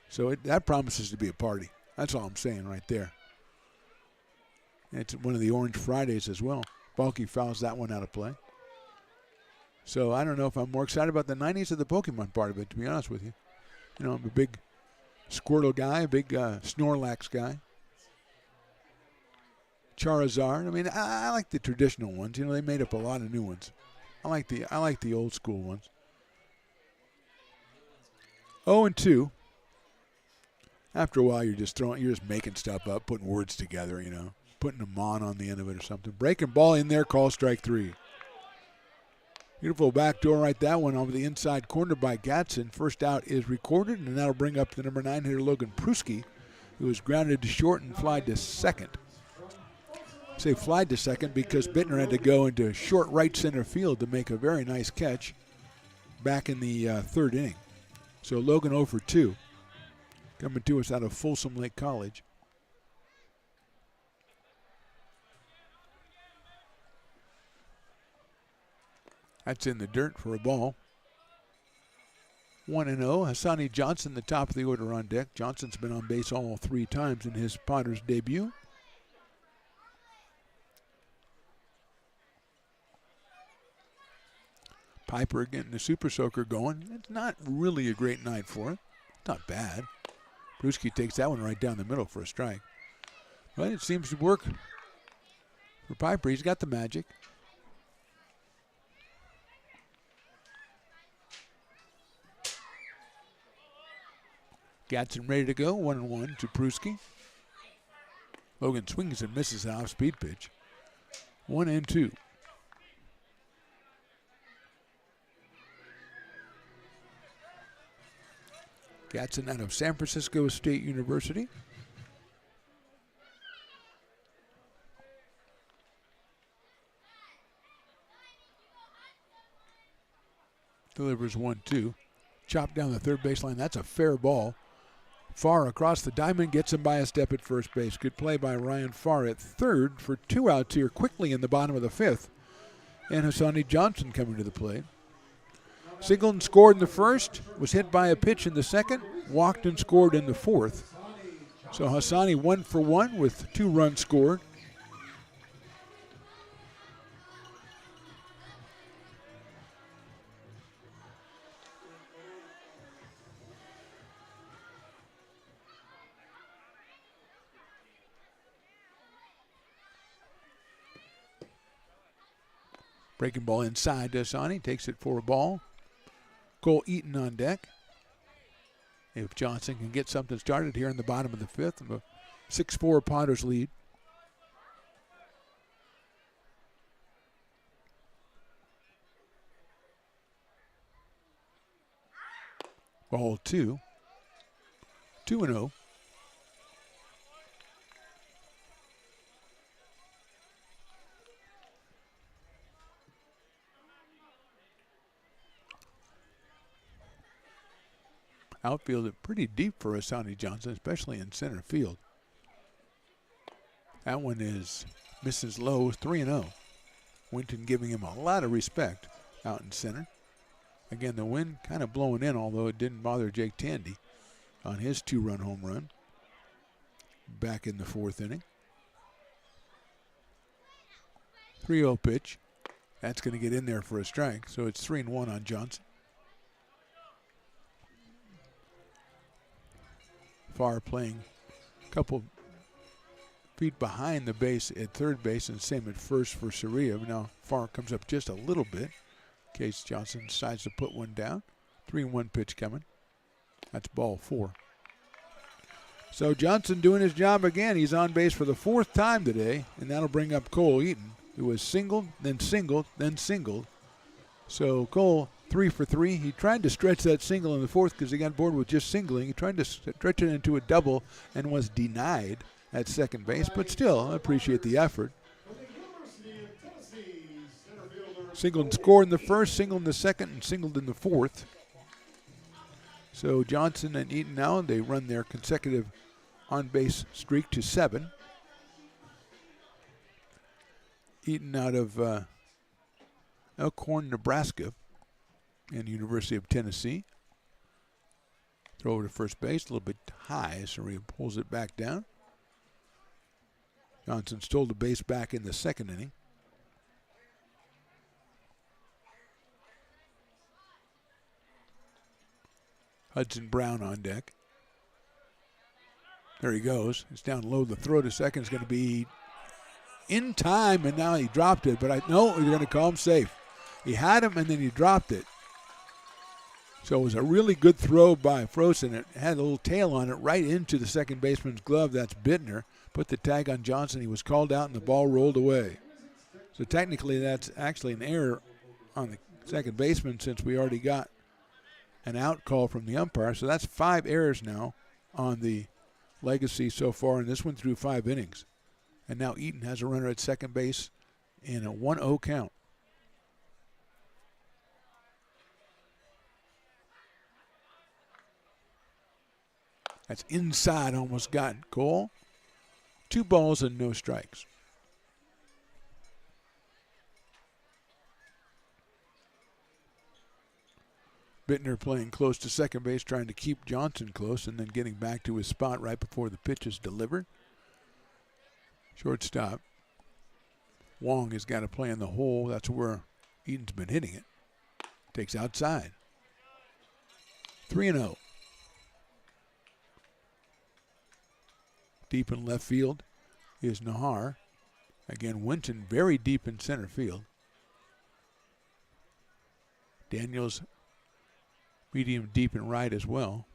So that promises to be a party. That's all I'm saying right there. And it's one of the Orange Fridays as well. Balke fouls that one out of play. So I don't know if I'm more excited about the 90s or the Pokemon part of it, to be honest with you. You know, I'm a big Squirtle guy, a big Snorlax guy. Charizard. I mean, I like the traditional ones. You know, they made up a lot of new ones. I like the old school ones. 0-2. After a while, you're just making stuff up, putting words together. You know, putting a mon on the end of it or something. Breaking ball in there, call strike 3. Beautiful backdoor right, that one over the inside corner by Gatson. First out is recorded, and that'll bring up the number 9 hitter, Logan Pruski, who was grounded to short and flied to second. I say flied to second because Bittner had to go into short right center field to make a very nice catch back in the third inning. So Logan 0 for 2, coming to us out of Folsom Lake College. That's in the dirt for a ball. 1-0. Hassani Johnson, the top of the order on deck. Johnson's been on base all 3 times in his Potters debut. Piper getting the Super Soaker going. It's not really a great night for him. Not bad. Pruski takes that one right down the middle for a strike. But it seems to work for Piper. He's got the magic. Gatson ready to go. 1-1 to Pruski. Logan swings and misses an off-speed pitch. 1-2. Gatson out of San Francisco State University. Delivers 1-2. Chopped down the third baseline. That's a fair ball. Farr across the diamond, gets him by a step at first base. Good play by Ryan Farr at third for 2 outs here quickly in the bottom of the 5th. And Hassani Johnson coming to the plate. Singled and scored in the first, was hit by a pitch in the second, walked and scored in the 4th. So Hassani 1 for 1 with 2 runs scored. Breaking ball inside to Hassani, takes it for a ball. Cole Eaton on deck. If Johnson can get something started here in the bottom of the 5th, a 6-4 Potters lead. Ball 2. 2-0. Outfield it pretty deep for Hassani Johnson, especially in center field. That one is misses low, 3-0. Winton giving him a lot of respect out in center. Again, the wind kind of blowing in, although it didn't bother Jake Tandy on his 2-run home run back in the 4th inning. 3-0 pitch. That's going to get in there for a strike, so it's 3-1 on Johnson. Farr playing a couple feet behind the base at third base, and same at first for Soria. Now Farr comes up just a little bit in case Johnson decides to put one down. 3-1 pitch coming. That's ball 4. So Johnson doing his job again. He's on base for the 4th time today, and that'll bring up Cole Eaton, who was singled, then singled, then singled. So Cole 3 for 3. He tried to stretch that single in the 4th because he got bored with just singling. He tried to stretch it into a double and was denied at second base, but still, I appreciate the effort. Singled and scored in the 1st, singled in the 2nd, and singled in the 4th. So Johnson and Eaton now, they run their consecutive on-base streak to 7. Eaton out of Elkhorn, Nebraska, and University of Tennessee. Throw over to first base, a little bit high, so he pulls it back down. Johnson stole the base back in the 2nd inning. Hudson Brown on deck. There he goes. It's down low. The throw to second is going to be in time, and now he dropped it. But no, you're going to call him safe. He had him, and then he dropped it. So it was a really good throw by Frozen. It had a little tail on it right into the second baseman's glove. That's Bittner. Put the tag on Johnson. He was called out, and the ball rolled away. So technically that's actually an error on the second baseman since we already got an out call from the umpire. So that's 5 errors now on the Legacy so far, and this one through 5 innings. And now Eaton has a runner at second base in a 1-0 count. That's inside, almost got it. Cole. 2 balls and no strikes. Bittner playing close to second base, trying to keep Johnson close and then getting back to his spot right before the pitch is delivered. Shortstop. Wong has got to play in the hole. That's where Eaton's been hitting it. Takes outside. 3-0. Deep in left field is Nahar. Again, Winton very deep in center field. Daniels medium deep in right as well.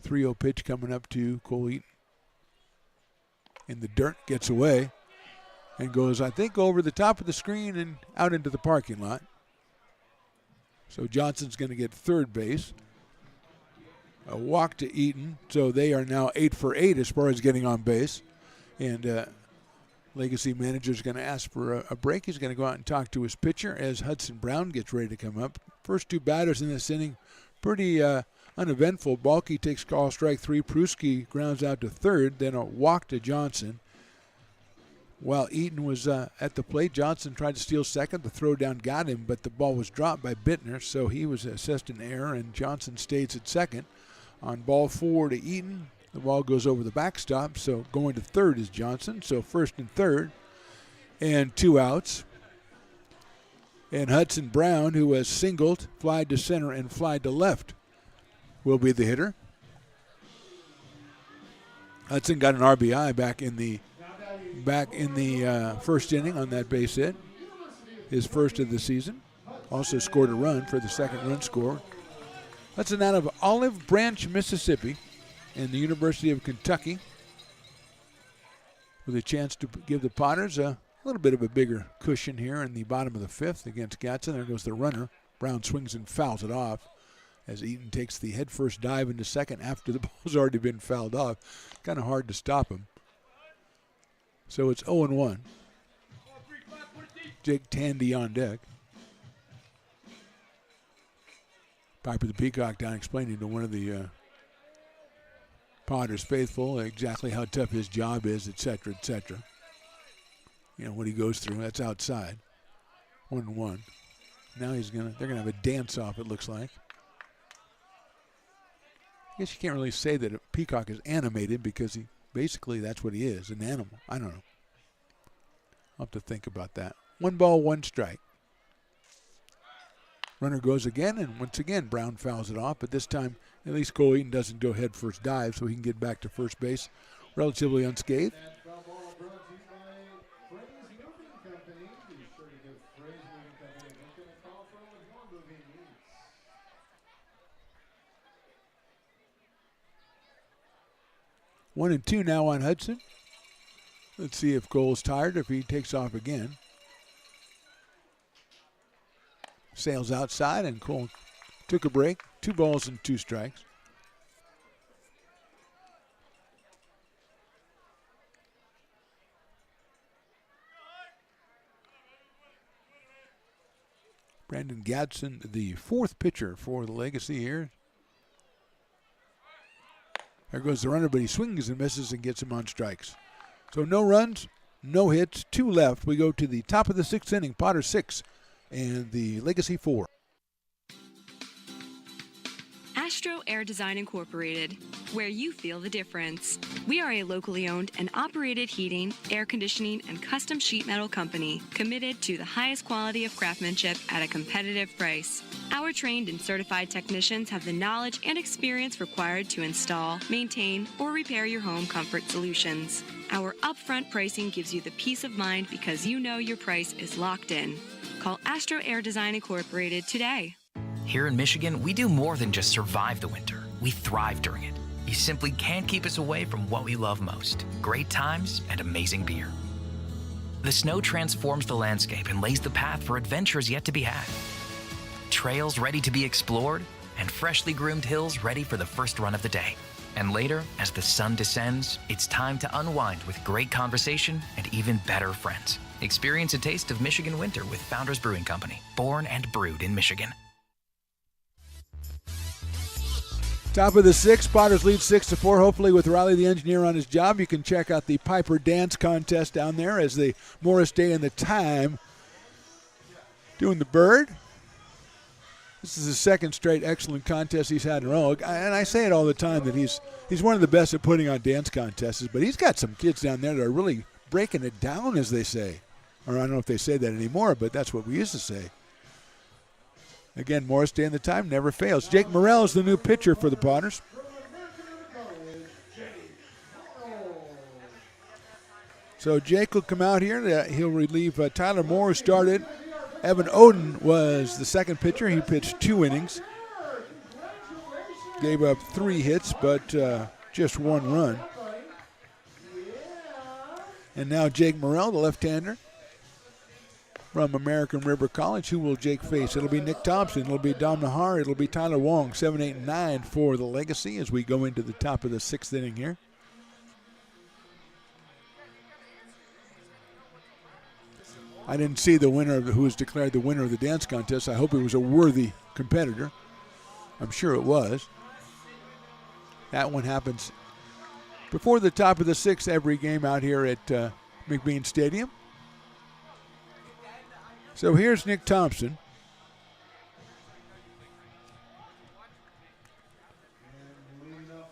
3-0 pitch coming up to Cole Eaton. In the dirt, gets away and goes, I think, over the top of the screen and out into the parking lot. So Johnson's going to get third base. A walk to Eaton, so they are now 8 for 8 as far as getting on base. And Legacy manager is going to ask for a break. He's going to go out and talk to his pitcher as Hudson Brown gets ready to come up. First 2 batters in this inning, pretty uneventful. Balke takes call strike 3. Pruski grounds out to third, then a walk to Johnson. While Eaton was at the plate, Johnson tried to steal second. The throw down got him, but the ball was dropped by Bittner, so he was assessed an error, and Johnson stays at second. On ball 4 to Eaton, the ball goes over the backstop, so going to third is Johnson. So first and third, and 2 outs. And Hudson Brown, who has singled, flied to center, and flied to left, will be the hitter. Hudson got an RBI back in the first inning on that base hit, his first of the season. Also scored a run for the second run score. Hudson out of Olive Branch, Mississippi, and the University of Kentucky, with a chance to give the Potters a little bit of a bigger cushion here in the bottom of the 5th against Gadsden. There goes the runner. Brown swings and fouls it off as Eaton takes the headfirst dive into second after the ball's already been fouled off. Kind of hard to stop him. So it's 0-1. Jake Tandy on deck. Piper the Peacock down explaining to one of the Potters faithful exactly how tough his job is, et cetera, et cetera. You know, what he goes through. That's outside. 1-1. Now they're gonna have a dance-off, it looks like. I guess you can't really say that a peacock is animated because basically that's what he is, an animal. I don't know. I'll have to think about that. 1 ball, 1 strike. Runner goes again, and once again Brown fouls it off, but this time at least Cole Eaton doesn't go head first dive, so he can get back to first base relatively unscathed. One and 2 now on Hudson. Let's see if Cole's tired, if he takes off again. Sails outside, and Cole took a break. 2 balls and 2 strikes. Brandon Gadsden, the 4th pitcher for the Legacy here. There goes the runner, but he swings and misses and gets him on strikes. So no runs, no hits, 2 left. We go to the top of the 6th inning. Potter 6 and the Legacy 4. Astro Air Design Incorporated, where you feel the difference. We are a locally owned and operated heating, air conditioning, and custom sheet metal company committed to the highest quality of craftsmanship at a competitive price. Our trained and certified technicians have the knowledge and experience required to install, maintain, or repair your home comfort solutions. Our upfront pricing gives you the peace of mind because you know your price is locked in. Call Astro Air Design Incorporated today. Here in Michigan, we do more than just survive the winter. We thrive during it. You simply can't keep us away from what we love most: great times and amazing beer. The snow transforms the landscape and lays the path for adventures yet to be had. Trails ready to be explored, and freshly groomed hills ready for the first run of the day. And later, as the sun descends, it's time to unwind with great conversation and even better friends. Experience a taste of Michigan winter with Founders Brewing Company, born and brewed in Michigan. Top of the sixth, Potters lead 6-4. Hopefully with Riley the engineer on his job, you can check out the Piper Dance Contest down there as the Morris Day and the Time doing the bird. This is his second straight excellent contest he's had in a row. And I say it all the time that he's one of the best at putting on dance contests, but he's got some kids down there that are really breaking it down, as they say. Or I don't know if they say that anymore, but that's what we used to say. Again, Morris Day and the Time never fails. Jake Morrell is the new pitcher for the Potters. So Jake will come out here. He'll relieve Tyler Moore, who started. Evan Oden was the second pitcher. He pitched 2 innings. Gave up 3 hits, but just 1 run. And now Jake Morrell, the left-hander from American River College. Who will Jake face? It'll be Nick Thompson. It'll be Dom Nahar. It'll be Tyler Wong. 7, 8, and 9 for the Legacy as we go into the top of the 6th inning here. I didn't see the winner who was declared the winner of the dance contest. I hope it was a worthy competitor. I'm sure it was. That one happens before the top of the 6th every game out here at McBean Stadium. So here's Nick Thompson.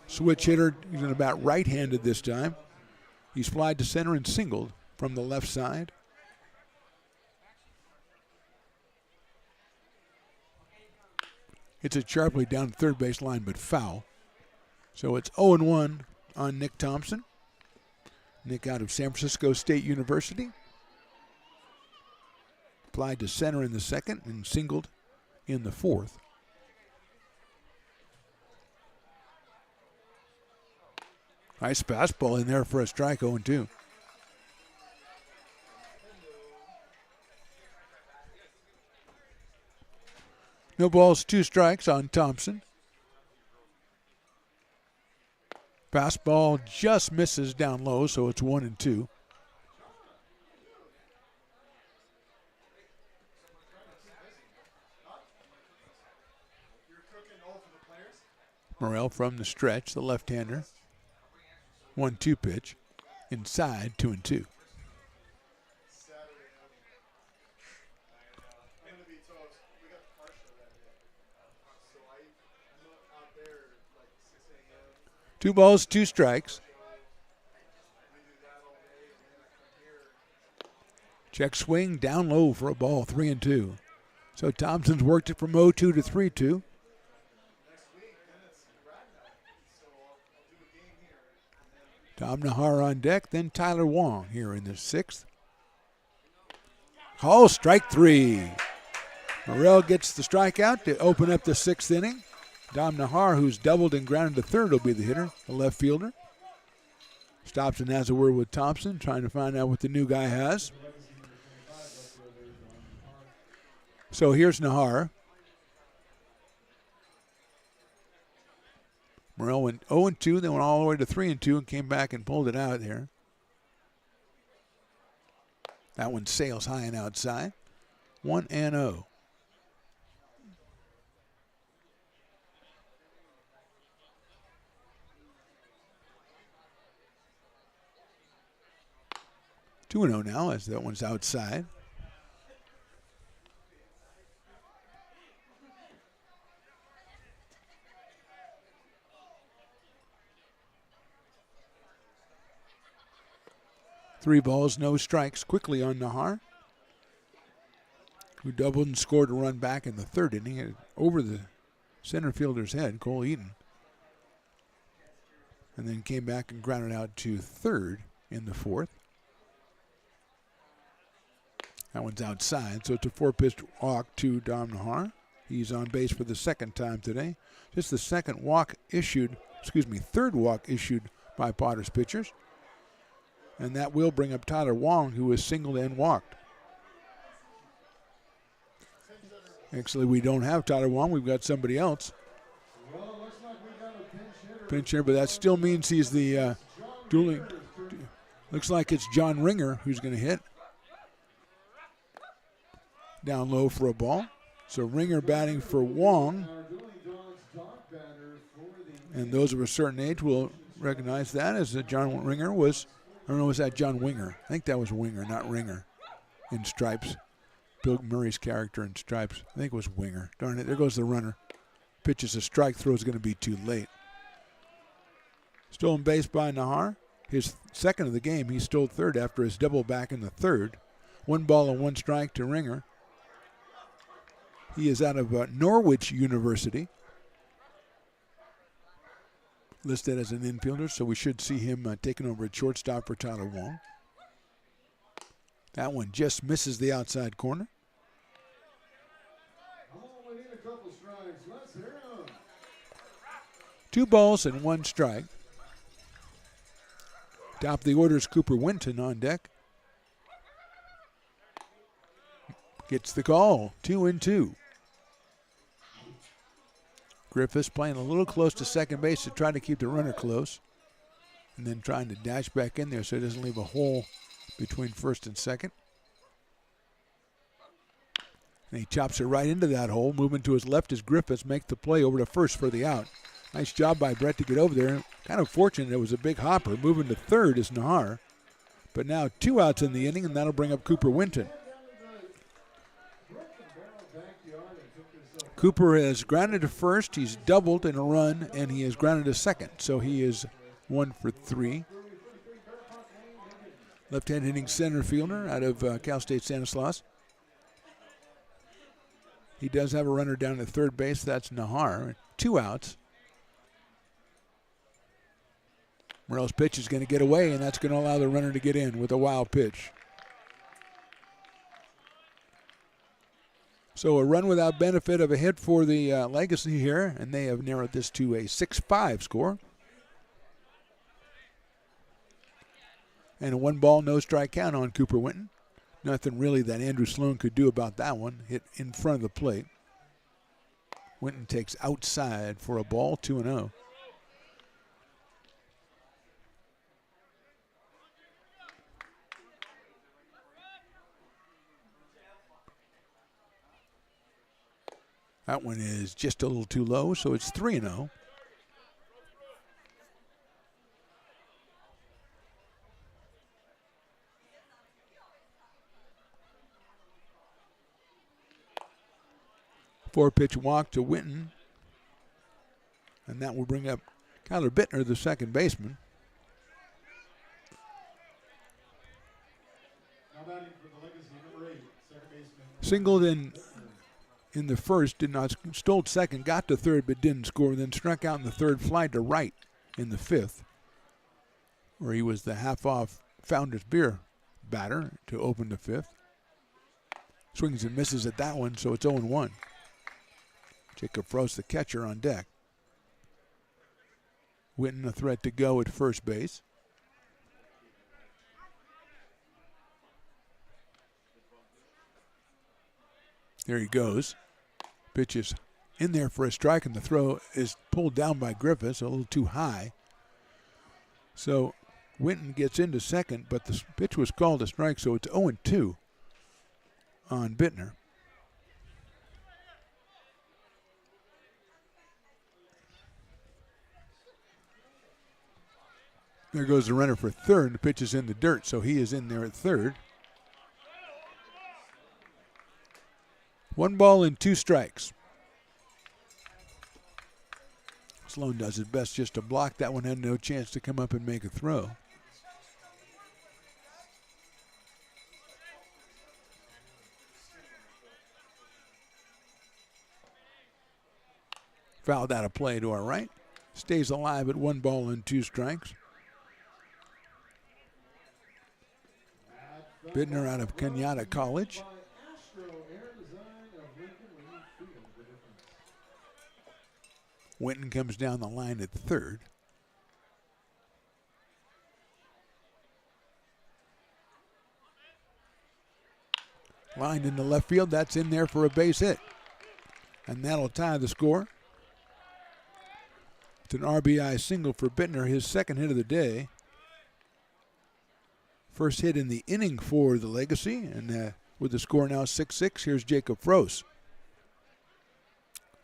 Switch hitter. He's in about right-handed this time. He's flied to center and singled from the left side. It's a sharply down the third base line, but foul. So it's 0-1 on Nick Thompson. Nick out of San Francisco State University. Applied to center in the second and singled in the fourth. Nice fastball in there for a strike, 0-2. No balls, 2 strikes on Thompson. Fastball just misses down low, so it's 1-2. Morrell from the stretch, the left-hander. 1-2 pitch. Inside, 2-2. Two balls, 2 strikes. Check swing down low for a ball, 3-2. So Thompson's worked it from 0-2 to 3-2. Tom Nahar on deck, then Tyler Wong here in the 6th. Call strike 3. Morrell gets the strikeout to open up the 6th inning. Dom Nahar, who's doubled and grounded to third, will be the hitter, the left fielder. Stops and has a word with Thompson, trying to find out what the new guy has. So here's Nahar. Morrell went 0-2, then went all the way to 3-2 and came back and pulled it out here. That one sails high and outside. 1-0. Two 2-0 now as that one's outside. 3 balls, no strikes quickly on Nahar, who doubled and scored a run back in the 3rd inning over the center fielder's head, Cole Eaton. And then came back and grounded out to 3rd in the 4th. That one's outside, so it's a 4-pitch walk to Dom Nahar. He's on base for the 2nd time today. Just the 3rd walk issued by Potter's pitchers. And that will bring up Tyler Wong, who was singled and walked. Actually, we don't have Tyler Wong. We've got somebody else. Pinch hitter, but that still means he's the dueling. Looks like it's John Ringer who's going to hit. Down low for a ball. So Ringer batting for Wong. And those of a certain age will recognize that as John Ringer was, I don't know, was that John Winger? I think that was Winger, not Ringer, in Stripes. Bill Murray's character in Stripes. I think it was Winger. Darn it, there goes the runner. Pitches a strike, throw is going to be too late. Stolen base by Nahar. His 2nd of the game, he stole 3rd after his double back in the 3rd. 1 ball and 1 strike to Ringer. He is out of Norwich University. Listed as an infielder, so we should see him taking over at shortstop for Tyler Wong. That one just misses the outside corner. We need a couple strikes. Let's hear 'em. 2 balls and 1 strike. Top of the order is Cooper Winton on deck. Gets the call, 2-2. Griffiths playing a little close to second base to try to keep the runner close. And then trying to dash back in there so he doesn't leave a hole between 1st and 2nd. And he chops it right into that hole. Moving to his left as Griffiths make the play over to 1st for the out. Nice job by Brett to get over there. Kind of fortunate it was a big hopper. Moving to 3rd is Nahar. But now 2 outs in the inning, and that'll bring up Cooper Winton. Cooper has grounded to 1st. He's doubled in a run, and he has grounded to 2nd. So he is 1 for 3. Left-hand hitting center fielder out of Cal State Stanislaus. He does have a runner down at 3rd base. That's Nahar. 2 outs. Morrell's pitch is going to get away, and that's going to allow the runner to get in with a wild pitch. So a run without benefit of a hit for the Legacy here, and they have narrowed this to a 6-5 score. And a 1 ball, no strike count on Cooper Winton. Nothing really that Andrew Sloan could do about that one. Hit in front of the plate. Winton takes outside for a ball, 2-0. That one is just a little too low, so it's 3-0. Four-pitch walk to Winton. And that will bring up Kyler Bittner, the 2nd baseman. Singled in the 1st, did not, stole 2nd, got to 3rd, but didn't score, then struck out in the 3rd, fly to right in the 5th, where he was the half-off Founders Beer batter to open the 5th. Swings and misses at that one, so it's 0-1. Jacob Frost, the catcher, on deck. Winton a threat to go at 1st base. There he goes. Pitch is in there for a strike, and the throw is pulled down by Griffiths, a little too high. So Winton gets into 2nd, but the pitch was called a strike, so it's 0-2 on Bittner. There goes the runner for 3rd. The pitch is in the dirt, so he is in there at 3rd. 1 ball and 2 strikes. Sloan does his best just to block that one. Had no chance to come up and make a throw. fouled out of play to our right. Stays alive at 1 ball and 2 strikes. Bittner out of Kenyatta College. Winton comes down the line at third. Lined into left field, that's in there for a base hit. And that'll tie the score. It's an RBI single for Bittner, his second hit of the day. First hit in the inning for the Legacy, and with the score now 6-6, here's Jacob Froese.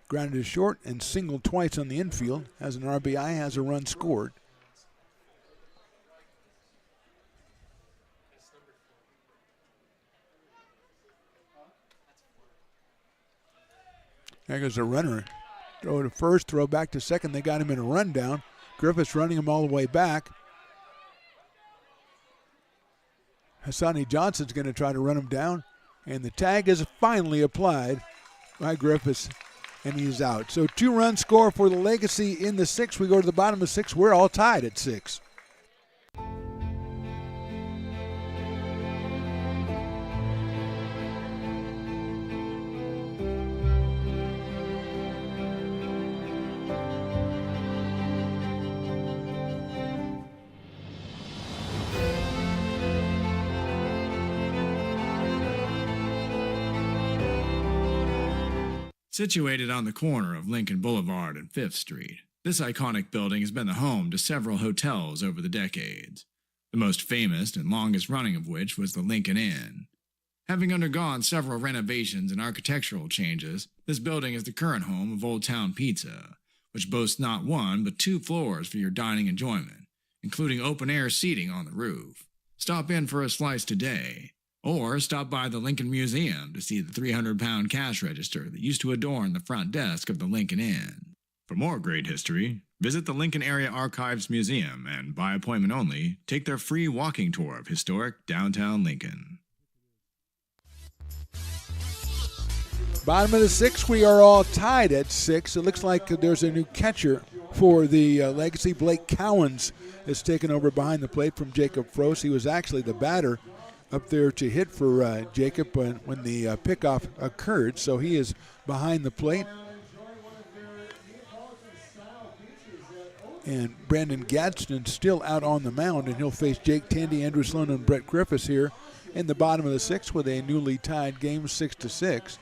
Grounded to short and singled twice on the infield. Has an RBI, has a run scored. There goes a runner. Throw to first, throw back to second. They got him in a rundown. Griffiths running him all the way back. Hassani Johnson's going to try to run him down. And the tag is finally applied by Griffiths, and he's out. So 2-run score for the Legacy in the 6th. We go to the bottom of 6. We're all tied at 6. Situated on the corner of Lincoln Boulevard and 5th Street, this iconic building has been the home to several hotels over the decades, the most famous and longest running of which was the Lincoln Inn. Having undergone several renovations and architectural changes, this building is the current home of Old Town Pizza, which boasts not 1 but 2 floors for your dining enjoyment, including open-air seating on the roof. Stop in for a slice today. Or stop by the Lincoln Museum to see the 300-pound cash register that used to adorn the front desk of the Lincoln Inn. For more great history, visit the Lincoln Area Archives Museum and, by appointment only, take their free walking tour of historic downtown Lincoln. Bottom of the 6th, we are all tied at 6. It looks like there's a new catcher for the Legacy. Blake Cowens has taken over behind the plate from Jacob Froese. He was actually the batter up there to hit for Jacob when the pickoff occurred, so he is behind the plate. And Brandon Gadsden still out on the mound, and he'll face Jake Tandy, Andrew Sloan, and Brett Griffiths here in the bottom of the 6th with a newly tied game 6-6.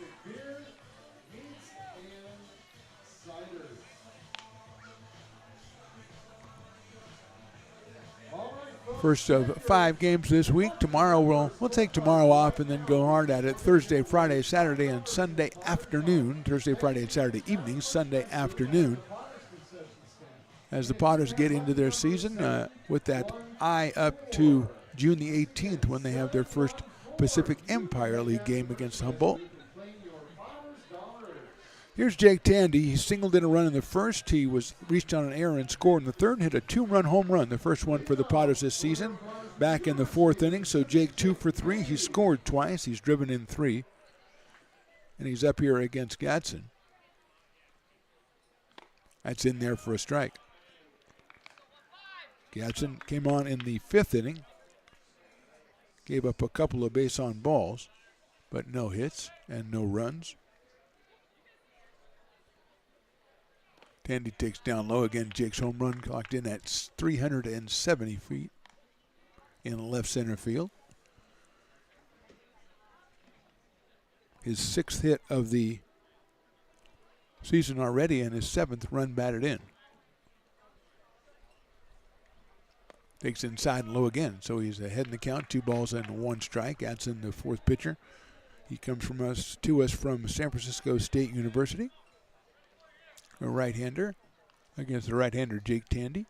First of 5 games this week. Tomorrow we'll take tomorrow off and then go hard at it Thursday, Friday, Saturday, and Sunday afternoon. Thursday, Friday, and Saturday evening, Sunday afternoon. As the Potters get into their season with that eye up to June the 18th when they have their first Pacific Empire League game against Humboldt. Here's Jake Tandy. He singled in a run in the first. He was reached on an error and scored in the third. Hit a 2-run home run, the first one for the Potters this season. Back in the 4th inning, so Jake 2 for 3. He scored twice. He's driven in 3. And he's up here against Gadsden. That's in there for a strike. Gadsden came on in the 5th inning. Gave up a couple of base on balls, but no hits and no runs. Tandy takes down low again. Jake's home run clocked in at 370 feet in left center field. His 6th hit of the season already and his 7th run batted in. Takes inside and low again, so he's ahead in the count. 2 balls and 1 strike. Adson, the 4th pitcher. He comes to us from San Francisco State University. A right-hander against the right-hander Jake Tandy.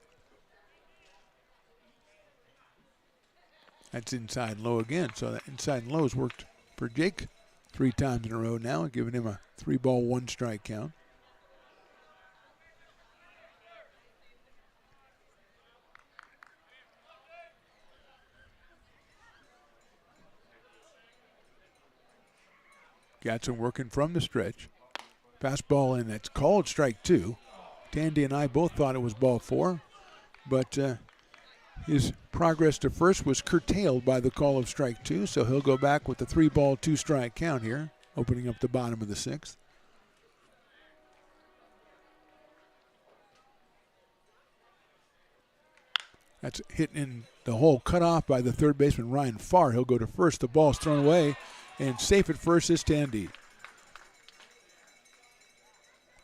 That's inside low again. So that inside and low has worked for Jake 3 times in a row now, giving him a 3-ball, 1-strike count. Gatson working from the stretch. Fastball, and it's called strike 2. Tandy and I both thought it was ball 4, but his progress to first was curtailed by the call of strike 2, so he'll go back with the 3-ball, 2-strike count here, opening up the bottom of the 6th. That's hit in the hole, cut off by the third baseman, Ryan Farr. He'll go to first. The ball's thrown away, and safe at first is Tandy.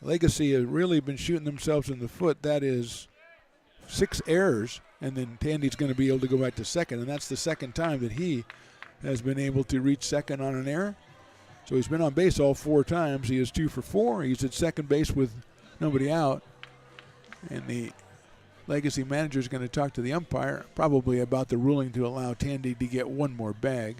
Legacy has really been shooting themselves in the foot. That is 6 errors, and then Tandy's going to be able to go back to second, and that's the second time that he has been able to reach second on an error. So he's been on base all 4 times. He is 2 for 4. He's at second base with nobody out, and the Legacy manager is going to talk to the umpire probably about the ruling to allow Tandy to get 1 more bag.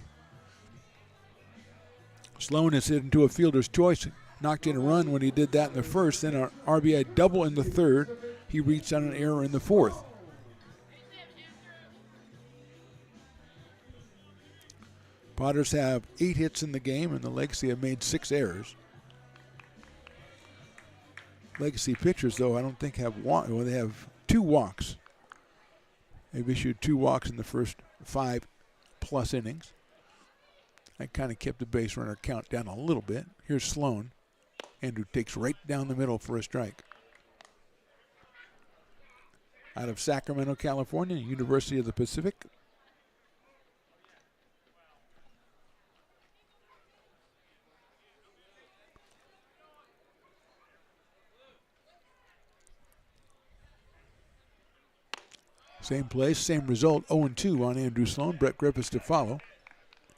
Sloan is hit into a fielder's choice, knocked in a run when he did that in the first, then an RBI double in the third. He reached on an error in the fourth. Potters have 8 hits in the game, and the Legacy have made 6 errors. Legacy pitchers, though, I don't think have walked. Well, they have 2 walks. They've issued 2 walks in the first 5+ innings. That kind of kept the base runner count down a little bit. Here's Sloan. Andrew takes right down the middle for a strike. Out of Sacramento, California, University of the Pacific. Same place, same result, 0-2 on Andrew Sloan. Brett Griffiths to follow.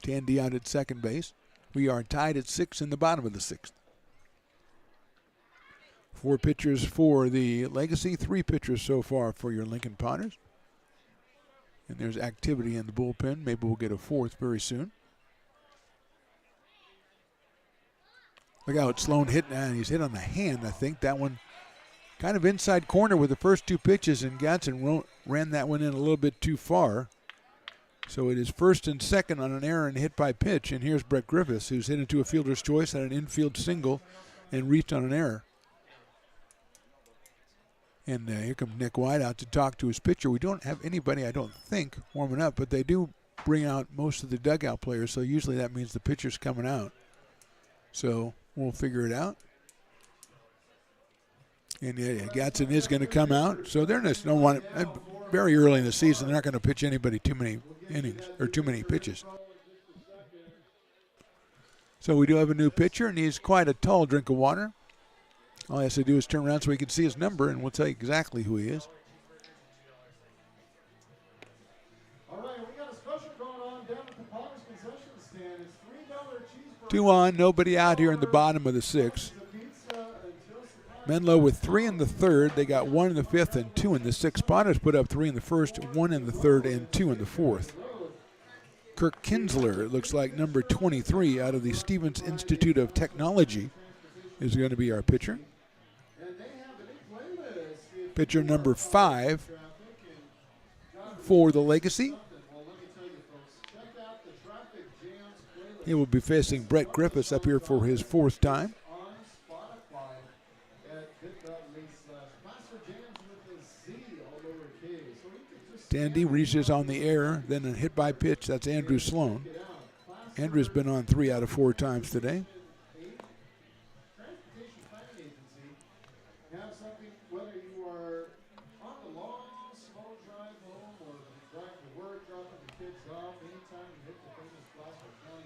Tandy out at second base. We are tied at 6 in the bottom of the 6th. 4 pitchers for the Legacy, 3 pitchers so far for your Lincoln Potters. And there's activity in the bullpen. Maybe we'll get a 4th very soon. Look out, Sloan hit, and he's hit on the hand, I think. That one kind of inside corner with the first 2 pitches, and Gatson ran that one in a little bit too far. So it is first and second on an error and hit by pitch. And here's Brett Griffiths, who's hit into a fielder's choice at an infield single and reached on an error. And here comes Nick White out to talk to his pitcher. We don't have anybody, I don't think, warming up, but they do bring out most of the dugout players, so usually that means the pitcher's coming out. So we'll figure it out. And Gatson is going to come out. So they're just don't want it. Very early in the season, they're not going to pitch anybody too many innings or too many pitches. So we do have a new pitcher, and he's quite a tall drink of water. All he has to do is turn around so we can see his number, and we'll tell you exactly who he is. All right, we got a special going on down at the Potters concession stand. It's $3 cheeseburger. 2 on, nobody out here in the bottom of the 6th. Menlo with 3 in the 3rd. They got 1 in the 5th and 2 in the 6th. Potters put up 3 in the 1st, 1 in the 3rd, and 2 in the 4th. Kirk Kinsler, it looks like number 23 out of the Stevens Institute of Technology, is going to be our pitcher. Pitcher number 5 for the Legacy. He will be facing Brett Griffiths up here for his 4th time. Tandy reaches on the air, then a hit by pitch. That's Andrew Sloan. Andrew's been on 3 out of 4 times today.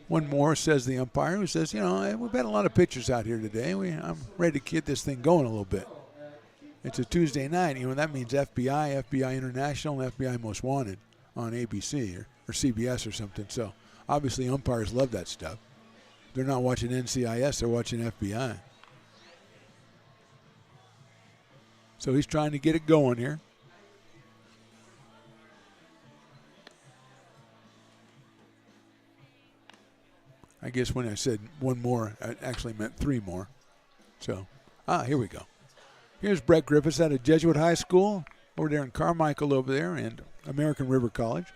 One more, says the umpire, who says, we've had a lot of pitchers out here today. I'm ready to get this thing going a little bit. It's a Tuesday night. That means FBI, FBI International, and FBI Most Wanted on ABC or CBS or something. So obviously umpires love that stuff. They're not watching NCIS, they're watching FBI. So he's trying to get it going here. I guess when I said 1 more, I actually meant 3 more. So, here we go. Here's Brett Griffiths out of Jesuit High School over there in Carmichael over there and American River College.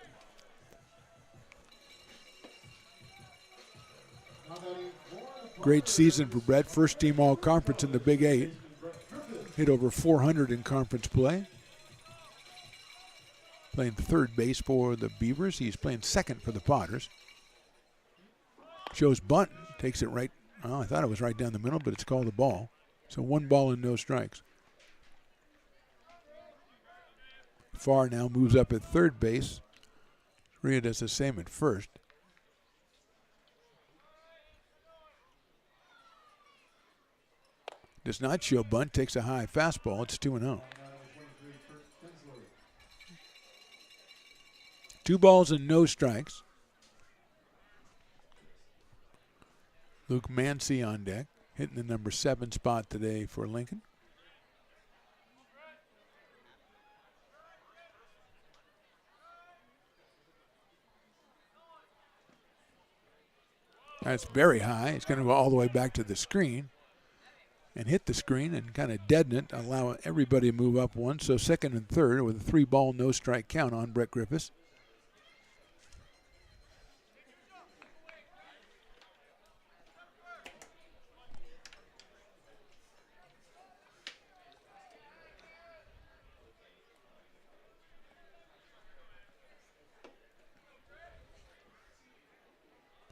Great season for Brett. First team all-conference in the Big 8. Hit over 400 in conference play. Playing third base for the Beavers. He's playing second for the Potters. Shows bunt. Takes it right. Oh, I thought it was right down the middle, but it's called a ball. So 1 ball and no strikes. Farr now moves up at third base. Rhea does the same at first. Does not show bunt, takes a high fastball. It's 2-0. 2 balls and no strikes. Luke Mancy on deck, hitting the number 7 spot today for Lincoln. That's very high. It's going to go all the way back to the screen and hit the screen and kind of deaden it, allow everybody to move up one. So second and third with a 3-ball, no strike count on Brett Griffiths.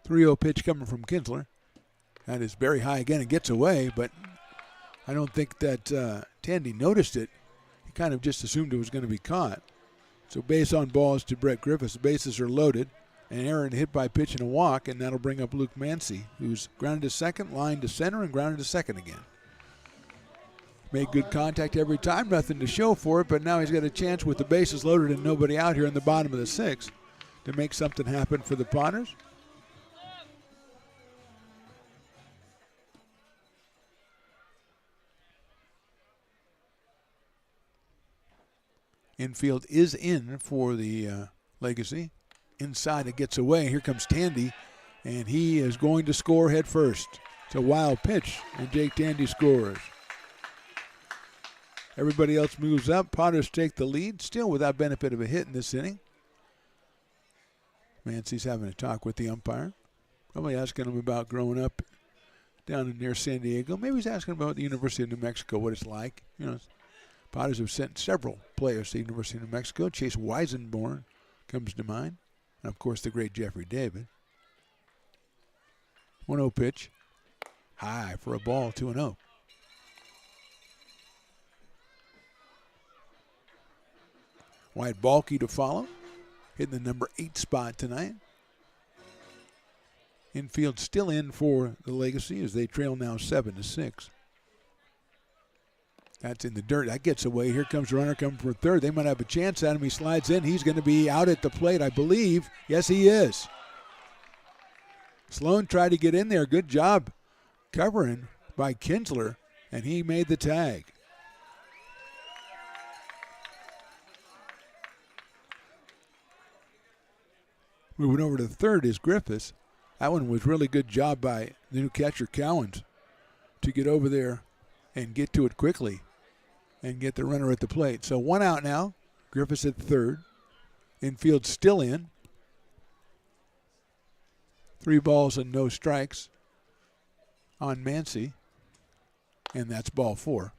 .30 pitch coming from Kinsler. That is very high again. It gets away, but I don't think that Tandy noticed it. He kind of just assumed it was going to be caught. So base on balls to Brett Griffiths. The bases are loaded. And Aaron hit by pitch and a walk, and that'll bring up Luke Mancy, who's grounded to second, lined to center, and grounded to second again. Made good contact every time. Nothing to show for it, but now he's got a chance with the bases loaded and nobody out here in the bottom of the 6th to make something happen for the Potters. Infield is in for the Legacy. Inside it gets away. Here comes Tandy, and he is going to score head first. It's a wild pitch, and Jake Tandy scores. Everybody else moves up. Potters take the lead, still without benefit of a hit in this inning. Mancy's having a talk with the umpire. Probably asking him about growing up down near San Diego. Maybe he's asking about the University of New Mexico, what it's like. You know, Potters have sent several players to the University of New Mexico. Chase Weisenborn comes to mind. And, of course, the great Jeffrey David. 1-0 pitch. High for a ball, 2-0. Wyatt Balke to follow. Hitting the number 8 spot tonight. Infield still in for the Legacy as they trail now 7-6. That's in the dirt. That gets away. Here comes the runner coming for third. They might have a chance at him. He slides in. He's going to be out at the plate, I believe. Yes, he is. Sloan tried to get in there. Good job covering by Kinsler, and he made the tag. Moving over to third is Griffiths. That one was really good job by the new catcher, Cowens, to get over there and get to it quickly and get the runner at the plate. So 1 out now. Griffiths at third. Infield still in. 3 balls and no strikes on Mancy. And that's ball 4.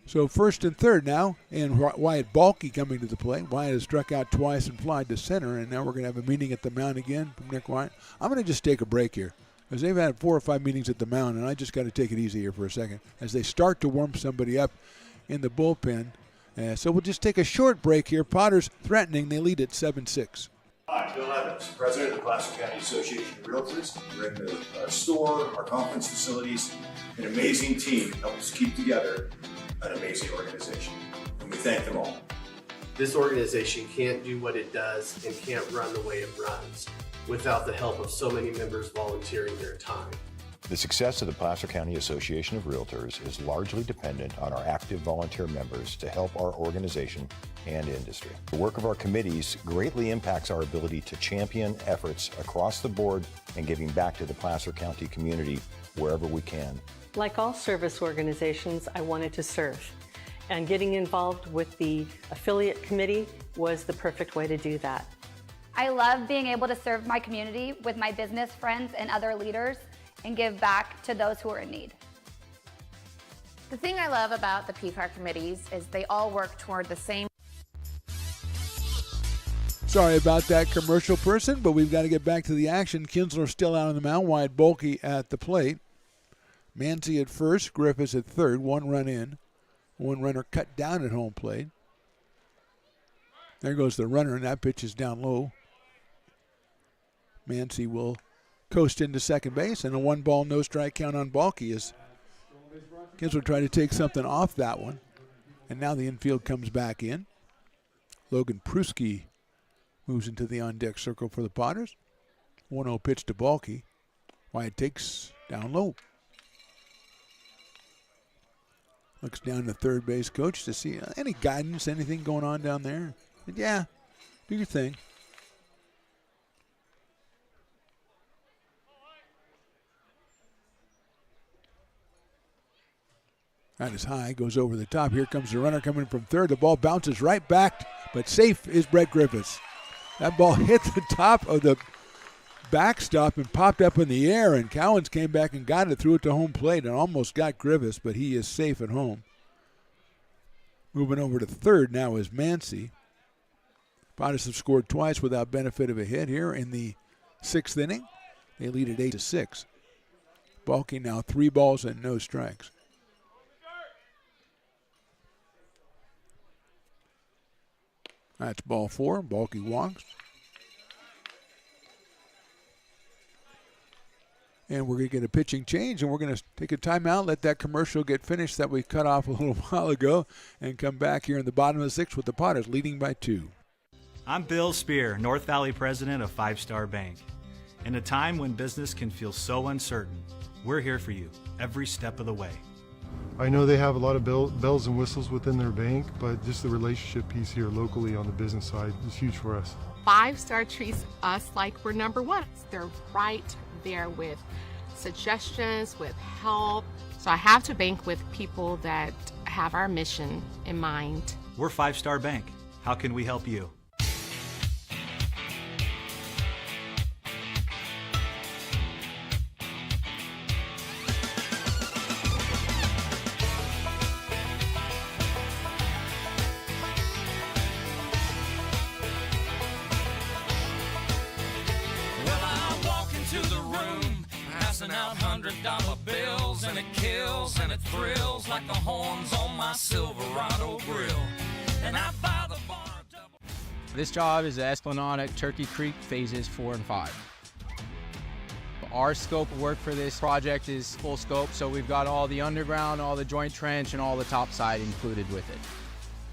So first and third now, and Wyatt Balke coming to the plate. Wyatt has struck out twice and flied to center, and now we're going to have a meeting at the mound again from Nick Wyatt. I'm going to just take a break here, because they've had 4 or 5 meetings at the mound, and I just got to take it easy here for a second as they start to warm somebody up in the bullpen. So we'll just take a short break here. Potters threatening. They lead at 7-6. Hi, Bill Evans, President of the Placer County Association of Realtors. We're in the store, our conference facilities, an amazing team help us keep together an amazing organization, and we thank them all. This organization can't do what it does and can't run the way it runs without the help of so many members volunteering their time. The success of the Placer County Association of Realtors is largely dependent on our active volunteer members to help our organization and industry. The work of our committees greatly impacts our ability to champion efforts across the board and giving back to the Placer County community wherever we can. Like all service organizations, I wanted to serve. And getting involved with the affiliate committee was the perfect way to do that. I love being able to serve my community with my business friends and other leaders and give back to those who are in need. The thing I love about the PCAR committees is they all work toward the same. Sorry about that, commercial person, but we've got to get back to the action. Kinsler still out on the mound, wide Bulky at the plate. Mancy at first, Griffiths at third, one run in. One runner cut down at home plate. There goes the runner, and that pitch is down low. Mancy will coast into second base, and a 1-ball, no-strike count on Bulky as Kinsler tried to take something off that one. And now the infield comes back in. Logan Pruski moves into the on-deck circle for the Potters. 1-0 pitch to Bulky. Wyatt takes down low. Looks down to third base coach to see any guidance, anything going on down there. And yeah, do your thing. That is high, goes over the top. Here comes the runner coming from third. The ball bounces right back, but safe is Brett Griffiths. That ball hit the top of the backstop and popped up in the air, and Cowens came back and got it, threw it to home plate, and almost got Griffiths, but he is safe at home. Moving over to third now is Mancy. Potters have scored twice without benefit of a hit here in the 6th inning. They lead at 8-6. Bulky now 3 balls and no strikes. That's ball 4. Bulky walks. And we're going to get a pitching change, and we're going to take a timeout, let that commercial get finished that we cut off a little while ago, and come back here in the bottom of the 6th with the Potters leading by 2. I'm Bill Spear, North Valley president of 5 Star Bank. In a time when business can feel so uncertain, we're here for you every step of the way. I know they have a lot of bells and whistles within their bank, but just the relationship piece here locally on the business side is huge for us. 5 Star treats us like we're number one. They're right there with suggestions, with help. So I have to bank with people that have our mission in mind. We're 5 Star Bank. How can we help you? Well, I walk into the room, passing out $100 bills, and it kills and it thrills like the horns on my Silverado grill. And I buy the bar double. This job is the Esplanade at Turkey Creek phases 4 and 5. Our scope of work for this project is full scope, so we've got all the underground, all the joint trench, and all the topside included with it.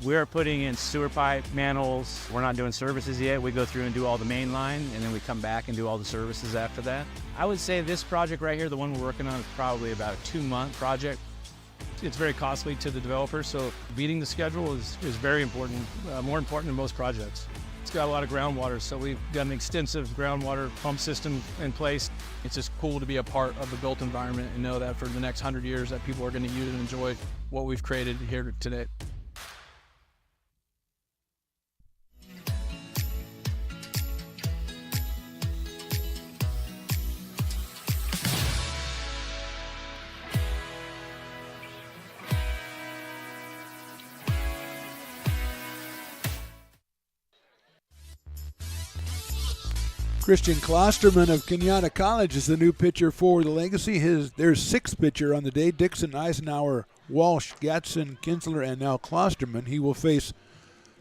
We're putting in sewer pipe, manholes. We're not doing services yet. We go through and do all the main line, and then we come back and do all the services after that. I would say this project right here, the one we're working on, is probably about a 2-month project. It's very costly to the developer, so beating the schedule is very important, more important than most projects. It's got a lot of groundwater, so we've got an extensive groundwater pump system in place. It's just cool to be a part of the built environment and know that for the next 100 years that people are going to use and enjoy what we've created here today. Christian Klosterman of Kenyatta College is the new pitcher for the Legacy. Their 6th pitcher on the day, Dixon, Eisenhower, Walsh, Gatson, Kinsler, and now Klosterman. He will face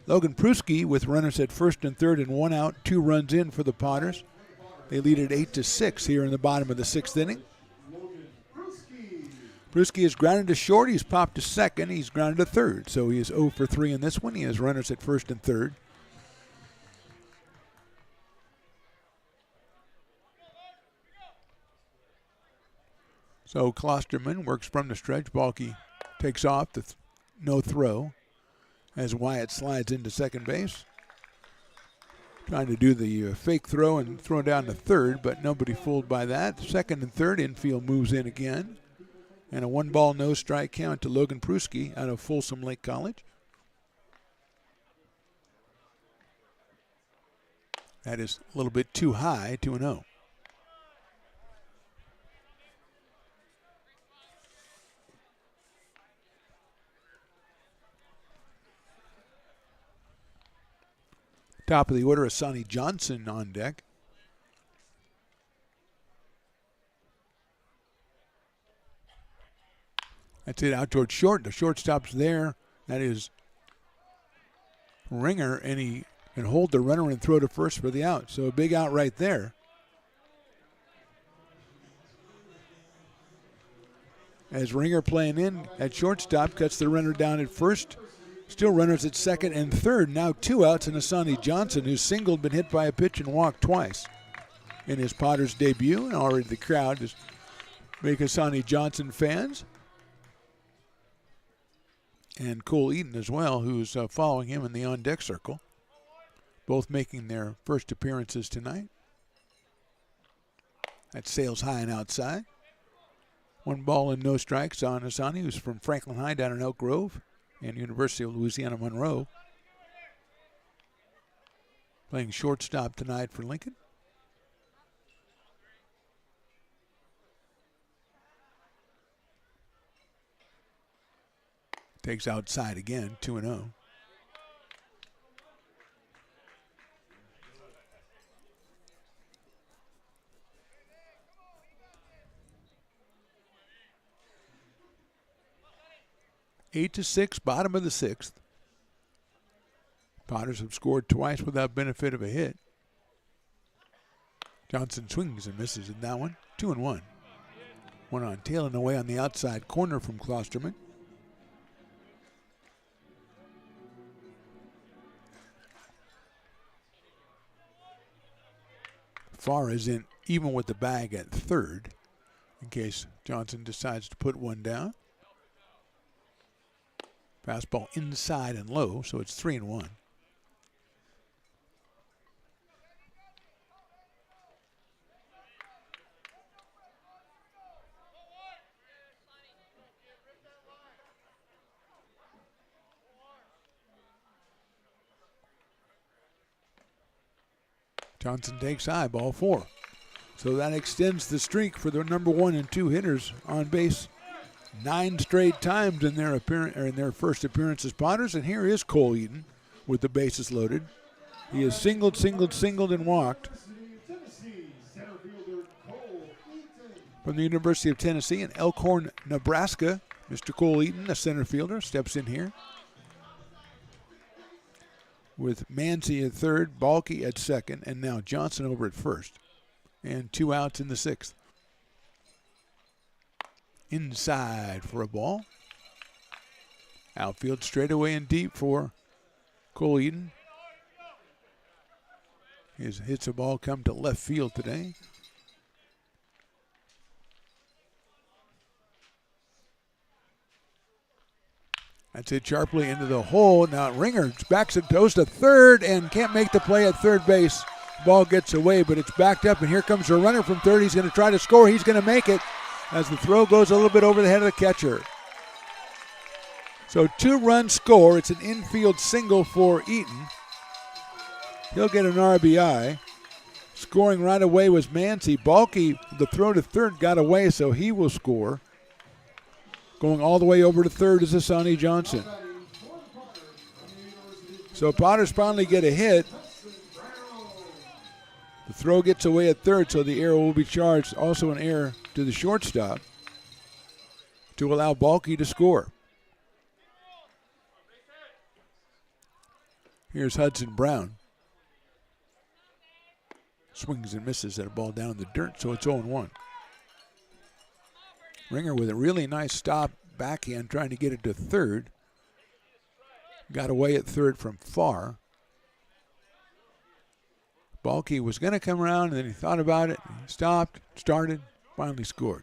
Logan Pruski with runners at first and third and 1 out, 2 runs in for the Potters. They lead at 8-6 here in the bottom of the 6th inning. Pruski is grounded to short. He's popped to second. He's grounded to third. So he is 0 for 3 in this one. He has runners at first and third. So Klosterman works from the stretch. Bulky takes off, no throw, as Wyatt slides into second base. Trying to do the fake throw and throw down to third, but nobody fooled by that. Second and third, infield moves in again. And a 1-ball, no-strike count to Logan Pruski out of Folsom Lake College. That is a little bit too high, 2-0. Top of the order, Asani Johnson on deck. That's it out towards short. The shortstop's there. That is Ringer, and he can hold the runner and throw to first for the out. So a big out right there. As Ringer playing in at shortstop, cuts the runner down at first. Still runners at second and third. Now 2 outs, and Asani Johnson, who's singled, been hit by a pitch and walked twice in his Potters debut. And already the crowd is big Asani Johnson fans. And Cole Eaton as well, who's following him in the on-deck circle. Both making their first appearances tonight. That sails high and outside. 1 ball and no strikes on Asani, who's from Franklin High down in Elk Grove and University of Louisiana Monroe. Playing shortstop tonight for Lincoln. Takes outside again, 2-0. Eight to 6, bottom of the 6th. Potters have scored twice without benefit of a hit. Johnson swings and misses in that one. 2-1. One on tail and away on the outside corner from Klosterman. Farr is in even with the bag at third in case Johnson decides to put one down. Fastball inside and low, so it's 3-1. Johnson takes high, ball 4. So that extends the streak for the number 1 and 2 hitters on base 9 straight times in their first appearance as Potters. And here is Cole Eaton with the bases loaded. He has singled, and walked. From the University of Tennessee in Elkhorn, Nebraska, Mr. Cole Eaton, a center fielder, steps in here with Mancy at third, Balke at second, and now Johnson over at first. And 2 outs in the 6th. Inside for a ball. Outfield straightaway and deep for Cole Eaton. His hits a ball come to left field today. That's it sharply into the hole. Now Ringer backs it, goes to third and can't make the play at third base. Ball gets away, but it's backed up, and here comes the runner from third. He's going to try to score. He's going to make it as the throw goes a little bit over the head of the catcher. So 2-run score. It's an infield single for Eaton. He'll get an RBI. Scoring right away was Mancy. Balke, the throw to third got away, so he will score. Going all the way over to third is Asani Johnson. So Potters finally get a hit. The throw gets away at third, so the error will be charged. Also an error to the shortstop to allow Balke to score. Here's Hudson Brown. Swings and misses at a ball down in the dirt, so it's 0-1. Ringer with a really nice stop backhand trying to get it to third. Got away at third from Farr. Balke was going to come around, and then he thought about it. He stopped, started, finally scored.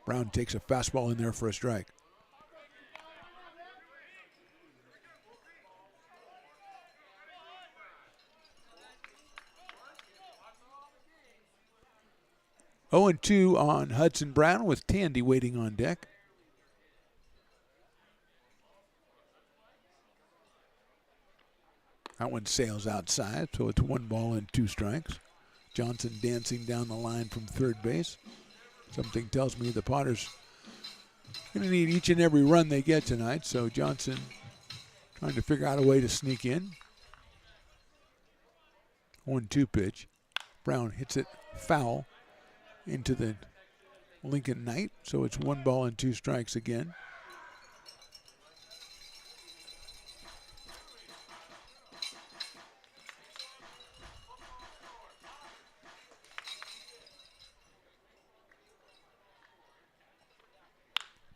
Brown takes a fastball in there for a strike. Oh, 0-2 on Hudson Brown with Tandy waiting on deck. That one sails outside, so it's 1 ball and 2 strikes. Johnson dancing down the line from third base. Something tells me the Potters going to need each and every run they get tonight, so Johnson trying to figure out a way to sneak in. 1-2 pitch. Brown hits it foul into the Lincoln Knight, so it's 1 ball and 2 strikes again.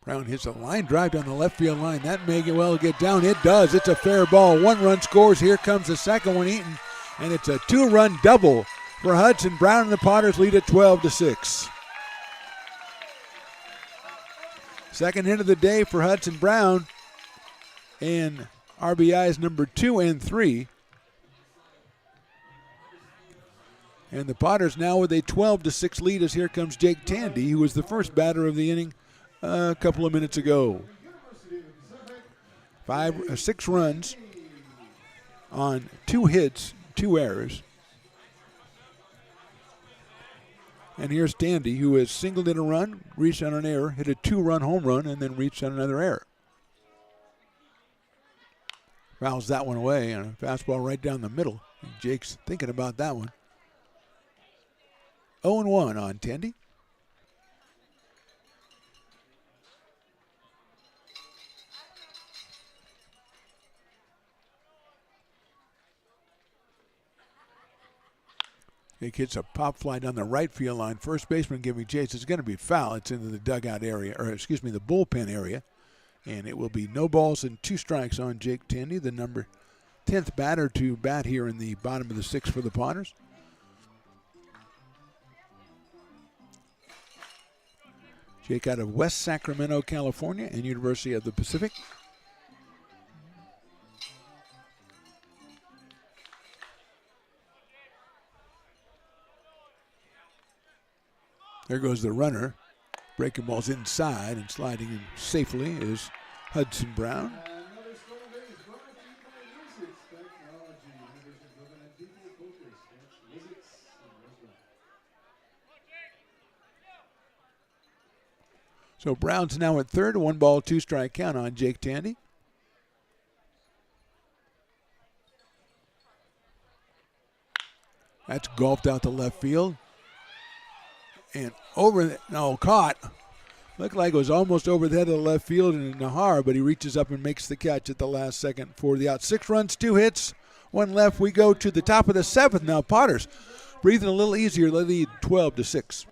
Brown hits a line drive down the left field line. That may well get down. It does. It's a fair ball. 1 run scores. Here comes the second one eaten, and it's a 2-run double for Hudson Brown, and the Potters lead at 12-6. Second hit of the day for Hudson Brown, and RBIs number 2 and 3. And the Potters now with a 12-6 lead as here comes Jake Tandy, who was the first batter of the inning a couple of minutes ago. 6 runs on 2 hits, 2 errors. And here's Tandy, who has singled in a run, reached on an error, hit a 2-run home run, and then reached on another error. Fouls that one away, and a fastball right down the middle. And Jake's thinking about that one. 0-1 on Tandy. Jake hits a pop fly down the right field line. First baseman giving chase. It's going to be foul. It's into the dugout area, or excuse me, the bullpen area. And it will be no balls and 2 strikes on Jake Tandy, the number 10th batter to bat here in the bottom of the 6th for the Potters. Jake out of West Sacramento, California, and University of the Pacific. There goes the runner. Breaking balls inside and sliding in safely is Hudson Brown. So Brown's now at third, 1 ball, 2 strike count on Jake Tandy. That's golfed out to left field. And caught. Looked like it was almost over the head of the left field in Nahar, but he reaches up and makes the catch at the last second for the out. 6 runs, 2 hits, 1 left. We go to the top of the 7th now. Potters breathing a little easier. They lead 12-6.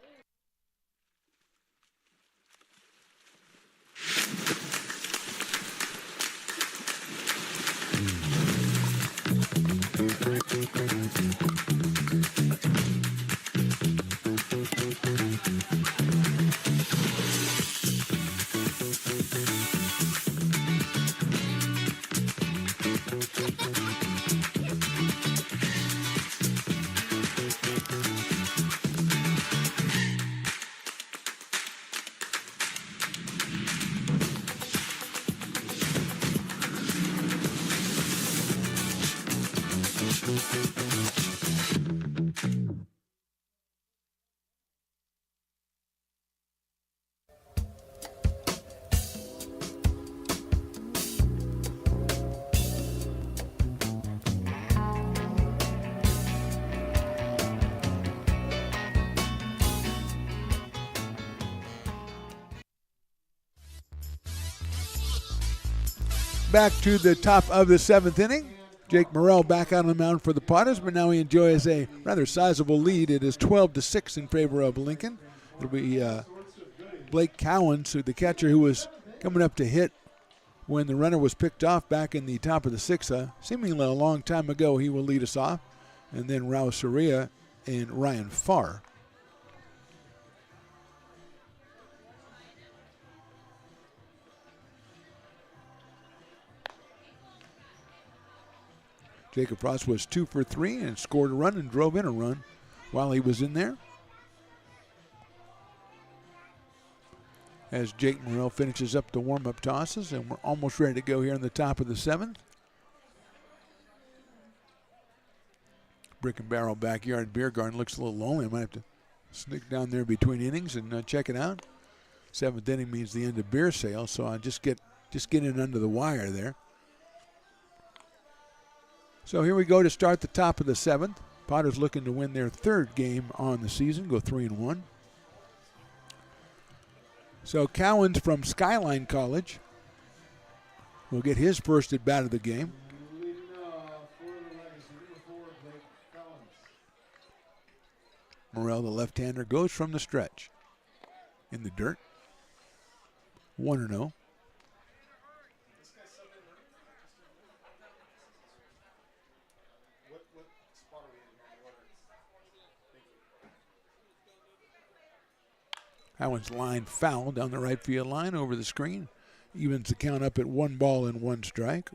Back to the top of the 7th inning. Jake Morrell back out on the mound for the Potters, but now he enjoys a rather sizable lead. It is 12-6 in favor of Lincoln. It'll be Blake Cowens, the catcher who was coming up to hit when the runner was picked off back in the top of the 6th. Seemingly a long time ago, he will lead us off. And then Rao Soria and Ryan Farr. Jacob Frost was 2 for 3 and scored a run and drove in a run while he was in there. As Jake Morrell finishes up the warm-up tosses, and we're almost ready to go here in the top of the 7th. Brick and Barrel Backyard Beer Garden looks a little lonely. I might have to sneak down there between innings and check it out. 7th inning means the end of beer sales, so I just get in under the wire there. So here we go to start the top of the 7th. Potters looking to win their 3rd game on the season, go 3-1. So Cowens from Skyline College will get his first at bat of the game. Leading for the Legacy, number 4, Blake Collins. Morrell, the left-hander, goes from the stretch. In the dirt. 1-0. Cowens line foul down the right field line over the screen. Evens the count up at 1 ball and 1 strike.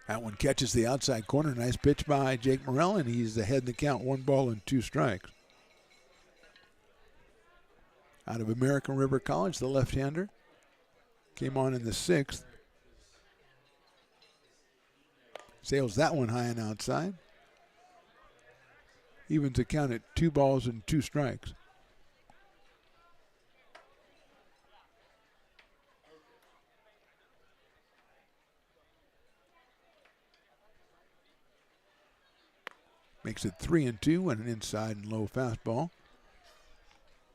That one catches the outside corner. Nice pitch by Jake Morrell, and he's ahead in the count, 1 ball and 2 strikes. Out of American River College, the left-hander came on in the 6th. Sails that one high and outside. Evens the count at 2 balls and 2 strikes. Makes it 3-2 and an inside and low fastball.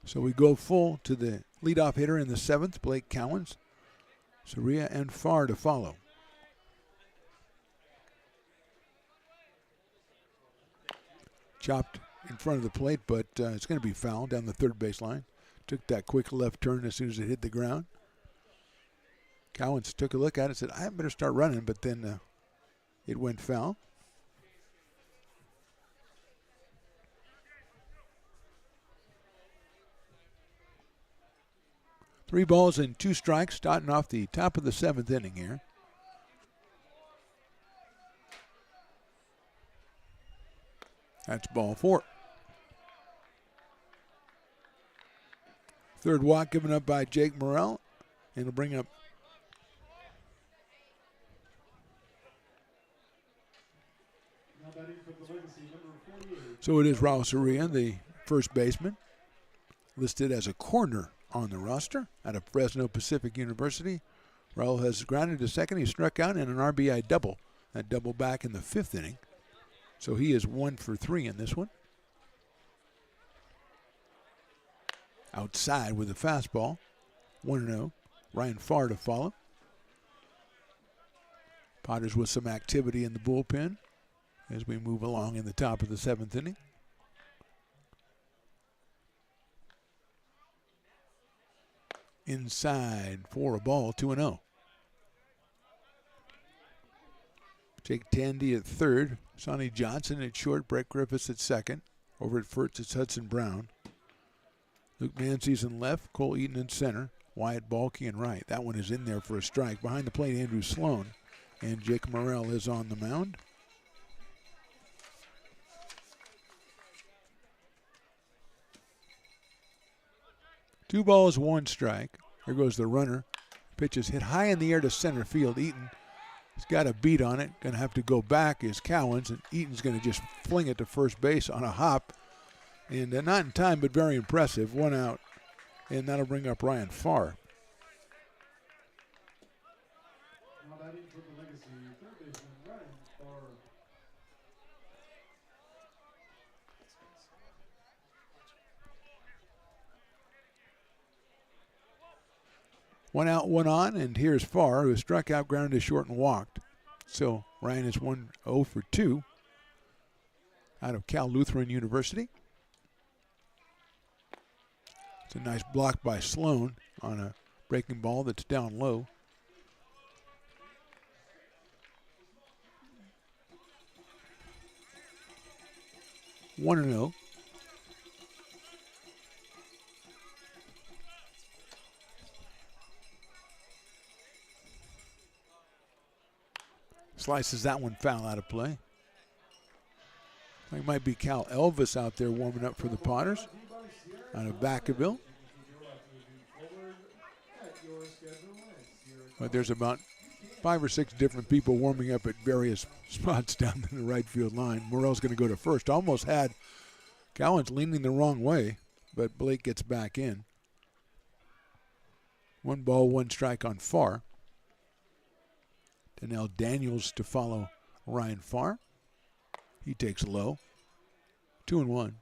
So we go full to the leadoff hitter in the 7th, Blake Cowens. Soria and Farr to follow. Chopped in front of the plate, but it's going to be foul down the third baseline. Took that quick left turn as soon as it hit the ground. Cowens took a look at it and said, I better start running, but then it went foul. Three balls and 2 strikes, starting off the top of the 7th inning here. That's ball 4. Third walk given up by Jake Morrell. And it'll bring up so it is Raul Soria, the first baseman, listed as a corner on the roster out of Fresno Pacific University. Raul has grounded to second. He struck out in an RBI double. That double back in the 5th inning. So he is 1 for 3 in this one. Outside with a fastball. 1-0. Ryan Farr to follow. Potters with some activity in the bullpen as we move along in the top of the 7th inning. Inside for a ball, 2-0. Jake Tandy at third. Sonny Johnson at short. Brett Griffiths at second. Over at first, it's Hudson Brown. Luke Nancy's in left. Cole Eaton in center. Wyatt Balke in right. That one is in there for a strike. Behind the plate, Andrew Sloan. And Jake Morrell is on the mound. Two balls, 1 strike. There goes the runner. Pitch is hit high in the air to center field. Eaton has got a beat on it. Going to have to go back is Cowens, and Eaton's going to just fling it to first base on a hop. And not in time, but very impressive. 1 out, and that'll bring up Ryan Farr. Now batting for the Legacy, third baseman Ryan Farr. One out, 1 on, and here's Farr, who struck out, grounded to short, and walked. So Ryan is 0 for 2 out of Cal Lutheran University. It's a nice block by Sloan on a breaking ball that's down low. One and 0. Slices that one foul out of play. It might be Cal Elvis out there warming up for the Potters. out of Vacaville. But there's about 5 or 6 different people warming up at various spots down in the right field line. Morrell's going to go to first. Almost had Cowan's leaning the wrong way, but Blake gets back in. 1 ball, 1 strike on Farr. Donnell Daniels to follow Ryan Farr. He takes low. 2-1.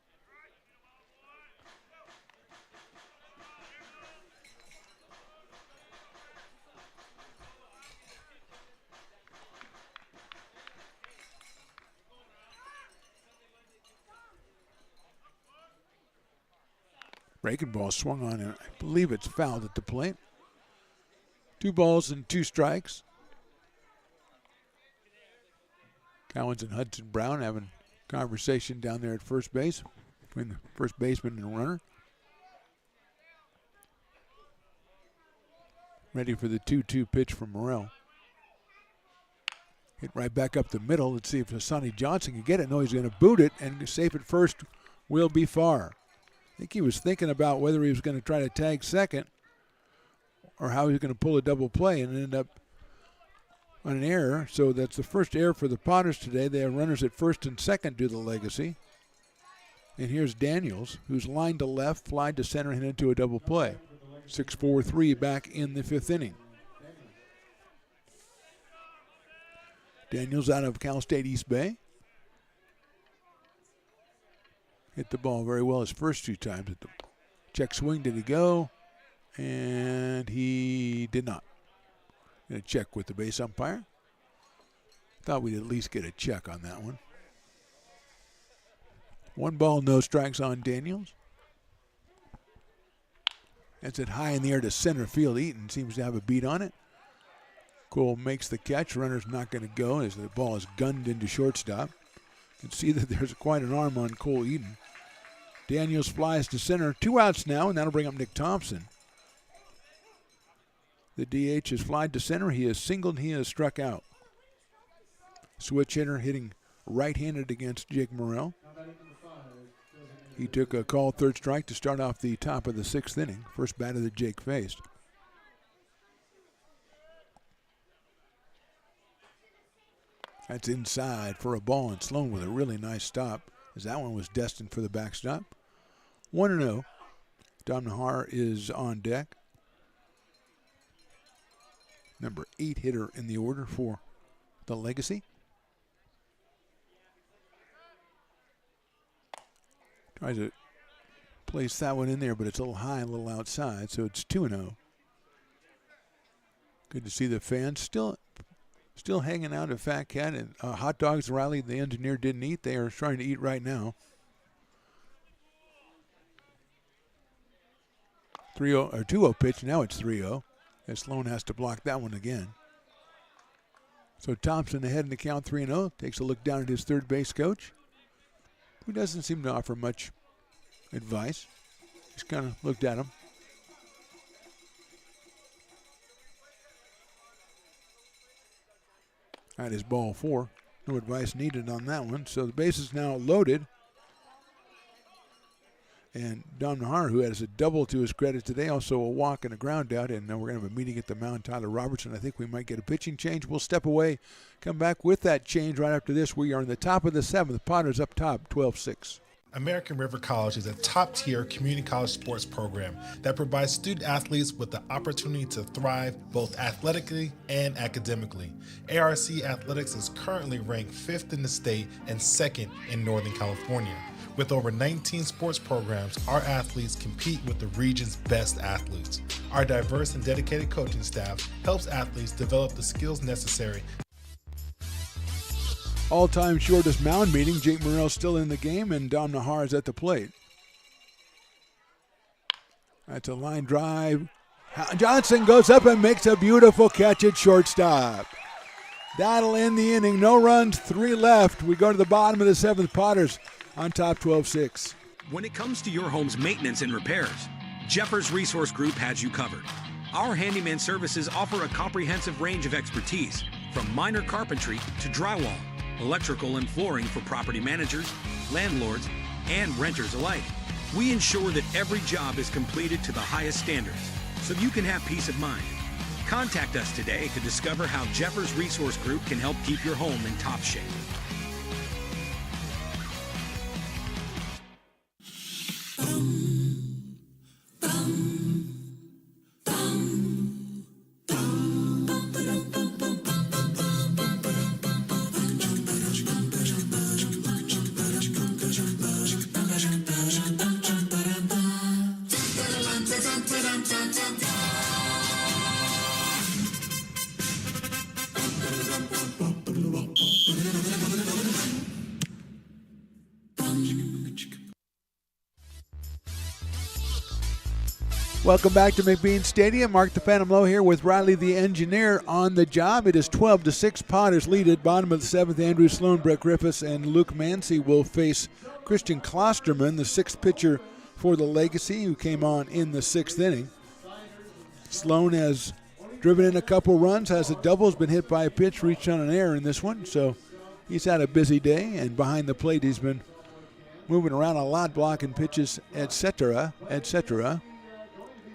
Breaking ball swung on, and I believe it's fouled at the plate. 2 balls and 2 strikes. Cowens and Hudson Brown having conversation down there at first base between the first baseman and runner. Ready for the 2-2 pitch from Morrell. Hit right back up the middle. Let's see if Sonny Johnson can get it. No, he's going to boot it, and safe at first will be Farr. I think he was thinking about whether he was going to try to tag second or how he was going to pull a double play, and ended up on an error. So that's the first error for the Potters today. They have runners at first and second due to the legacy. And here's Daniels, who's lined to left, flied to center, and into a double play. 6-4-3 back in the 5th inning. Daniels out of Cal State East Bay. Hit the ball very well his first 2 times. At the check swing, did he go? And he did not. Going to check with the base umpire. Thought we'd at least get a check on that one. 1 ball, no strikes on Daniels. That's it high in the air to center field. Eaton seems to have a beat on it. Cole makes the catch. Runner's not going to go as the ball is gunned into shortstop. You can see that there's quite an arm on Cole Eaton. Daniels flies to center. 2 outs now, and that'll bring up Nick Thompson. The DH has flied to center. He has singled. He has struck out. Switch hitter hitting right-handed against Jake Morrell. He took a called 3rd strike to start off the top of the 6th inning. First batter that Jake faced. That's inside for a ball, and Sloan with a really nice stop, as that one was destined for the backstop. 1-0. Dom Nahar is on deck. Number 8 hitter in the order for the Legacy. Tries to place that one in there, but it's a little high and a little outside, so it's 2-0. Good to see the fans still hanging out at Fat Cat, and hot dogs Riley, the engineer, didn't eat. They are trying to eat right now. 3-0 or 2-0 pitch. Now it's 3-0. And Sloan has to block that one again. So Thompson ahead in the count, 3-0. Takes a look down at his third base coach, who doesn't seem to offer much advice. Just kind of looked at him. That is ball 4. No advice needed on that one. So the base is now loaded. And Dom Nahar, who has a double to his credit today, also a walk and a ground out. And we're going to have a meeting at the mound. Tyler Robertson, I think we might get a pitching change. We'll step away, come back with that change right after this. We are in the top of the 7th. Potters up top, 12-6. American River College is a top-tier community college sports program that provides student athletes with the opportunity to thrive both athletically and academically. ARC Athletics is currently ranked 5th in the state and 2nd in Northern California. With over 19 sports programs, our athletes compete with the region's best athletes. Our diverse and dedicated coaching staff helps athletes develop the skills necessary. All-time shortest mound meeting. Jake Morrell still in the game, and Dom Nahar is at the plate. That's a line drive. Johnson goes up and makes a beautiful catch at shortstop. That'll end the inning. No runs, 3 left. We go to the bottom of the 7th. Potters on top, 12-6. When it comes to your home's maintenance and repairs, Jeffers Resource Group has you covered. Our handyman services offer a comprehensive range of expertise, from minor carpentry to drywall, electrical and flooring for property managers, landlords, and renters alike. We ensure that every job is completed to the highest standards, so you can have peace of mind. Contact us today to discover how Jeffers Resource Group can help keep your home in top shape. Welcome back to McBean Stadium. Mark the Phantom Low here with Riley the engineer on the job. It is 12-6. Potters lead at bottom of the seventh. Andrew Sloan, Brett Griffiths, and Luke Mancy will face Christian Klosterman, the sixth pitcher for the Legacy, who came on in the sixth inning. Sloan has driven in a couple runs, has a double, has been hit by a pitch, reached on an error in this one. So he's had a busy day, and behind the plate he's been moving around a lot, blocking pitches, etc., etc.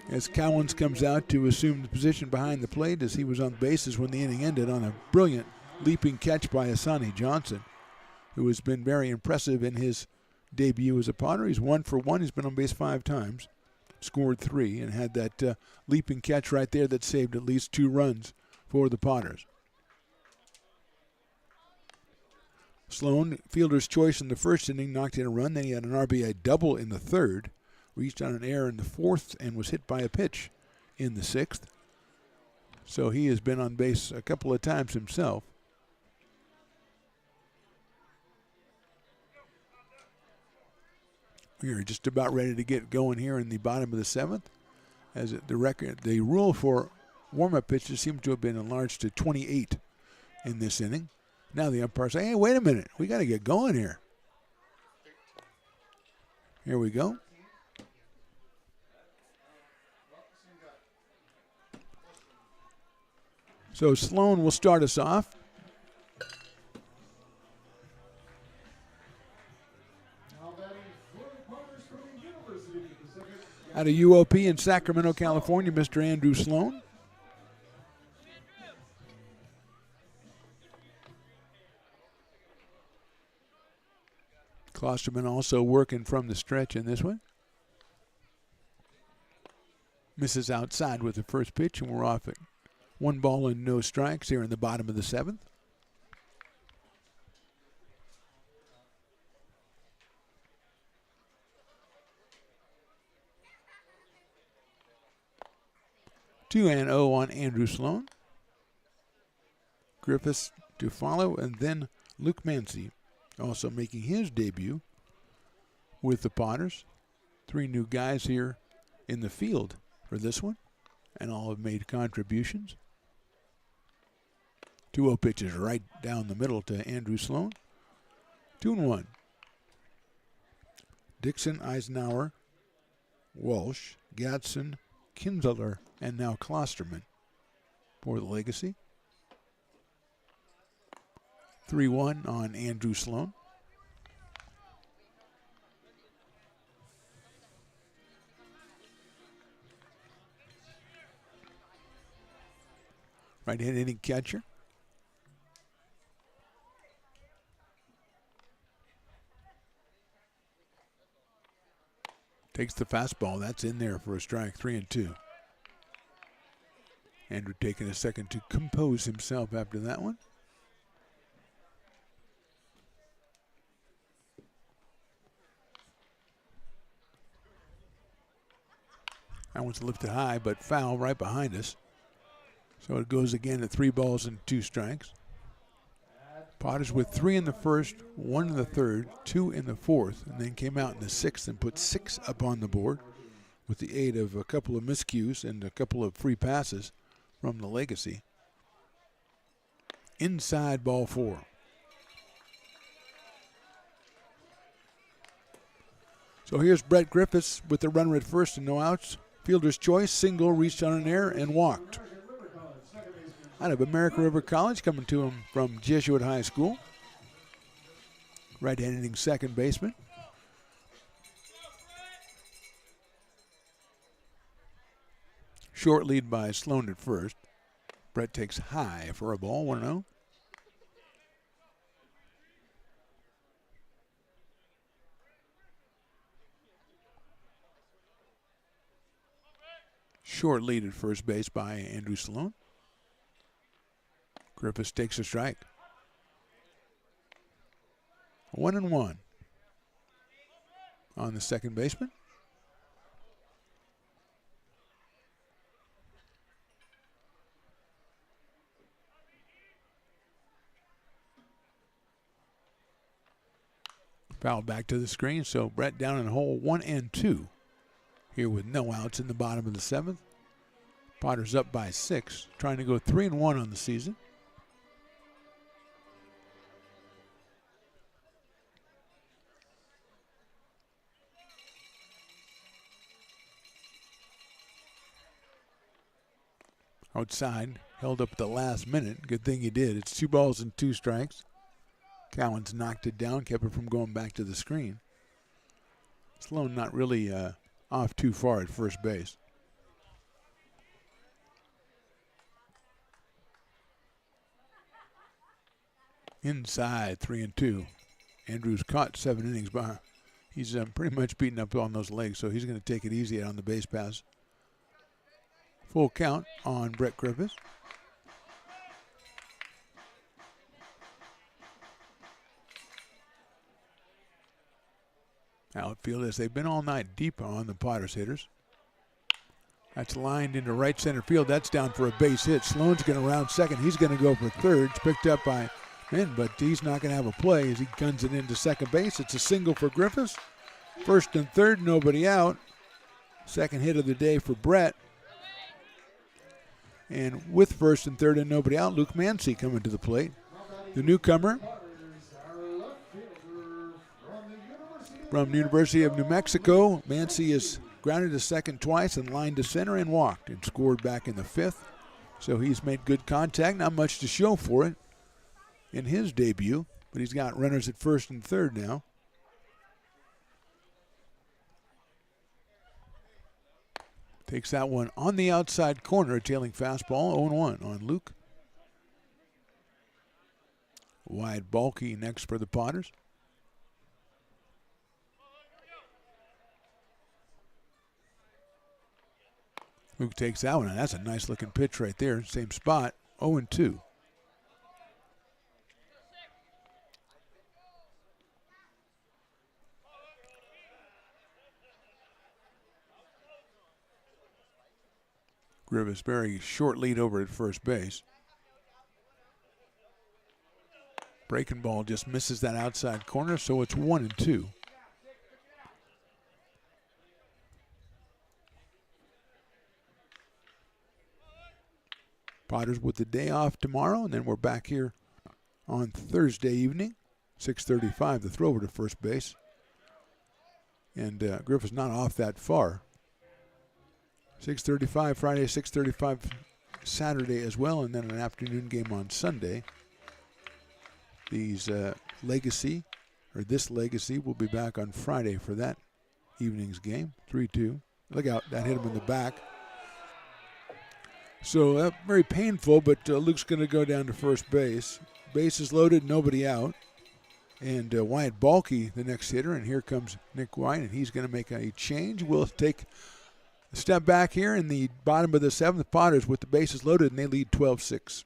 As Cowens comes out to assume the position behind the plate as he was on bases when the inning ended on a brilliant leaping catch by Asani Johnson, who has been very impressive in his debut as a Potter. He's 1 for 1. He's been on base 5 times, scored 3, and had that leaping catch right there that saved at least 2 runs for the Potters. Sloan, fielder's choice in the first inning, knocked in a run. Then he had an RBI double in the third. Reached on an error in the fourth and was hit by a pitch in the sixth. So he has been on base a couple of times himself. We are just about ready to get going here in the bottom of the seventh, as the rule for warm-up pitches seems to have been enlarged to 28 in this inning. Now the umpires say, hey, wait a minute, we got to get going here. Here we go. So Sloan will start us off. Out of UOP in Sacramento, California, Mr. Andrew Sloan. Klosterman also working from the stretch in this one. Misses outside with the first pitch, and we're off it. 1 ball and no strikes here in the bottom of the seventh. Two and 0 on Andrew Sloan. Griffiths to follow, and then Luke Mancy also making his debut with the Potters. 3 new guys here in the field for this one, and all have made contributions. 2-0 pitches right down the middle to Andrew Sloan. 2-1. Dixon, Eisenhower, Walsh, Gadsden, Kinsler, and now Klosterman for the Legacy. 3-1 on Andrew Sloan. Right-hand hitting catcher. Takes the fastball. That's in there for a strike. 3-2. Andrew taking a second to compose himself after that one. That one's lifted high, but foul right behind us. So it goes again at 3 balls and 2 strikes. Potters with 3 in the first, 1 in the third, 2 in the fourth, and then came out in the sixth and put 6 up on the board with the aid of a couple of miscues and a couple of free passes from the Legacy. Inside ball 4. So here's Brett Griffiths with the runner at first and no outs. Fielder's choice, single, reached on an error and walked. Out of American River College, coming to him from Jesuit High School. Right-hand hitting second baseman. Short lead by Sloan at first. Brett takes high for a ball, 1-0. Short lead at first base by Andrew Sloan. Griffiths takes a strike. 1-1 on the second baseman. Foul back to the screen, so Brett down in hole 1 and 2 here with no outs in the bottom of the 7th. Potter's up by 6, trying to go 3-1 on the season. Outside, held up at the last minute. Good thing he did. It's 2 balls and 2 strikes. Cowens knocked it down, kept it from going back to the screen. Sloan not really off too far at first base. Inside, 3-2. Andrews caught 7 innings, but he's pretty much beaten up on those legs, so he's going to take it easy on the base pass. Full count on Brett Griffiths. Outfield, as they've been all night, deep on the Potters hitters. That's lined into right center field. That's down for a base hit. Sloan's going to round second. He's going to go for third. It's picked up by Min, but he's not going to have a play as he guns it into second base. It's a single for Griffiths. First and third, nobody out. Second hit of the day for Brett. And with first and third and nobody out, Luke Mancy coming to the plate. The newcomer from the University of New Mexico. Mancy has grounded to second twice and lined to center and walked and scored back in the 5th. So he's made good contact. Not much to show for it in his debut, but he's got runners at first and third now. Takes that one on the outside corner, a tailing fastball, 0-1 on Luke. Wide Balky next for the Potters. Luke takes that one, and that's a nice looking pitch right there. Same spot, 0-2. Griffiths very short lead over at first base. Breaking ball just misses that outside corner, so it's 1-2. Potters with the day off tomorrow, and then we're back here on Thursday evening, 6:35, the throw over to first base. And Griffiths not off that far. 6:35 Friday, 6:35 Saturday as well, and then an afternoon game on Sunday. This Legacy will be back on Friday for that evening's game, 3-2. Look out, that hit him in the back. So very painful, but Luke's going to go down to first base. Bases loaded, nobody out. And Wyatt Balky, the next hitter, and here comes Nick White, and he's going to make a change. We'll take a step back here in the bottom of the 7th. Potters with the bases loaded, and they lead 12-6.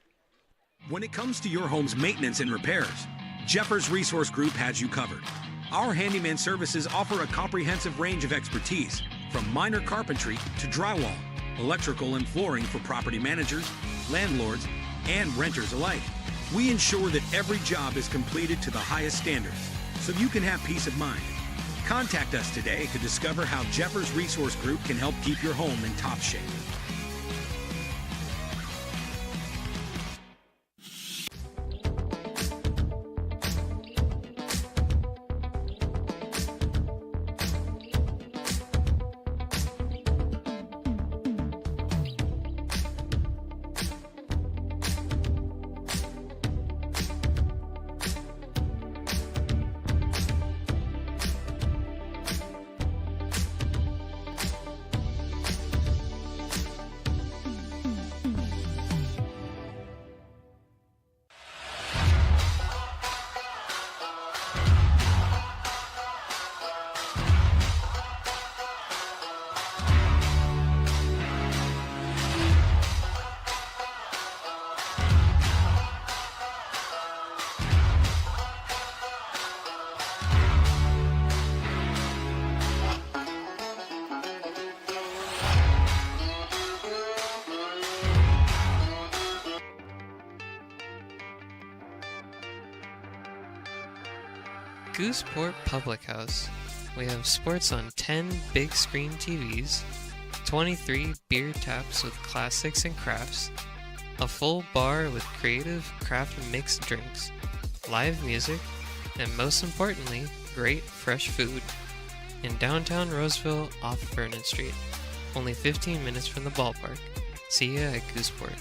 When it comes to your home's maintenance and repairs, Jeffers Resource Group has you covered. Our handyman services offer a comprehensive range of expertise, from minor carpentry to drywall, electrical and flooring for property managers, landlords, and renters alike. We ensure that every job is completed to the highest standards, so you can have peace of mind. Contact us today to discover how Jeffers Resource Group can help keep your home in top shape. Gooseport Public House. We have sports on 10 big screen TVs, 23 beer taps with classics and crafts, a full bar with creative craft mixed drinks, live music, and most importantly, great fresh food. In downtown Roseville off Vernon Street, only 15 minutes from the ballpark. See ya at Gooseport.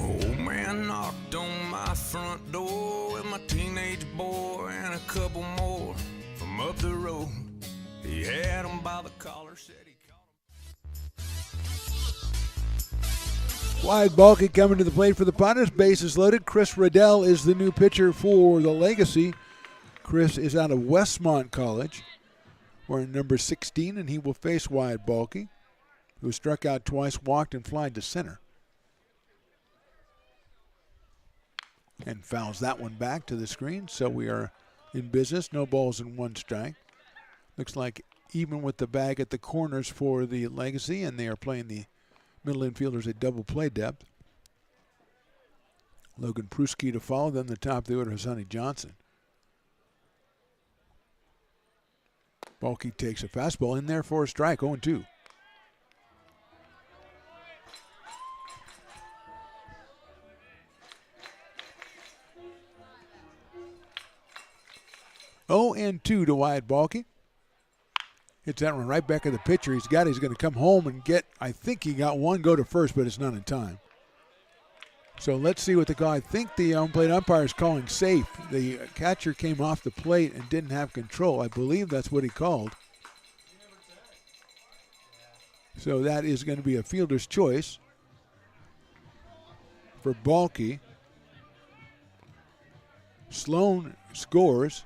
Old man knocked on my front door with my teenage boy and a couple more from up the road. He had him by the collar, said he Wyatt Balky coming to the plate for the Potters. Bases loaded. Chris Riddell is the new pitcher for the Legacy. Chris is out of Westmont College, wearing number 16, and he will face Wyatt Balky, who struck out twice, walked, and flied to center. And fouls that one back to the screen, so we are in business. No balls and one strike. Looks like even with the bag at the corners for the Legacy, and they are playing the middle infielders at double play depth. Logan Pruski to follow, then the top of the order, Hassani Johnson. Balky takes a fastball in there for a strike, 0-2. Oh, and 2 to Wyatt Balky. Hits that one right back at the pitcher. He's going to come home and get, I think he got one go to first, but it's not in time. So let's see what the call. I think the home plate umpire is calling safe. The catcher came off the plate and didn't have control. I believe that's what he called. So that is going to be a fielder's choice for Balky. Sloan scores.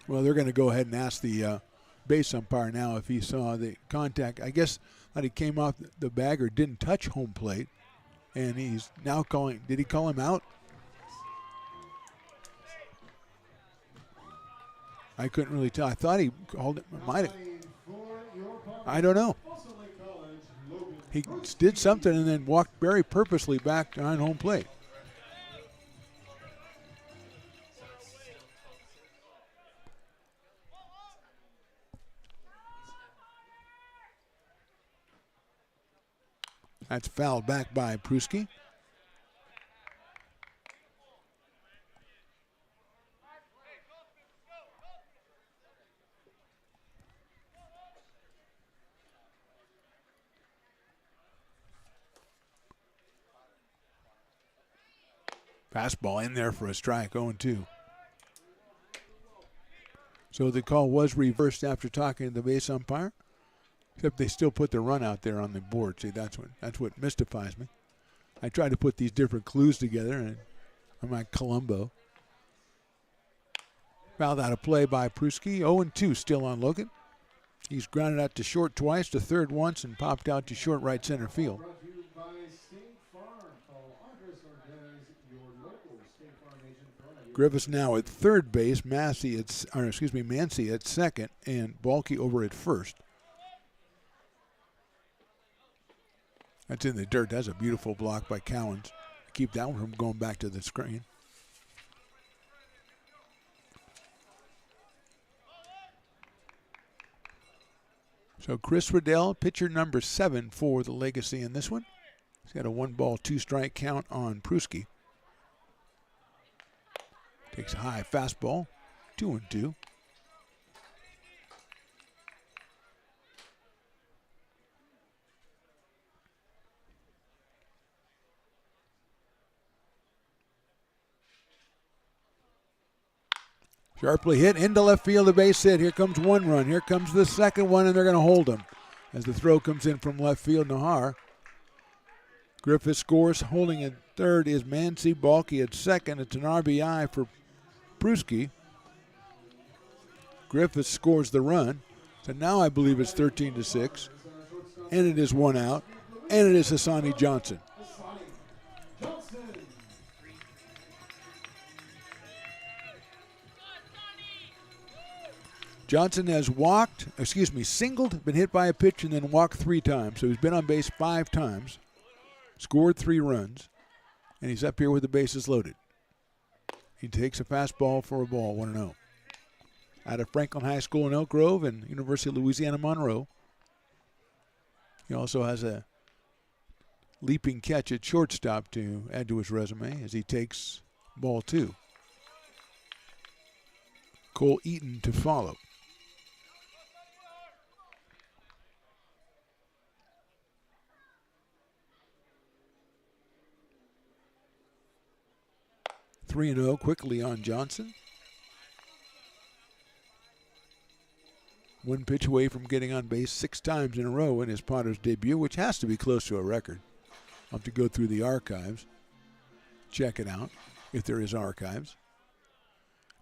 Well, they're going to go ahead and ask the base umpire now if he saw the contact. I guess that he came off the bag or didn't touch home plate. And he's now calling. Did he call him out? I couldn't really tell. I thought he called it. Might have. I don't know. He did something and then walked very purposely back behind home plate. That's fouled back by Pruski. Fastball in there for a strike, 0-2. So the call was reversed after talking to the base umpire. Except they still put the run out there on the board. See, that's what mystifies me. I try to put these different clues together, and I'm like Columbo. Fouled out of play by Pruski. 0-2 still on Logan. He's grounded out to short twice, to third once, and popped out to short right center field. Griffiths now at third base, Mancy at second, and Balky over at first. That's in the dirt. That's a beautiful block by Cowens. Keep that one from going back to the screen. So Chris Riddell, pitcher number 7 for the Legacy in this one. He's got a 1-ball, 2-strike count on Pruski. Takes a high fastball, 2-2. Sharply hit into left field, a base hit. Here comes one run. Here comes the second one, and they're going to hold him. As the throw comes in from left field, Nahar. Griffith scores. Holding at third is Mancy. Balky at second. It's an RBI for Pruski. Griffith scores the run. So now I believe it's 13-6. And it is one out. And it is Hassani Johnson. Johnson has singled, been hit by a pitch, and then walked 3 times. So he's been on base 5 times, scored 3 runs, and he's up here with the bases loaded. He takes a fastball for a ball, 1-0. Out of Franklin High School in Elk Grove and University of Louisiana Monroe. He also has a leaping catch at shortstop to add to his resume as he takes ball 2. Cole Eaton to follow. Three and 0 quickly on Johnson. 1 pitch away from getting on base 6 times in a row in his Potters debut, which has to be close to a record. I'll have to go through the archives, check it out, if there is archives.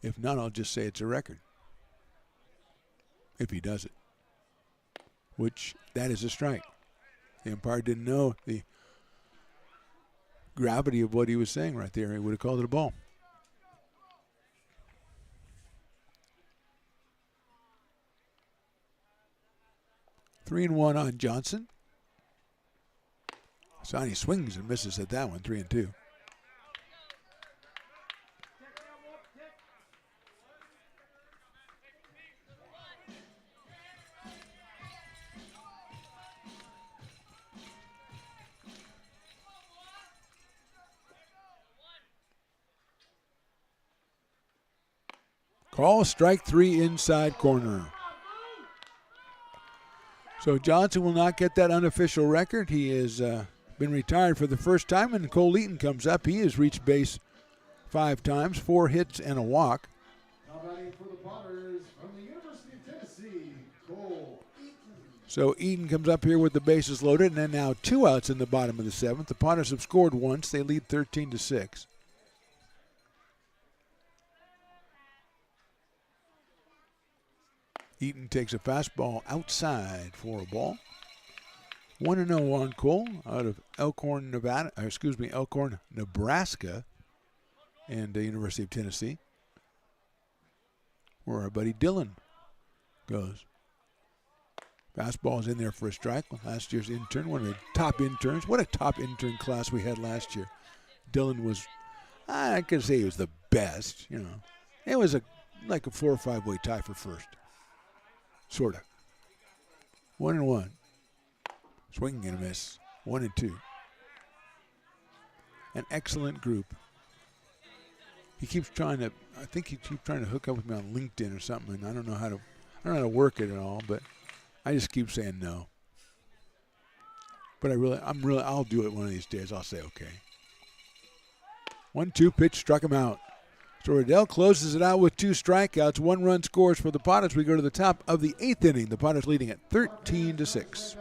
If not, I'll just say it's a record. If he does it. Which, that is a strike. The umpire didn't know the gravity of what he was saying right there. He would have called it a ball. Three and 1 on Johnson. Sonny swings and misses at that one, 3 and 2. Call strike 3 inside corner. So Johnson will not get that unofficial record. He has been retired for the first time, and Cole Eaton comes up. He has reached base 5 times, 4 hits and a walk. Now batting for the Potters from the University of Tennessee, Cole Eaton. So Eaton comes up here with the bases loaded, and then now 2 outs in the bottom of the 7th. The Potters have scored once. They lead 13-6. Eaton takes a fastball outside for a ball. 1-0 on Cole out of Elkhorn, Nebraska, and the University of Tennessee, where our buddy Dylan goes. Fastball's in there for a strike. Last year's intern, one of the top interns. What a top intern class we had last year. Dylan was, I could say he was the best, you know. It was like a 4 or 5 way tie for first. Sort of. 1-1. Swinging and a miss. 1 and 2. An excellent group. He keeps trying to, I think he keeps trying to hook up with me on LinkedIn or something, and I don't know how to work it at all, but I just keep saying no. But I'll do it one of these days. I'll say okay. 1-2 pitch, struck him out. So Riddell closes it out with 2 strikeouts. 1 run scores for the Potters. We go to the top of the 8th inning. The Potters leading at 13-6.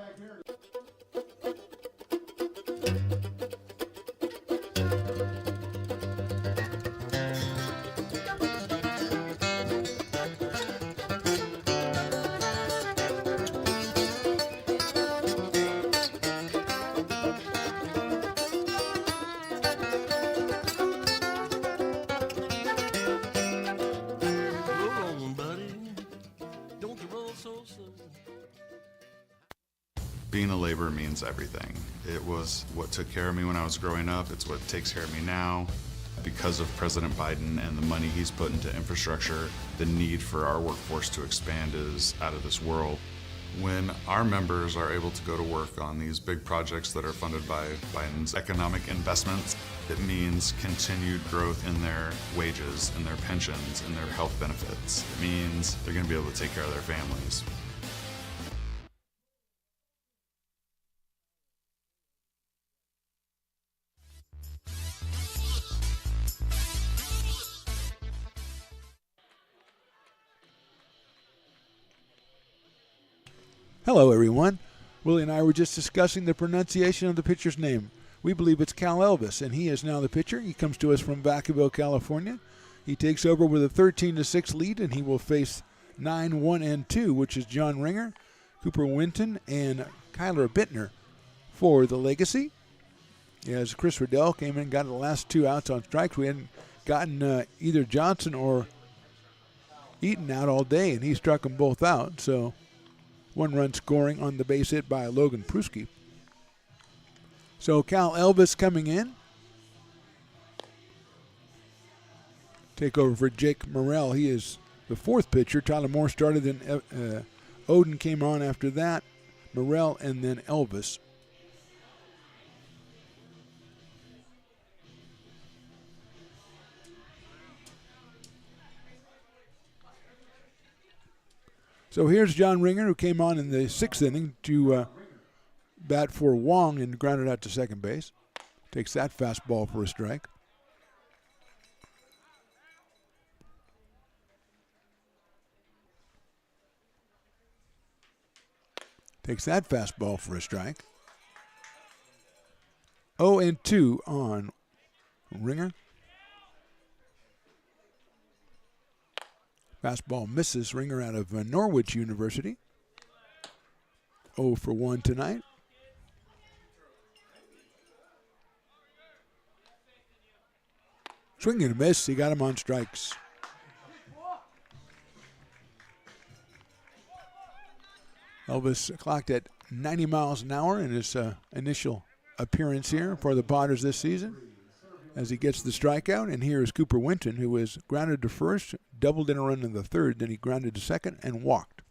Being a laborer means everything. It was what took care of me when I was growing up. It's what takes care of me now. Because of President Biden and the money he's put into infrastructure, the need for our workforce to expand is out of this world. When our members are able to go to work on these big projects that are funded by Biden's economic investments, it means continued growth in their wages, in their pensions, in their health benefits. It means they're going to be able to take care of their families. Hello, everyone. Willie and I were just discussing the pronunciation of the pitcher's name. We believe it's Cal Elvis, and he is now the pitcher. He comes to us from Vacaville, California. He takes over with a 13-6 lead, and he will face 9-1-2, which is John Ringer, Cooper Winton, and Kyler Bittner for the Legacy. As Chris Riddell came in and got the last 2 outs on strikes, we hadn't gotten either Johnson or Eaton out all day, and he struck them both out. So 1 run scoring on the base hit by Logan Pruski. So Cal Elvis coming in. Take over for Jake Morrell. He is the 4th pitcher. Tyler Moore started, then Oden came on after that. Morrell and then Elvis. So here's John Ringer, who came on in the 6th inning to bat for Wong and grounded out to second base. Takes that fastball for a strike. Takes that fastball for a strike. 0-2 on Ringer. Fastball misses. Ringer out of Norwich University. 0 for 1 tonight. Swing and a miss. He got him on strikes. Elvis clocked at 90 miles an hour in his initial appearance here for the Potters this season as he gets the strikeout. And here is Cooper Winton, who was grounded to first, doubled in a run in the 3rd, then he grounded to second and walked.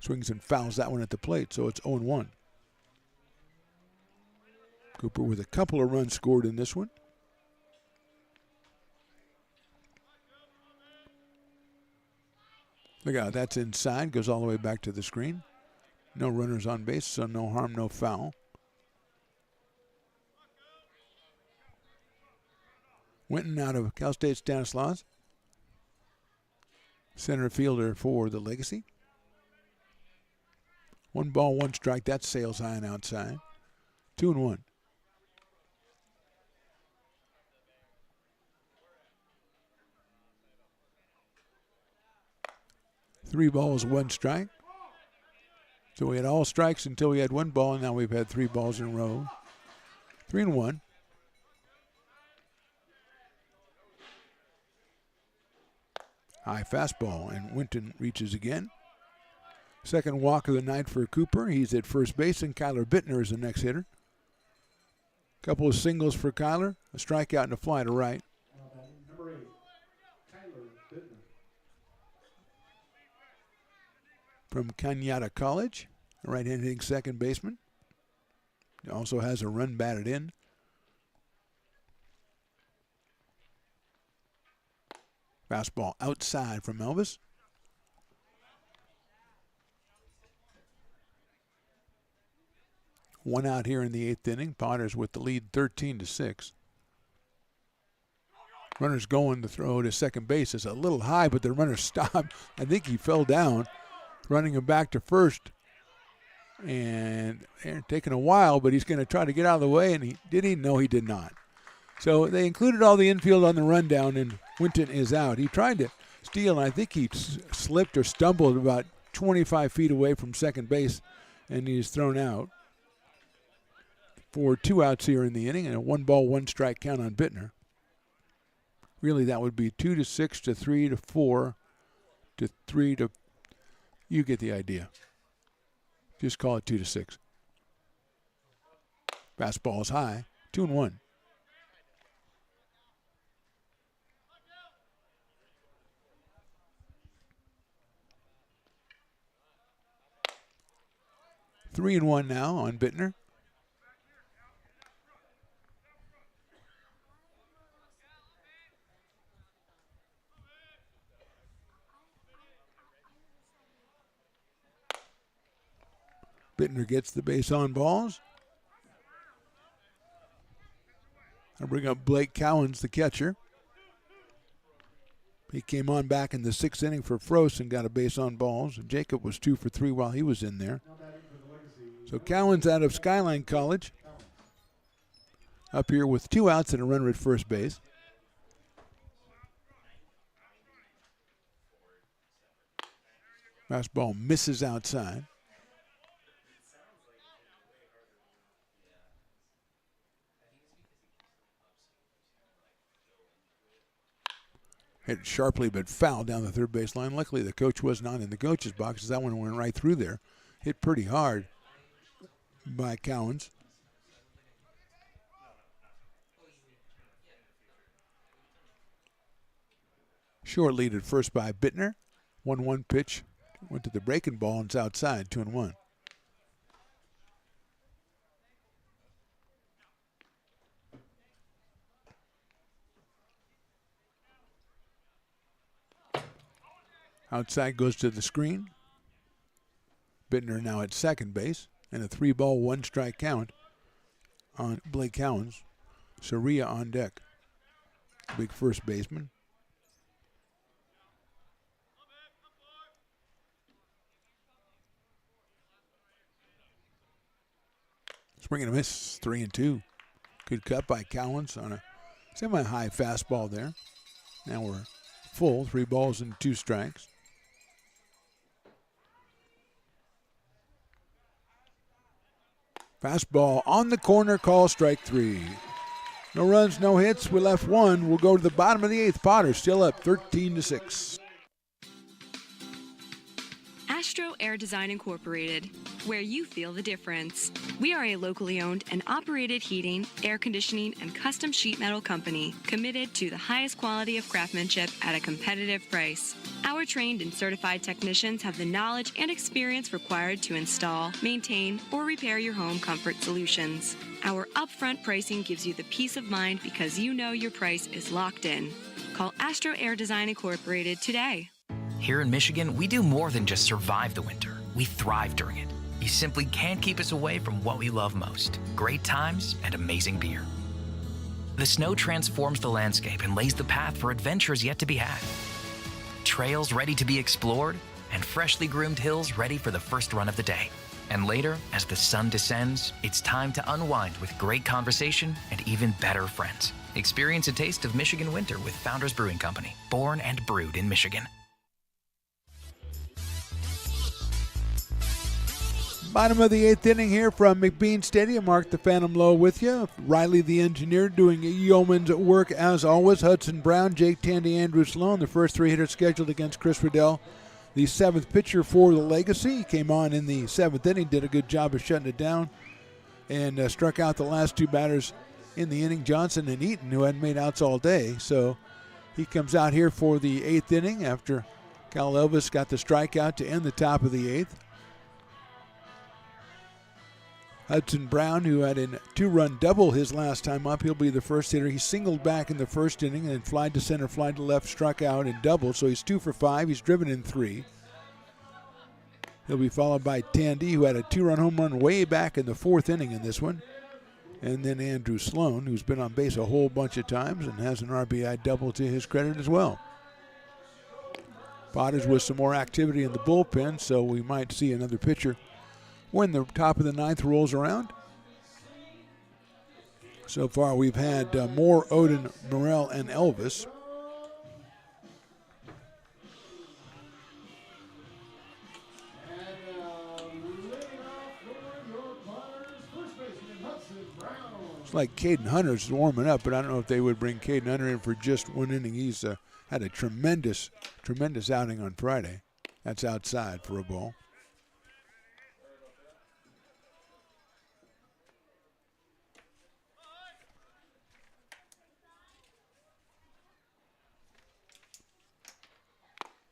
Swings and fouls that one at the plate, so it's 0-1. Cooper with a couple of runs scored in this one. Look out, that's inside, goes all the way back to the screen. No runners on base, so no harm, no foul. Winton out of Cal State Stanislaus. Center fielder for the Legacy. 1 ball, 1 strike. That sails high and outside. 2-1. Three balls, 1 strike. So we had all strikes until we had 1 ball, and now we've had 3 balls in a row. 3-1. High fastball, and Winton reaches again. Second walk of the night for Cooper. He's at first base, and Kyler Bittner is the next hitter. Couple of singles for Kyler, a strikeout and a fly to right. Number 8, Kyler Bittner. From Cañada College, a right-hand hitting second baseman. He also has a run batted in. Fastball outside from Elvis. One out here in the 8th inning. Potters with the lead 13-6. Runner's going to throw to second base. It's a little high, but the runner stopped. I think he fell down, running him back to first. And taking a while, but he's going to try to get out of the way. And did he? No, he did not. So they included all the infield on the rundown, and Winton is out. He tried to steal, and I think he slipped or stumbled about 25 feet away from second base, and he's thrown out. For 2 outs here in the inning, and a 1 ball, 1 strike count on Bittner. Really, that would be 2-6 to 3 to 4 to 3 to. You get the idea. Just call it 2-6. Fastball is high. 2-1. Three and 1 now on Bittner. Bittner gets the base on balls. I'll bring up Blake Cowens, the catcher. He came on back in the 6th inning for Frost and got a base on balls. And Jacob was 2 for 3 while he was in there. So Cowens out of Skyline College. Up here with 2 outs and a runner at first base. Fastball misses outside. Hit it sharply but foul down the third base line. Luckily, the coach was not in the coach's box, as that one went right through there. Hit pretty hard by Cowens. Short lead at first by Bittner. 1-1 pitch. Went to the breaking ball and it's outside, 2-1. Outside goes to the screen. Bittner now at second base. And a 3-ball, 1-strike count on Blake Cowens. Soria on deck. Big first baseman. Swing and a miss, 3-2. Good cut by Cowens on a semi-high fastball there. Now we're full, 3 balls and 2 strikes. Fastball on the corner, call strike 3. No runs, no hits. We left 1. We'll go to the bottom of the 8th. Potter still up 13-6. Astro Air Design Incorporated, where you feel the difference. We are a locally owned and operated heating, air conditioning, and custom sheet metal company committed to the highest quality of craftsmanship at a competitive price. Our trained and certified technicians have the knowledge and experience required to install, maintain, or repair your home comfort solutions. Our upfront pricing gives you the peace of mind because you know your price is locked in. Call Astro Air Design Incorporated today. Here in Michigan, we do more than just survive the winter. We thrive during it. You simply can't keep us away from what we love most: great times and amazing beer. The snow transforms the landscape and lays the path for adventures yet to be had. Trails ready to be explored, and freshly groomed hills ready for the first run of the day. And later, as the sun descends, it's time to unwind with great conversation and even better friends. Experience a taste of Michigan winter with Founders Brewing Company, born and brewed in Michigan. Bottom of the 8th inning here from McBean Stadium. Mark the Phantom Low with you. Riley the engineer doing yeoman's work as always. Hudson Brown, Jake Tandy, Andrew Sloan, the first 3 hitters scheduled against Chris Riddell. The 7th pitcher for the Legacy. He came on in the 7th inning, did a good job of shutting it down, and struck out the last 2 batters in the inning, Johnson and Eaton, who hadn't made outs all day. So he comes out here for the 8th inning after Cal Elvis got the strikeout to end the top of the 8th. Hudson Brown, who had a 2-run double his last time up, he'll be the first hitter. He singled back in the first inning and then flied to center, flied to left, struck out and doubled. So he's 2 for 5. He's driven in 3. He'll be followed by Tandy, who had a 2-run home run way back in the 4th inning in this one. And then Andrew Sloan, who's been on base a whole bunch of times and has an RBI double to his credit as well. Potters with some more activity in the bullpen, so we might see another pitcher when the top of the 9th rolls around. So far we've had Moore, Odin, Morrell, and Elvis. It's like Caden Hunter's warming up, but I don't know if they would bring Caden Hunter in for just 1 inning. He's had a tremendous outing on Friday. That's outside for a ball.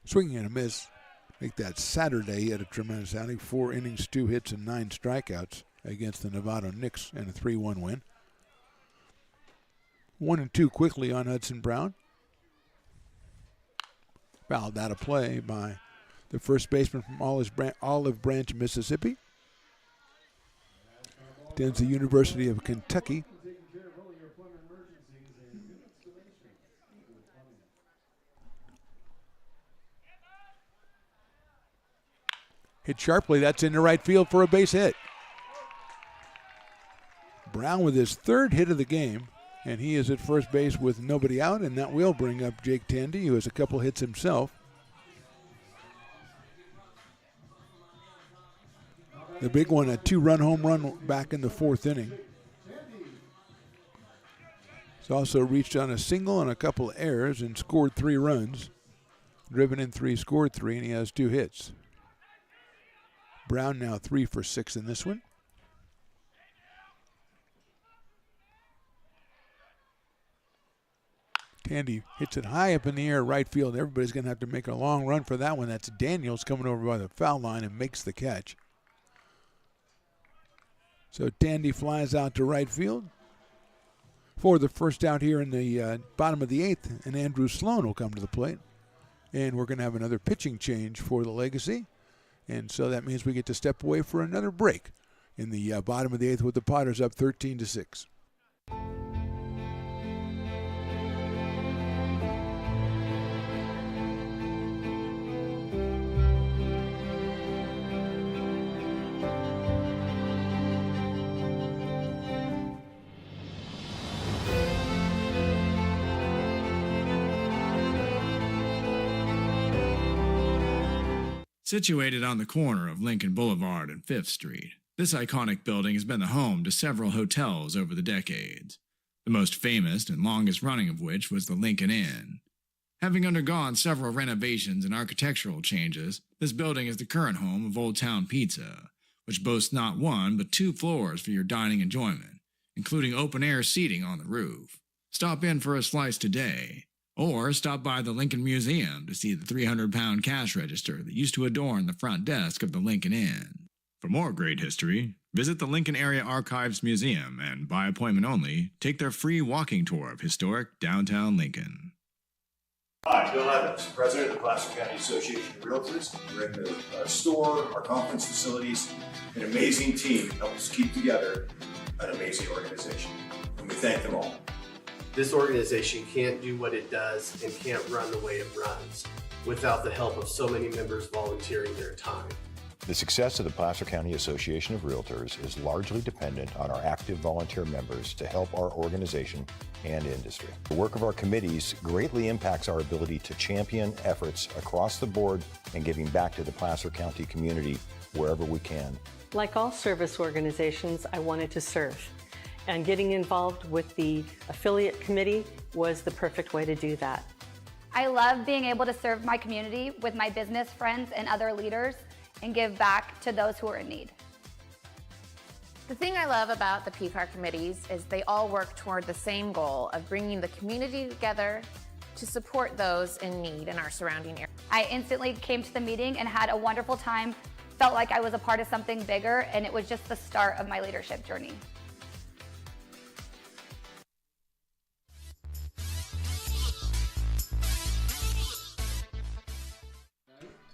Swinging and a miss. Make that Saturday. He had a tremendous outing. 4 innings, 2 hits, and 9 strikeouts against the Nevada Knicks, and a 3-1 win. 1-2 quickly on Hudson Brown. Fouled out of play by the first baseman from Olive Branch, Mississippi. Attends the University of Kentucky. Hit sharply, that's in the right field for a base hit. Brown with his 3rd hit of the game, and he is at first base with nobody out, and that will bring up Jake Tandy, who has a couple hits himself. The big one, a 2-run home run back in the 4th inning. He's also reached on a single and a couple of errors and scored 3 runs. Driven in 3, scored 3, and he has 2 hits. Brown now 3 for 6 in this one. Tandy hits it high up in the air, right field. Everybody's going to have to make a long run for that one. That's Daniels coming over by the foul line and makes the catch. So Tandy flies out to right field for the first out here in the bottom of the 8th, and Andrew Sloan will come to the plate. And we're going to have another pitching change for the Legacy. And so that means we get to step away for another break in the bottom of the 8th with the Potters up 13-6. Situated on the corner of Lincoln Boulevard and 5th Street, this iconic building has been the home to several hotels over the decades, the most famous and longest running of which was the Lincoln Inn. Having undergone several renovations and architectural changes, this building is the current home of Old Town Pizza, which boasts not 1 but 2 floors for your dining enjoyment, including open-air seating on the roof. Stop in for a slice today. Or stop by the Lincoln Museum to see the 300-pound cash register that used to adorn the front desk of the Lincoln Inn. For more great history, visit the Lincoln Area Archives Museum and, by appointment only, take their free walking tour of historic downtown Lincoln. Hi, Bill Evans, President of the Placer County Association of Realtors. We're in the store, our conference facilities, an amazing team that helps keep together an amazing organization. And we thank them all. This organization can't do what it does and can't run the way it runs without the help of so many members volunteering their time. The success of the Placer County Association of Realtors is largely dependent on our active volunteer members to help our organization and industry. The work of our committees greatly impacts our ability to champion efforts across the board and giving back to the Placer County community wherever we can. Like all service organizations, I wanted to serve. And getting involved with the affiliate committee was the perfect way to do that. I love being able to serve my community with my business friends and other leaders and give back to those who are in need. The thing I love about the PCAR committees is they all work toward the same goal of bringing the community together to support those in need in our surrounding area. I instantly came to the meeting and had a wonderful time, felt like I was a part of something bigger, and it was just the start of my leadership journey.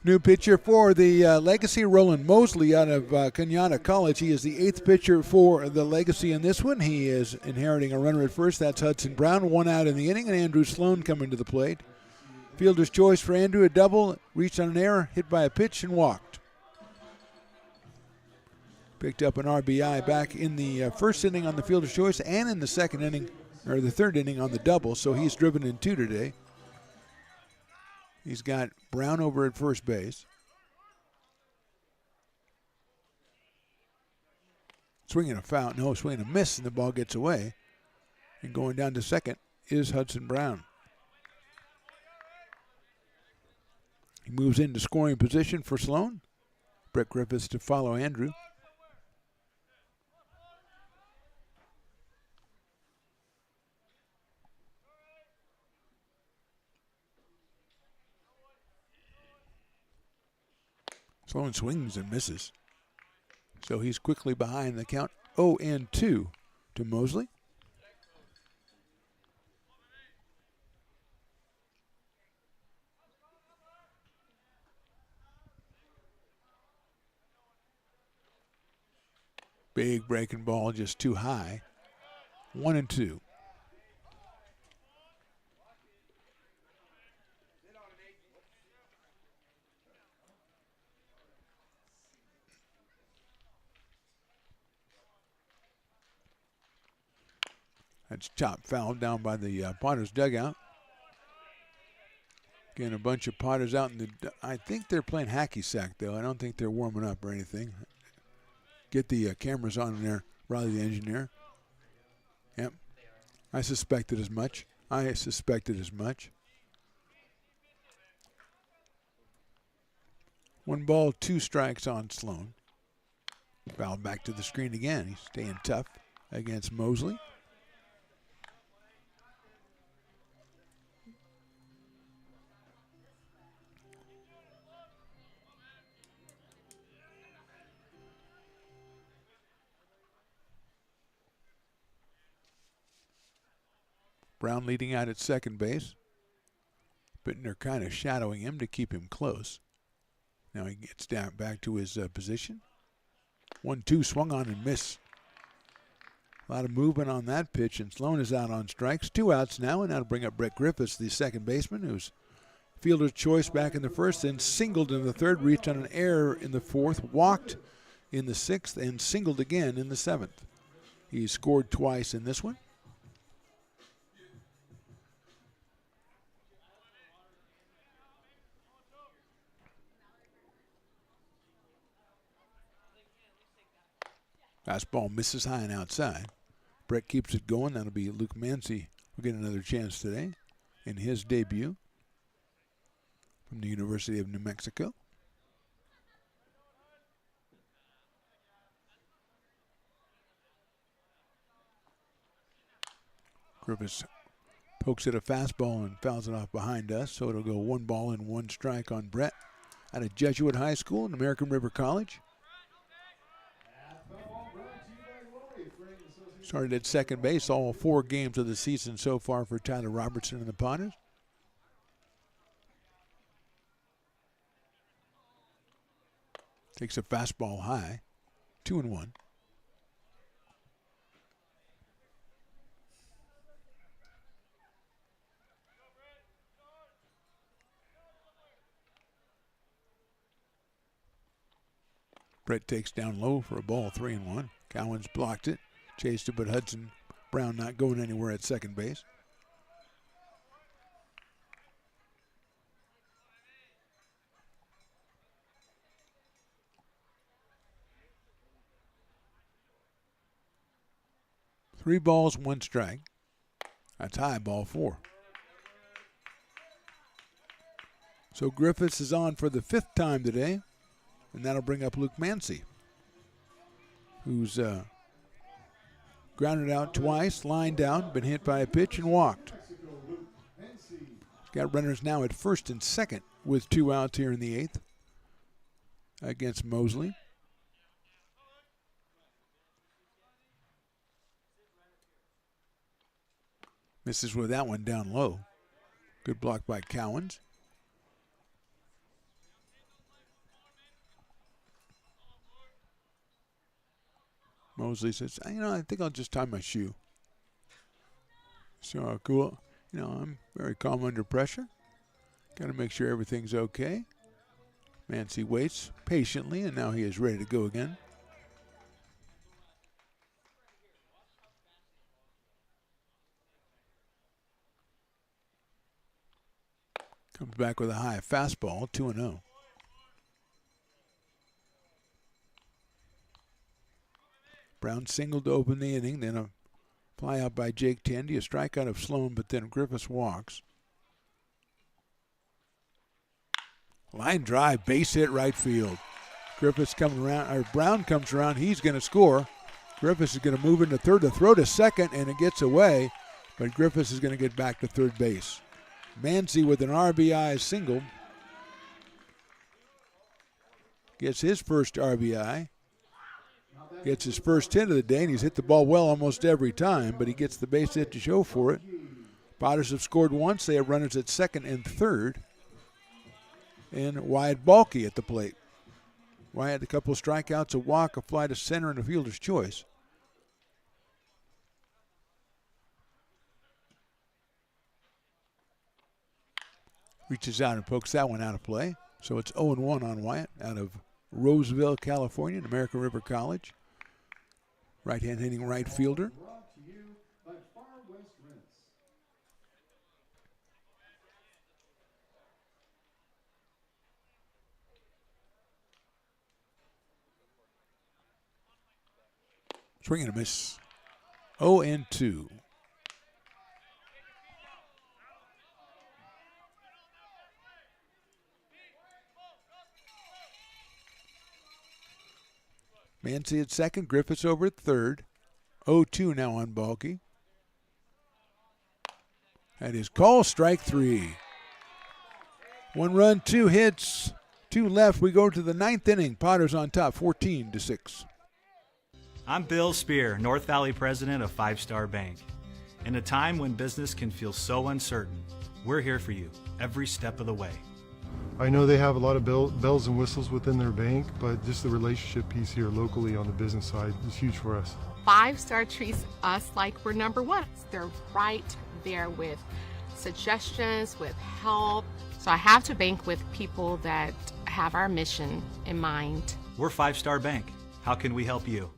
New pitcher for the Legacy, Roland Mosley out of Kenyatta College. He is the 8th pitcher for the Legacy in this one. He is inheriting a runner at first. That's Hudson Brown, 1 out in the inning, and Andrew Sloan coming to the plate. Fielder's choice for Andrew, a double, reached on an error, hit by a pitch, and walked. Picked up an RBI back in the first inning on the fielder's choice and in the second inning, or the third inning on the double, so he's driven in 2 today. He's got Brown over at first base. Swinging a foul, no, swinging a miss, and the ball gets away. And going down to second is Hudson Brown. He moves into scoring position for Sloan. Brett Griffiths to follow Andrew. Sloan swings and misses. So he's quickly behind the count 0-2 to Mosley. Big breaking ball, just too high. 1-2. That's chopped foul down by the Potters dugout. Again, a bunch of Potters out in the. I think they're playing hacky sack though. I don't think they're warming up or anything. Get the cameras on there, Riley the engineer. Yep. I suspected as much. I suspected as much. 1 ball, 2 strikes on Sloan. Foul back to the screen again. He's staying tough against Mosley. Brown leading out at second base. Bittner kind of shadowing him to keep him close. Now he gets down back to his position. 1-2 swung on and missed. A lot of movement on that pitch, and Sloan is out on strikes. 2 outs now, and that'll bring up Brett Griffiths, the second baseman, who's fielder's choice back in the first, then singled in the third, reached on an error in the fourth, walked in the sixth, and singled again in the seventh. He scored twice in this one. Fastball misses high and outside. Brett keeps it going. That'll be Luke Mancy. Will get another chance today in his debut from the University of New Mexico. Griffiths pokes at a fastball and fouls it off behind us, so it'll go 1 ball and 1 strike on Brett out of Jesuit High School and American River College. Started at second base all 4 games of the season so far for Tyler Robertson and the Potters. Takes a fastball high, 2-1. Brett takes down low for a ball, 3-1. Cowens blocked it. Chased it, but Hudson Brown not going anywhere at second base. Three balls, 1 strike. That's high, ball 4. So Griffiths is on for the 5th time today, and that'll bring up Luke Mancy, who's grounded out twice, lined down, been hit by a pitch, and walked. Got runners now at first and second with 2 outs here in the 8th against Mosley. Misses with that one down low. Good block by Cowens. Mosley says, I think I'll just tie my shoe. So cool. I'm very calm under pressure. Got to make sure everything's okay. Mancy waits patiently, and now he is ready to go again. Comes back with a high fastball, 2-0. Brown singled to open the inning, then a fly out by Jake Tandy, a strikeout of Sloan, but then Griffiths walks. Line drive, base hit right field. Griffiths coming around, or Brown comes around, he's going to score. Griffiths is going to move into third to throw to second, and it gets away, but Griffiths is going to get back to third base. Mancy with an RBI single. Gets his first RBI. Gets his first hit of the day, and he's hit the ball well almost every time, but he gets the base hit to show for it. Potters have scored once. They have runners at second and third. And Wyatt Balke at the plate. Wyatt, a couple of strikeouts, a walk, a fly to center, and a fielder's choice. Reaches out and pokes that one out of play. So it's 0-1 on Wyatt out of Roseville, California, at American River College. Right-hand hitting right fielder. Swing and a miss. 0-2. Mancy at second, Griffiths over at third. 0-2 now on Balky. That is call, strike three. 1 run, 2 hits, 2 left. We go to the 9th inning. Potters on top, 14-6. I'm Bill Spear, North Valley president of Five Star Bank. In a time when business can feel so uncertain, we're here for you every step of the way. I know they have a lot of bells and whistles within their bank, but just the relationship piece here locally on the business side is huge for us. 5 Star treats us like we're number one. They're right there with suggestions, with help. So I have to bank with people that have our mission in mind. We're Five Star Bank. How can we help you?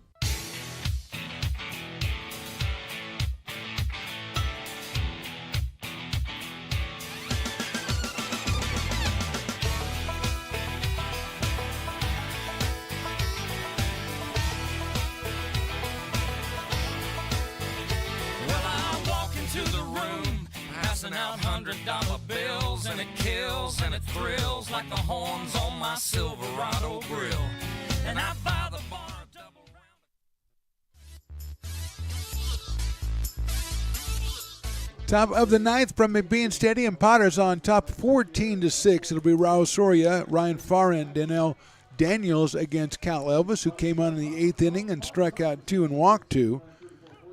Well, I walk into the room, passing out $100 bills, and it kills and it thrills like the horns on my Silverado grill. And I buy the bar double Top of the 9th from McBean Stadium. Potters on top, 14-6. It'll be Raul Soria, Ryan Farr, and Danelle Daniels against Cal Elvis, who came on in the 8th inning and struck out 2 and walked 2.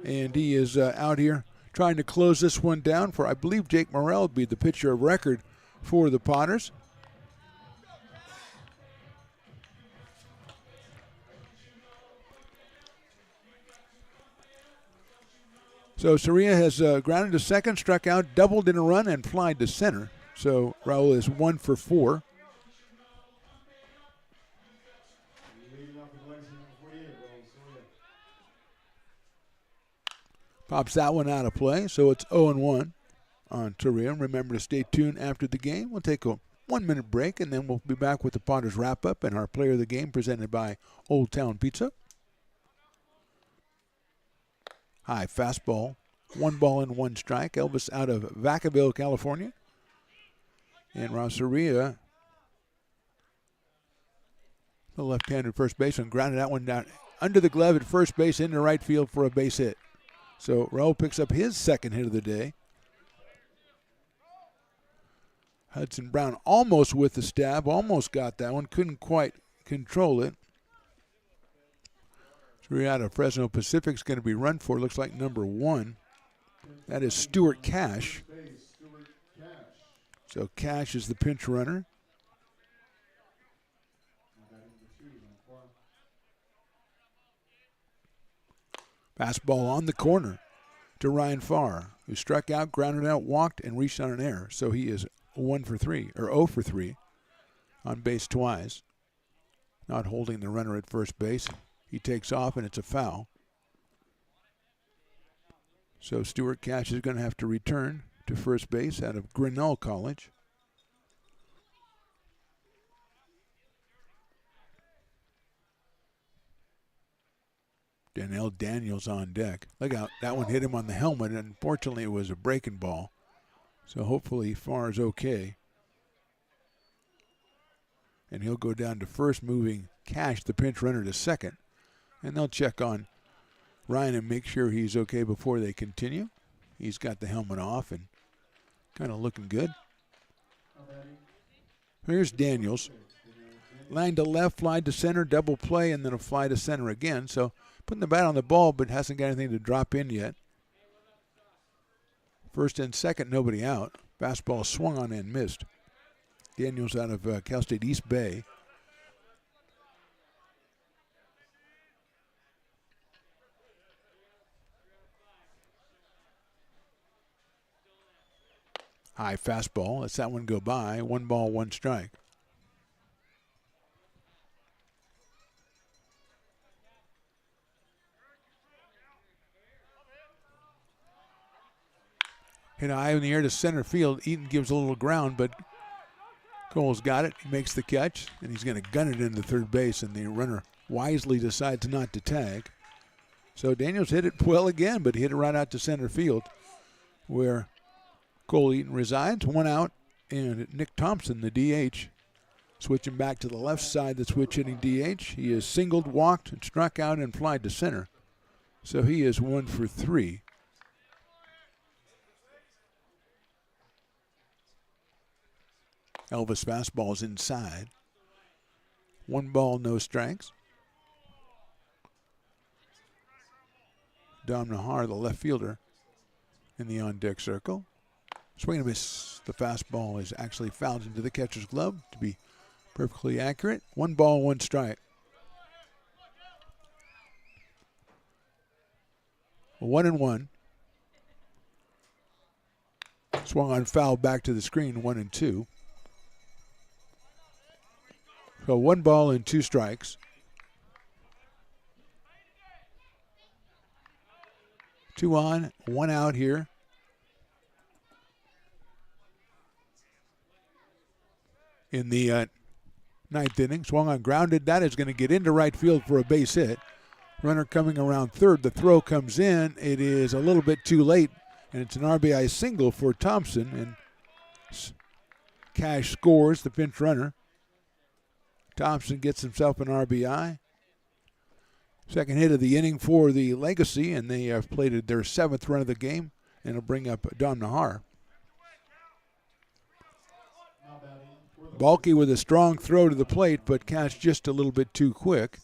And he is out here trying to close this one down for, I believe, Jake Morrell would be the pitcher of record for the Potters. So Soria has grounded to second, struck out, doubled in a run, and flied to center. So Raul is 1 for 4. Pops that one out of play, so it's 0-1 on Soria. Remember to stay tuned after the game. We'll take a 1-minute break, and then we'll be back with the Potters wrap-up and our player of the game presented by Old Town Pizza. High fastball, 1 ball and 1 strike. Elvis out of Vacaville, California. And Rosaria, the left-handed first baseman, grounded that one down under the glove at first base into right field for a base hit. So Raul picks up his second hit of the day. Hudson Brown almost with the stab, almost got that one, couldn't quite control it. Out of Fresno Pacific's going to be run for, looks like number 1. That is Stuart Cash. So Cash is the pinch runner. Fastball on the corner to Ryan Farr, who struck out, grounded out, walked, and reached on an error. So he is 1 for 3, or 0 for 3 on base twice. Not holding the runner at first base. He takes off, and it's a foul. So Stuart Cash is going to have to return to first base out of Grinnell College. Danelle Daniels on deck. Look out, that one hit him on the helmet, and unfortunately it was a breaking ball. So hopefully Farr's okay. And he'll go down to first, moving Cash, the pinch runner, to second. And they'll check on Ryan and make sure he's okay before they continue. He's got the helmet off and kind of looking good. Here's Daniels. Line to left, fly to center, double play, and then a fly to center again. So putting the bat on the ball, but hasn't got anything to drop in yet. First and second, nobody out. Fastball swung on and missed. Daniels out of Cal State East Bay. High fastball. Lets that one go by. 1 ball, 1 strike. Hit high in the air to center field. Eaton gives a little ground, but Cole's got it. He makes the catch, and he's going to gun it into third base, and the runner wisely decides not to tag. So Daniels hit it well again, but he hit it right out to center field, where Cole Eaton resides. 1 out, and Nick Thompson, the DH, Switching back to the left side, the switch hitting DH. He is singled, walked, and struck out and flied to center. So he is 1 for 3. Elvis fastball is inside. 1 ball, no strikes. Dom Nahar, the left fielder, in the on-deck circle. Swing and miss. The fastball is actually fouled into the catcher's glove to be perfectly accurate. 1 ball, 1 strike. 1-1. Swung on foul back to the screen, 1-2. So 1 ball and 2 strikes. 2 on, 1 out here. In the 9th inning, swung on, grounded. That is going to get into right field for a base hit. Runner coming around third. The throw comes in. It is a little bit too late, and it's an RBI single for Thompson. And Cash scores, the pinch runner. Thompson gets himself an RBI. Second hit of the inning for the Legacy, and they have played their 7th run of the game, and it'll bring up Dom Nahar. Balky with a strong throw to the plate, but Cash just a little bit too quick.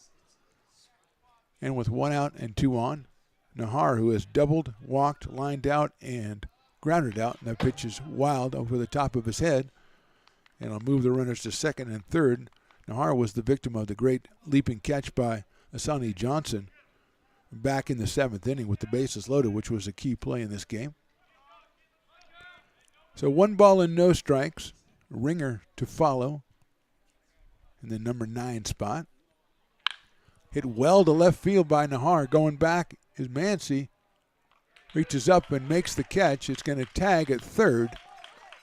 And with 1 out and 2 on, Nahar, who has doubled, walked, lined out, and grounded out, and that pitch is wild over the top of his head, and I'll move the runners to second and third. Nahar was the victim of the great leaping catch by Asani Johnson back in the 7th inning with the bases loaded, which was a key play in this game. So 1 ball and no strikes. Ringer to follow in the number 9 spot. Hit well to left field by Nahar. Going back is Mancy. Reaches up and makes the catch. It's going to tag at third.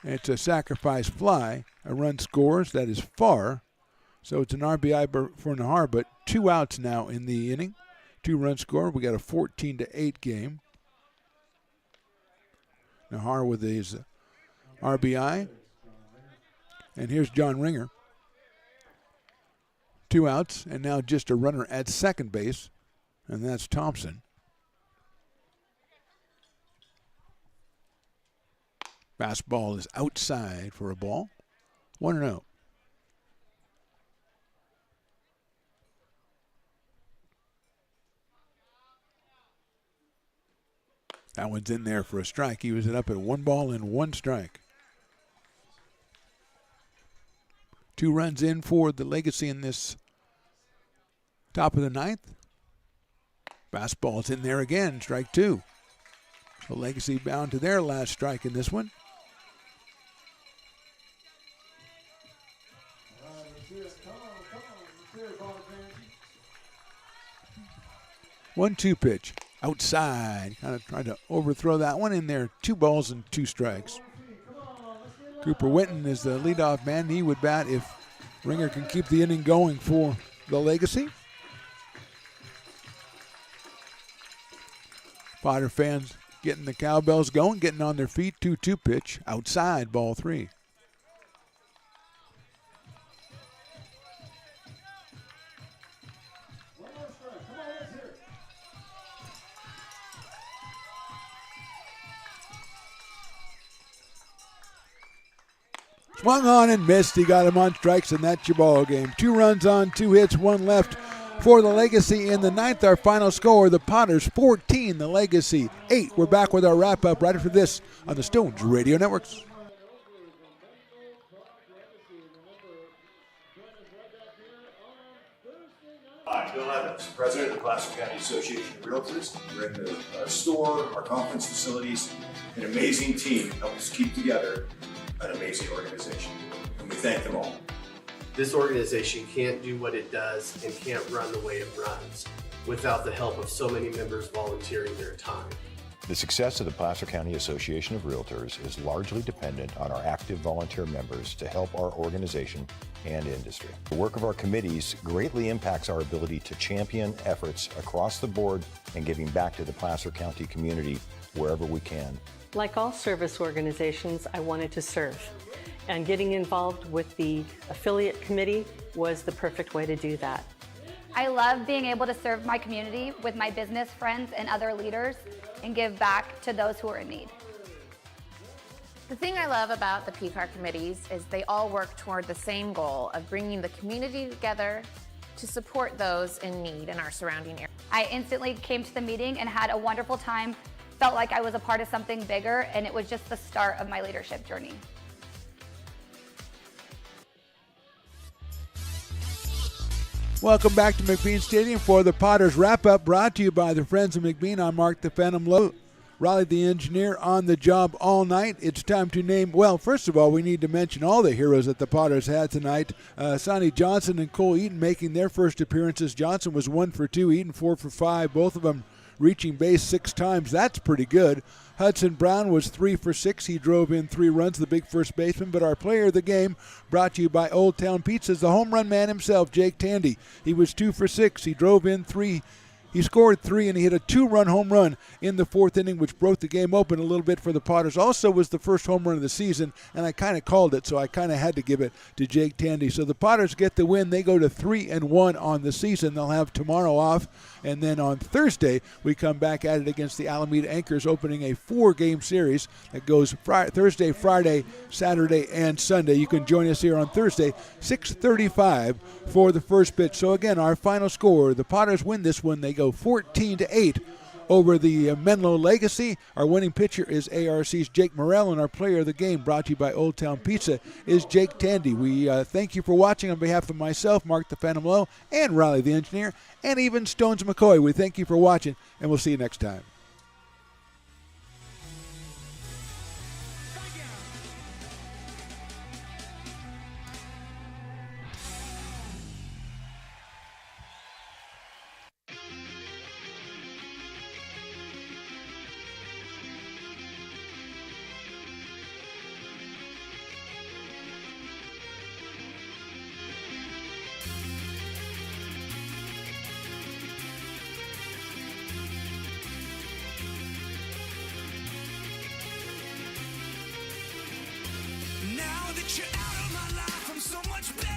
It's a sacrifice fly. A run scores. That is far. So it's an RBI for Nahar, but 2 outs now in the inning. 2 runs scored. We got a 14-8 game. Nahar with his RBI. And here's John Ringer. 2 outs, and now just a runner at second base, and that's Thompson. Fastball is outside for a ball. 1-0. That one's in there for a strike. He was up at 1 ball and 1 strike. 2 runs in for the Legacy in this top of the 9th. Fastball's in there again, strike 2. The Legacy bound to their last strike in this one. One-two pitch outside. Kind of tried to overthrow that one in there. 2 balls and 2 strikes. Cooper Winton is the leadoff man. He would bat if Ringer can keep the inning going for the Legacy. Potter fans getting the cowbells going, getting on their feet. 2-2 pitch outside, ball 3. Swung on and missed. He got him on strikes, and that's your ball game. 2 runs on, 2 hits, 1 left for the Legacy in the 9th. Our final score, the Potters 14, the Legacy 8. We're back with our wrap-up right after this on the Stones Radio Networks. Hi, Bill Evans, President of the Placer County Association of Realtors. We're in the store, our conference facilities, an amazing team helps keep together an amazing organization, and we thank them all. This organization can't do what it does and can't run the way it runs without the help of so many members volunteering their time. The success of the Placer County Association of Realtors is largely dependent on our active volunteer members to help our organization and industry. The work of our committees greatly impacts our ability to champion efforts across the board and giving back to the Placer County community wherever we can. Like all service organizations, I wanted to serve. And getting involved with the affiliate committee was the perfect way to do that. I love being able to serve my community with my business friends and other leaders and give back to those who are in need. The thing I love about the PCAR committees is they all work toward the same goal of bringing the community together to support those in need in our surrounding area. I instantly came to the meeting and had a wonderful time, felt like I was a part of something bigger, and it was just the start of my leadership journey. Welcome back to McBean Stadium for the Potters wrap-up, brought to you by the Friends of McBean. I'm Mark the Phantom Lowe. Raleigh the engineer on the job all night. It's time to name, well, first of all, we need to mention all the heroes that the Potters had tonight. Sonny Johnson and Cole Eaton making their first appearances. Johnson was 1 for 2, Eaton 4 for 5, both of them reaching base 6 times. That's pretty good. Hudson Brown was 3 for 6. He drove in 3 runs, the big first baseman. But our player of the game, brought to you by Old Town Pizzas, the home run man himself, Jake Tandy. He was 2 for 6. He drove in 3. He scored 3, and he hit a 2-run home run in the 4th inning, which broke the game open a little bit for the Potters. Also was the first home run of the season, and I kind of called it, so I kind of had to give it to Jake Tandy. So the Potters get the win. They go to 3-1 on the season. They'll have tomorrow off, and then on Thursday we come back at it against the Alameda Anchors, opening a 4-game series that goes Thursday, Friday, Saturday, and Sunday. You can join us here on Thursday, 6:35 for the first pitch. So again, our final score: the Potters win this one. They go 14-8 over the Menlo Legacy. Our winning pitcher is ARC's Jake Morrell, and our player of the game, brought to you by Old Town Pizza, is Jake Tandy. We thank you for watching on behalf of myself, Mark the Phantom Lowe, and Riley the engineer, and even Stones McCoy. We thank you for watching, and we'll see you next time. Now that you're out of my life, I'm so much better.